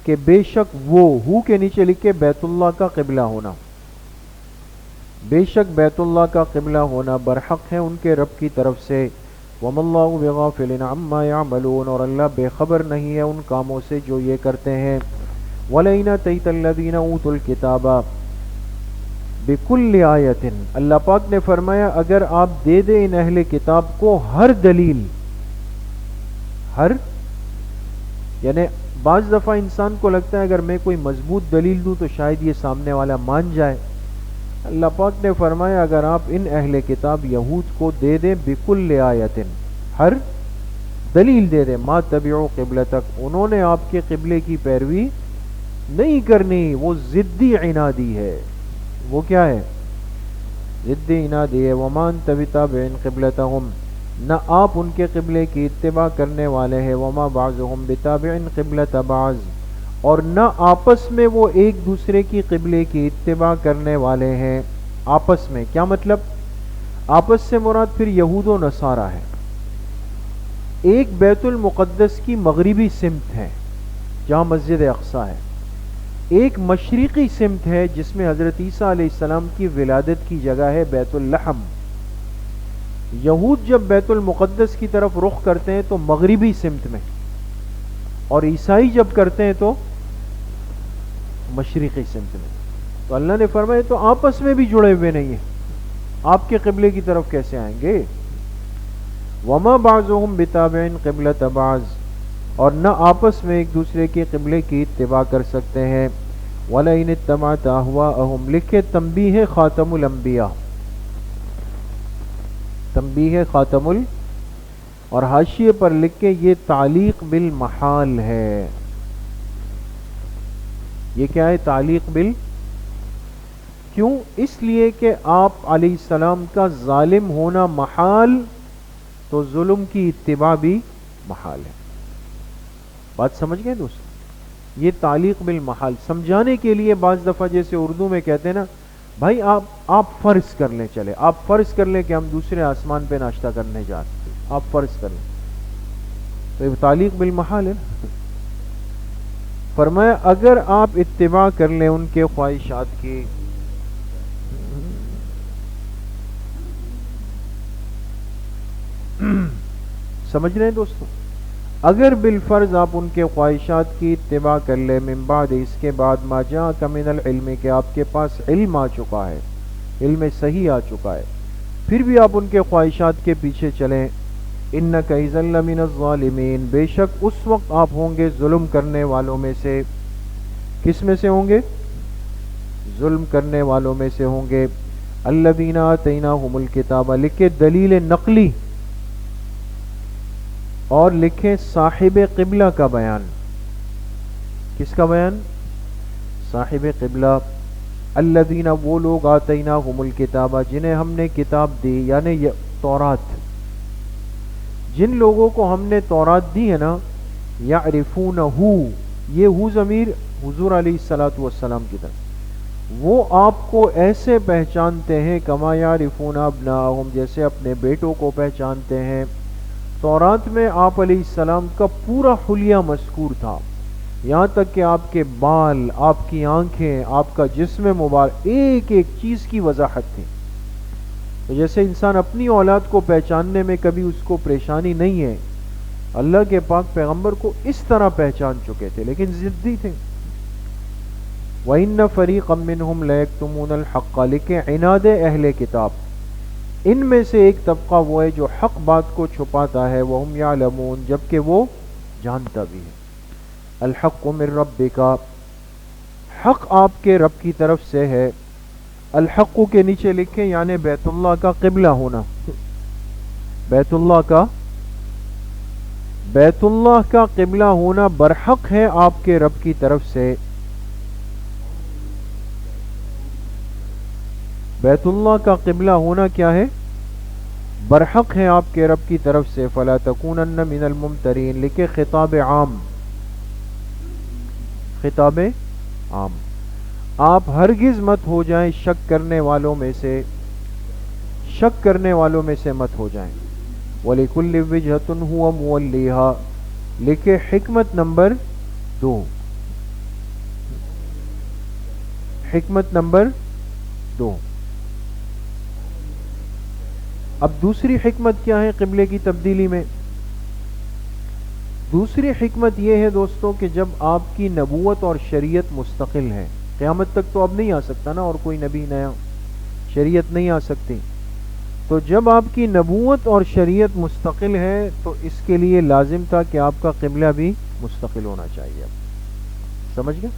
کہ بے شک وہ, ہو کے نیچے لکھے بیت اللہ کا قبلہ ہونا, بے شک بیت اللہ کا قبلہ ہونا برحق ہے ان کے رب کی طرف سے. وَمَا اللَّهُ بِغَافِلٍ عَمَّا يَعْمَلُونَ, اور اللہ بے خبر نہیں ہے ان کاموں سے جو یہ کرتے ہیں. وَلَئِنْ أَتَيْتَ الَّذِينَ أُوتُوا الْكِتَابَ, بکل آیت، اللہ پاک نے فرمایا اگر آپ دے دیں ان اہل کتاب کو ہر دلیل، ہر یعنی بعض دفعہ انسان کو لگتا ہے اگر میں کوئی مضبوط دلیل دوں تو شاید یہ سامنے والا مان جائے. اللہ پاک نے فرمایا اگر آپ ان اہل کتاب یہود کو دے دیں بکل آیت، ہر دلیل دے دیں، ما تبعوا قبلتک، انہوں نے آپ کے قبلے کی پیروی نہیں کرنی، وہ ضدی عنادی ہے. وہ کیا ہے؟ ضدی عنادی ہے. وما انت بتابع قبلتہم، نہ آپ ان کے قبلے کی اتباع کرنے والے ہیں. وما بعضهم بتابع قبلۃ بعض، اور نہ آپس میں وہ ایک دوسرے کی قبلے کی اتباع کرنے والے ہیں. آپس میں کیا مطلب؟ آپس سے مراد پھر یہود و نصارہ ہے. ایک بیت المقدس کی مغربی سمت ہے جہاں مسجد اقصی ہے، ایک مشرقی سمت ہے جس میں حضرت عیسیٰ علیہ السلام کی ولادت کی جگہ ہے بیت اللحم. یہود جب بیت المقدس کی طرف رخ کرتے ہیں تو مغربی سمت میں، اور عیسائی جب کرتے ہیں تو مشرقی سمت میں. تو اللہ نے فرمایا تو آپس میں بھی جڑے ہوئے نہیں ہیں، آپ کے قبلے کی طرف کیسے آئیں گے؟ وما بعضهم بتابع قبلۃ بعض، اور نہ آپس میں ایک دوسرے کے قبلے کی اتباع کر سکتے ہیں. وَلَئِنِ اتَّبَعْتَ أَهْوَاءَهُمْ، لکھے تنبیہ خاتم الانبیاء، تنبیہ خاتم اور حاشیے پر لکھے یہ تعلیق بالمحال ہے. یہ کیا ہے؟ تعلیق بال، کیوں؟ اس لیے کہ آپ علیہ السلام کا ظالم ہونا محال، تو ظلم کی اتباع بھی محال ہے. بات سمجھ گئے دوست؟ یہ تعلیق بالمحال سمجھانے کے لیے بعض دفعہ جیسے اردو میں کہتے ہیں نا بھائی آپ فرض کر لیں، چلے آپ فرض کر لیں کہ ہم دوسرے آسمان پہ ناشتہ کرنے جاتے ہیں، آپ فرض کر لیں، تو یہ تعلیق بالمحال ہے. فرمایا اگر آپ اتباع کر لیں ان کے خواہشات کی، سمجھ رہے ہیں دوستو؟ اگر بالفرض آپ ان کے خواہشات کی اتباع کر لیں، من بعد، اس کے بعد، ما جاءک من العلم، کہ آپ کے پاس علم آ چکا ہے، علم صحیح آ چکا ہے، پھر بھی آپ ان کے خواہشات کے پیچھے چلیں، انک اذا لمن الظالمین، بے شک اس وقت آپ ہوں گے ظلم کرنے والوں میں سے. کس میں سے ہوں گے؟ ظلم کرنے والوں میں سے ہوں گے. الذین آتیناہم الکتاب، لکھے دلیل نقلی، اور لکھیں صاحب قبلہ کا بیان. کس کا بیان؟ صاحب قبلہ. الذین، وہ لوگ، آتیناہم الکتاب، جنہیں ہم نے کتاب دی، یعنی تورات. جن لوگوں کو ہم نے تورات دی ہے نا، یعرفونہ، یہ ہو ضمیر حضور علیہ الصلوۃ والسلام کی طرف، وہ آپ کو ایسے پہچانتے ہیں کما یعرفون ابناءہم، جیسے اپنے بیٹوں کو پہچانتے ہیں. تورات میں آپ علیہ السلام کا پورا حلیہ مذکور تھا، یہاں تک کہ آپ کے بال، آپ کی آنکھیں، آپ کا جسم مبارک، ایک ایک چیز کی وضاحت تھی. تو جیسے انسان اپنی اولاد کو پہچاننے میں کبھی اس کو پریشانی نہیں ہے، اللہ کے پاک پیغمبر کو اس طرح پہچان چکے تھے، لیکن ضدی تھے. وَإِنَّ فَرِيقًا مِّنْهُمْ لَيَكْتُمُونَ الْحَقَّ، لکھیں عناد اہل کتاب، ان میں سے ایک طبقہ وہ ہے جو حق بات کو چھپاتا ہے، وَهُمْ يَعْلَمُونَ، جبکہ وہ جانتا بھی ہے. الحق من ربک، حق آپ کے رب کی طرف سے ہے. الحق کے نیچے لکھیں یعنی بیت اللہ کا قبلہ ہونا، بیت اللہ کا قبلہ ہونا برحق ہے آپ کے رب کی طرف سے. بیت اللہ کا قبلہ ہونا کیا ہے؟ برحق ہے آپ کے رب کی طرف سے. فلا تکونن من الممترین، لکھے خطاب عام، خطاب عام، آپ ہرگز مت ہو جائیں شک کرنے والوں میں سے، شک کرنے والوں میں سے مت ہو جائیں. وَلِكُلِّ وِجْهَةٌ هُوَ مُوَلِّيهَا، لکھے حکمت نمبر 2، حکمت نمبر 2. اب دوسری حکمت کیا ہے قبلے کی تبدیلی میں؟ دوسری حکمت یہ ہے دوستو کہ جب آپ کی نبوت اور شریعت مستقل ہے، قیامت تک تو اب نہیں آ سکتا نا اور کوئی نبی نیا، شریعت نہیں آ سکتی. تو جب آپ کی نبوت اور شریعت مستقل ہے تو اس کے لیے لازم تھا کہ آپ کا قبلہ بھی مستقل ہونا چاہیے. سمجھ گئے؟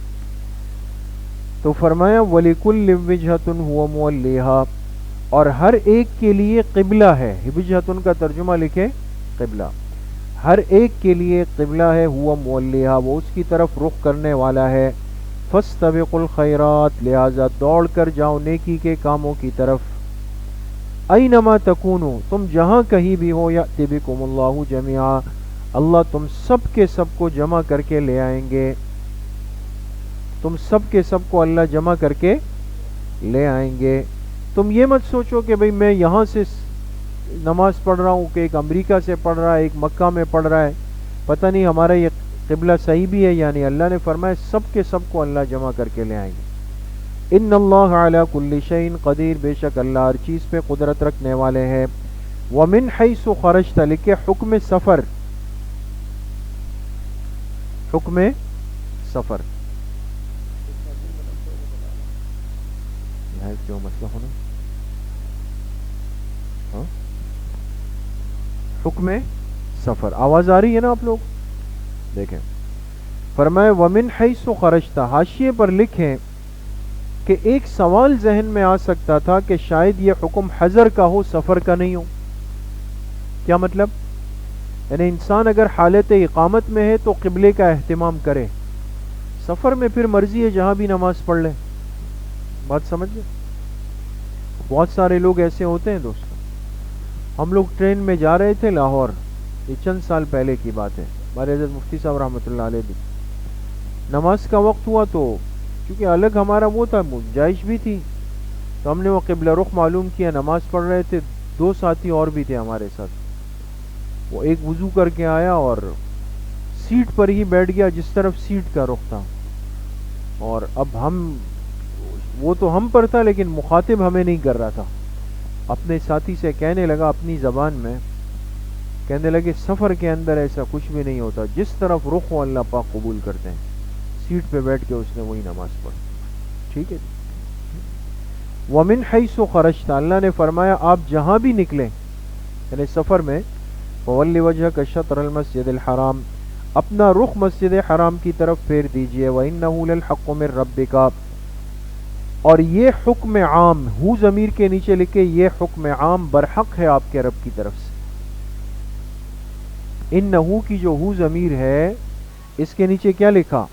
تو فرمایا وَلِكُلِّ وِجْهَةٌ هُوَ مُوَلِّيهَا، اور ہر ایک کے لیے قبلہ ہے. وجہتن کا ترجمہ لکھے قبلہ. ہر ایک کے لیے قبلہ ہے. ہوا مولیا، وہ اس کی طرف رخ کرنے والا ہے. فاستبقوا الخیرات، لہذا دوڑ کر جاؤ نیکی کے کاموں کی طرف. اینما تکونوا، تم جہاں کہیں بھی ہو، یأتی بکم اللہ جميعا، اللہ تم سب کے سب کو جمع کر کے لے آئیں گے. تم سب کے سب کو اللہ جمع کر کے لے آئیں گے. تم یہ مت سوچو کہ بھئی میں یہاں سے نماز پڑھ رہا ہوں کہ ایک امریکہ سے پڑھ رہا ہے، ایک مکہ میں پڑھ رہا ہے، پتہ نہیں ہمارا یہ قبلہ صحیح بھی ہے یعنی. اللہ نے فرمایا سب کے سب کو اللہ جمع کر کے لے آئیں گے. ان اللہ علی کل شیء قدیر، بے شک اللہ ہر چیز پہ قدرت رکھنے والے ہیں. ومن حیث خرجت، لکھے حکم سفر. حکم سفر یہاں کیوں مسئلہ ہونا. حکم سفر آواز آ رہی ہے نا آپ لوگ؟ دیکھیں فرمائے ومن حیث خرجت، حاشیے پر لکھیں کہ ایک سوال ذہن میں آ سکتا تھا کہ شاید یہ حکم حضر کا ہو، سفر کا نہیں ہو. کیا مطلب؟ یعنی انسان اگر حالت اقامت میں ہے تو قبلے کا اہتمام کرے، سفر میں پھر مرضی ہے جہاں بھی نماز پڑھ لے. بات سمجھ گئے؟ بہت سارے لوگ ایسے ہوتے ہیں دوستو. ہم لوگ ٹرین میں جا رہے تھے لاہور، یہ چند سال پہلے کی بات ہے، ہمارے حضرت مفتی صاحب رحمۃ اللہ علیہ بھی. نماز کا وقت ہوا تو کیونکہ الگ ہمارا وہ تھا، گنجائش بھی تھی، تو ہم نے وہ قبلہ رخ معلوم کیا، نماز پڑھ رہے تھے. 2 ساتھی اور بھی تھے ہمارے ساتھ. وہ ایک وضو کر کے آیا اور سیٹ پر ہی بیٹھ گیا جس طرف سیٹ کا رخ تھا. اور اب وہ تو ہم پر تھا لیکن مخاطب ہمیں نہیں کر رہا تھا. اپنے ساتھی سے کہنے لگا اپنی زبان میں، کہنے لگے سفر کے اندر ایسا کچھ بھی نہیں ہوتا، جس طرف رخ ہو اللہ پاک قبول کرتے ہیں. سیٹ پہ بیٹھ کے اس نے وہی نماز پڑھی. ٹھیک ہے. ومن حیث خرجت، اللہ نے فرمایا آپ جہاں بھی نکلیں یعنی سفر میں، فولی وجہک شطر المسجد الحرام، اپنا رخ مسجد حرام کی طرف پھیر دیجئے. وَإِنَّهُ لَلْحَقُّ مِن رَبِّكَ، اور یہ حکم عام، ہو ضمیر کے نیچے لکھے یہ حکم عام برحق ہے آپ کے رب کی طرف سے. انہو کی جو ہو ضمیر ہے اس کے نیچے کیا لکھا؟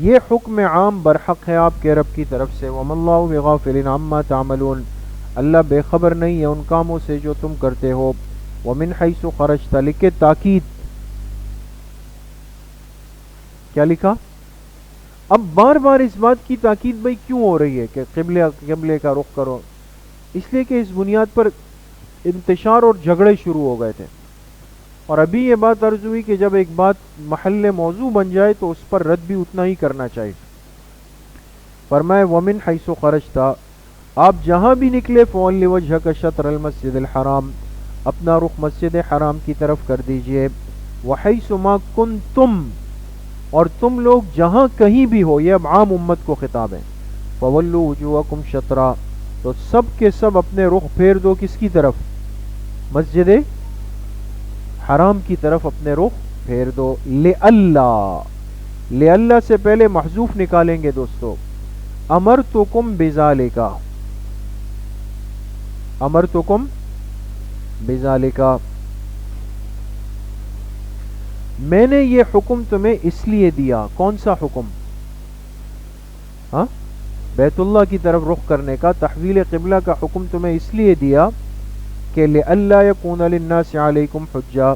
یہ حکم عام برحق ہے آپ کے رب کی طرف سے. وَمَا اللَّهُ بِغَافِلٍ عَمَّا تَعْمَلُونَ، اللہ بے خبر نہیں ہے ان کاموں سے جو تم کرتے ہو. وَمِنْ حَيْثُ خَرَجْتَ، لکھے تاکید. کیا لکھا؟ اب بار بار اس بات کی تاکید بھئی کیوں ہو رہی ہے کہ قبلے کا رخ کرو؟ اس لیے کہ اس بنیاد پر انتشار اور جھگڑے شروع ہو گئے تھے. اور ابھی یہ بات عرض ہوئی کہ جب ایک بات محل موضوع بن جائے تو اس پر رد بھی اتنا ہی کرنا چاہیے. فرمائے وَمِنْ حَيْثُ خَرَجْتَ، آپ جہاں بھی نکلے، فَوَلِّ وَجْهَكَ شَطْرَ الْمَسْجِدِ الْحَرَامِ، اپنا رخ مسجد حرام کی طرف کر دیجئے. وَحَيْثُ مَا كُنْتُمْ، اور تم لوگ جہاں کہیں بھی ہو، یہ اب عام امت کو خطاب ہے. فَوَلُّوا وُجُوهَكُمْ شَطْرًا، تو سب کے سب اپنے رخ پھیر دو کس کی طرف؟ مسجد حرام کی طرف اپنے رخ پھیر دو. لِأَلَّا سے پہلے محذوف نکالیں گے دوستو. امرتکم بذالک، امرتکم بذالک، میں نے یہ حکم تمہیں اس لیے دیا. کون سا حکم؟ ہاں، بیت اللہ کی طرف رخ کرنے کا، تحویل قبلہ کا حکم تمہیں اس لیے دیا کہ لئلا یکون للناس علیکم حجہ،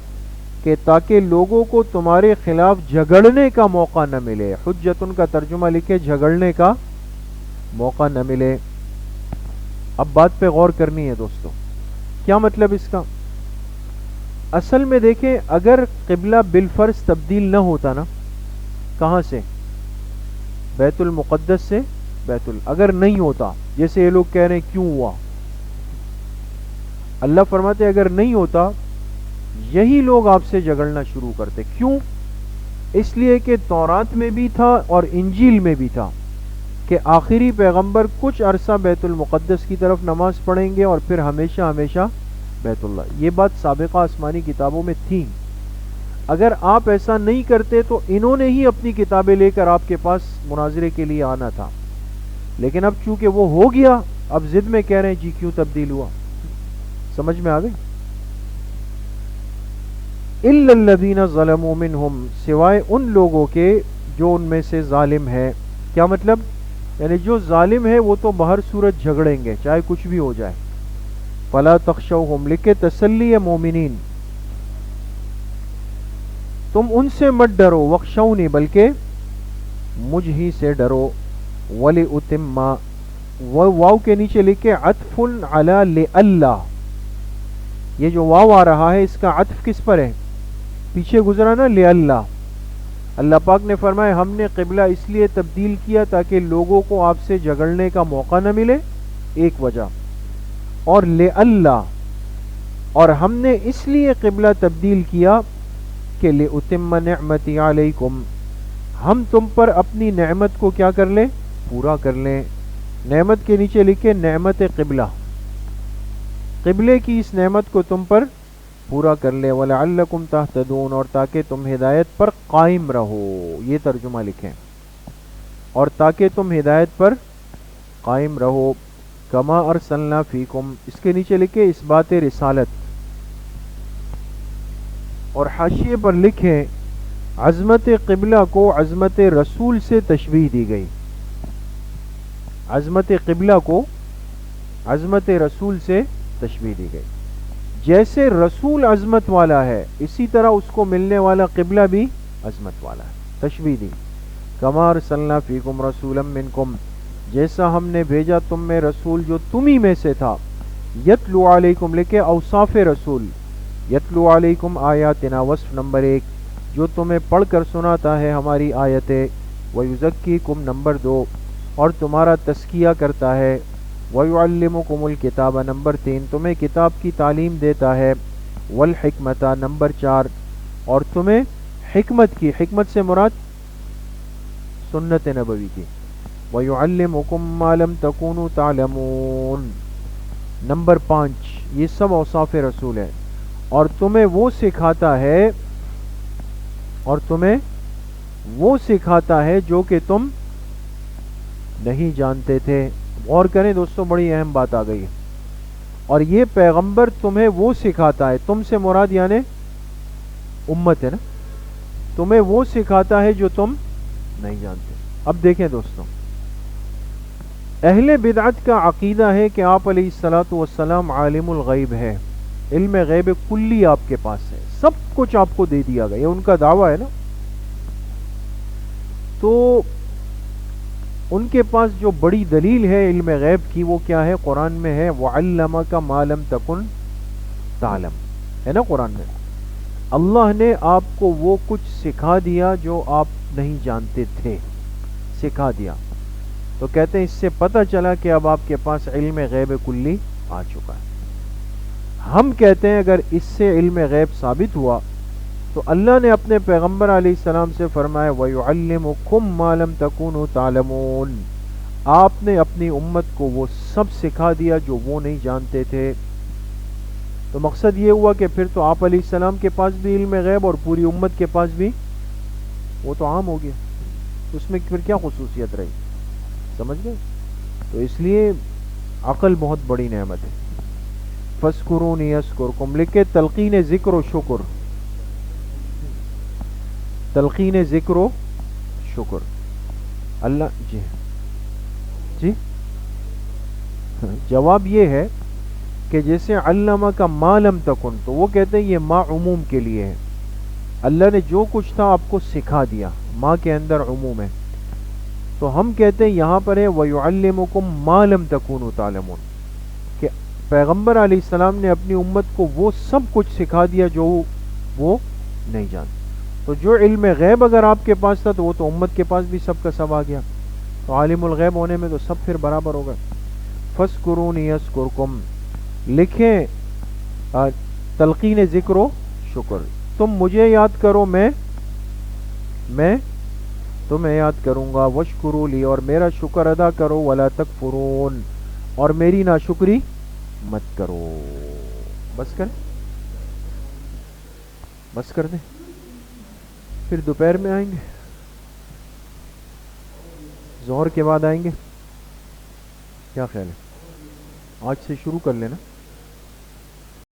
کہ تاکہ لوگوں کو تمہارے خلاف جھگڑنے کا موقع نہ ملے. حجتن کا ترجمہ لکھے جھگڑنے کا موقع نہ ملے. اب بات پہ غور کرنی ہے دوستو. کیا مطلب اس کا؟ اصل میں دیکھیں اگر قبلہ بالفرض تبدیل نہ ہوتا نا، کہاں سے؟ بیت المقدس سے اگر نہیں ہوتا، جیسے یہ لوگ کہہ رہے ہیں کیوں ہوا، اللہ فرماتے اگر نہیں ہوتا یہی لوگ آپ سے جھگڑنا شروع کرتے. کیوں؟ اس لیے کہ تورات میں بھی تھا اور انجیل میں بھی تھا کہ آخری پیغمبر کچھ عرصہ بیت المقدس کی طرف نماز پڑھیں گے اور پھر ہمیشہ ہمیشہ بیت اللہ. یہ بات سابقہ آسمانی کتابوں میں تھی. اگر آپ ایسا نہیں کرتے تو انہوں نے ہی اپنی کتابیں لے کر آپ کے پاس مناظرے کے لیے آنا تھا، لیکن اب چونکہ وہ ہو گیا، اب ضد میں کہہ رہے ہیں جی کیوں تبدیل ہوا. سمجھ میں آ گئی؟ الا الذین ظلموا منہم، سوائے ان لوگوں کے جو ان میں سے ظالم ہے. کیا مطلب؟ یعنی جو ظالم ہے وہ تو بہر صورت جھگڑیں گے چاہے کچھ بھی ہو جائے. فلا تخشوہم، لکھے تسلی مومنین، تم ان سے مت ڈرو، وخشونی، بلکہ مجھ ہی سے ڈرو. وَلِأُتِمَّ، واو کے نیچے لکھے عطف علی لِأَلَّا. یہ جو واو آ رہا ہے اس کا عطف کس پر ہے؟ پیچھے گزرا نا لِأَلَّا. اللہ پاک نے فرمایا ہم نے قبلہ اس لیے تبدیل کیا تاکہ لوگوں کو آپ سے جھگڑنے کا موقع نہ ملے، ایک وجہ. اور لِأَلَّا، اور ہم نے اس لیے قبلہ تبدیل کیا کہ لِأُتِمَّ نِعْمَتِي عَلَيْكُمْ، ہم تم پر اپنی نعمت کو کیا کر لیں؟ پورا کر لیں. نعمت کے نیچے لکھے نعمت قبلہ، قبلے کی اس نعمت کو تم پر پورا کر لیں. وَلَعَلَّكُمْ تَهْتَدُونَ، اور تاکہ تم ہدایت پر قائم رہو. یہ ترجمہ لکھیں، اور تاکہ تم ہدایت پر قائم رہو. کما ارسلنا فیکم، اس کے نیچے لکھے اس بات رسالت، اور حاشیے پر لکھیں عظمت قبلہ کو عظمت رسول سے تشبیہ دی گئی. عظمت قبلہ کو عظمت رسول سے تشبیہ دی گئی. جیسے رسول عظمت والا ہے اسی طرح اس کو ملنے والا قبلہ بھی عظمت والا ہے. تشبیہ دی. کما ارسلنا فیکم رسولا منکم، جیسا ہم نے بھیجا تم میں رسول جو تمہیں میں سے تھا. یتلو علیکم، لکھے اوصاف رسول، یتلو علیکم آیاتنا، وصف نمبر 1، جو تمہیں پڑھ کر سناتا ہے ہماری آیتیں. ویزکیکم، نمبر 2، اور تمہارا تزکیہ کرتا ہے. ویعلمکم الکتاب، نمبر 3، تمہیں کتاب کی تعلیم دیتا ہے. والحکمت، نمبر 4، اور تمہیں حکمت کی، حکمت سے مراد سنت نبوی کی. وَيُعَلِّمُكُمْ مَا لَمْ تَكُونُوا تَعْلَمُونَ، نمبر 5. یہ سب اوصاف رسول ہے. اور تمہیں وہ سکھاتا ہے جو کہ تم نہیں جانتے تھے. غور کریں دوستو، بڑی اہم بات آ گئی ہے. اور یہ پیغمبر تمہیں وہ سکھاتا ہے، تم سے مراد یعنی امت ہے نا، تمہیں وہ سکھاتا ہے جو تم نہیں جانتے. اب دیکھیں دوستو، اہل بدعت کا عقیدہ ہے کہ آپ علیہ الصلوۃ والسلام عالم الغیب ہے، علم غیب کلی آپ کے پاس ہے، سب کچھ آپ کو دے دیا گیا. یہ ان کا دعویٰ ہے نا. تو ان کے پاس جو بڑی دلیل ہے علم غیب کی وہ کیا ہے؟ قرآن میں ہے وَعَلَّمَكَ مَا لَمْ تَكُنْ تَعْلَمْ، ہے نا قرآن میں. اللہ نے آپ کو وہ کچھ سکھا دیا جو آپ نہیں جانتے تھے، سکھا دیا. تو کہتے ہیں اس سے پتہ چلا کہ اب آپ کے پاس علم غیب کلی آ چکا ہے. ہم کہتے ہیں اگر اس سے علم غیب ثابت ہوا تو اللہ نے اپنے پیغمبر علیہ السلام سے فرمایا وَيُعَلِّمُكُمْ مَا لَمْ تَكُونُوا تَعْلَمُونَ، آپ نے اپنی امت کو وہ سب سکھا دیا جو وہ نہیں جانتے تھے. تو مقصد یہ ہوا کہ پھر تو آپ علیہ السلام کے پاس بھی علم غیب اور پوری امت کے پاس بھی، وہ تو عام ہو گیا. اس میں پھر کیا خصوصیت رہی؟ سمجھ گئے؟ تو اس لیے عقل بہت بڑی نعمت ہے. فَاذْكُرُونِي أَذْكُرْكُمْ، لکھے تلقین ذکر و شکر، تلقین ذکر و شکر. اللہ جی جواب یہ ہے کہ جیسے علامہ کا ما لم تکن، تو وہ کہتے ہیں یہ ما عموم کے لیے ہے. اللہ نے جو کچھ تھا آپ کو سکھا دیا، ما کے اندر عموم ہے. تو ہم کہتے ہیں یہاں پر ہے وَيُعَلِّمُكُمْ مَا لَمْ تَكُونُوا تَعْلَمُونَ، کہ پیغمبر علیہ السلام نے اپنی امت کو وہ سب کچھ سکھا دیا جو وہ نہیں جانتے. تو جو علم غیب اگر آپ کے پاس تھا تو وہ تو امت کے پاس بھی سب کا سب آ گیا. تو عالم الغیب ہونے میں تو سب پھر برابر ہوگا. فَاذْكُرُونِي أَذْكُرْكُمْ، لکھیں تلقین ذکر و شکر، تم مجھے یاد کرو میں تو میں یاد کروں گا، وشکرو لی، اور میرا شکر ادا کرو، ولا تکفرون، اور میری ناشکری مت کرو. بس کر، بس کر دیں. پھر دوپہر میں آئیں گے، ظہر کے بعد آئیں گے، کیا خیال ہے؟ آج سے شروع کر لینا.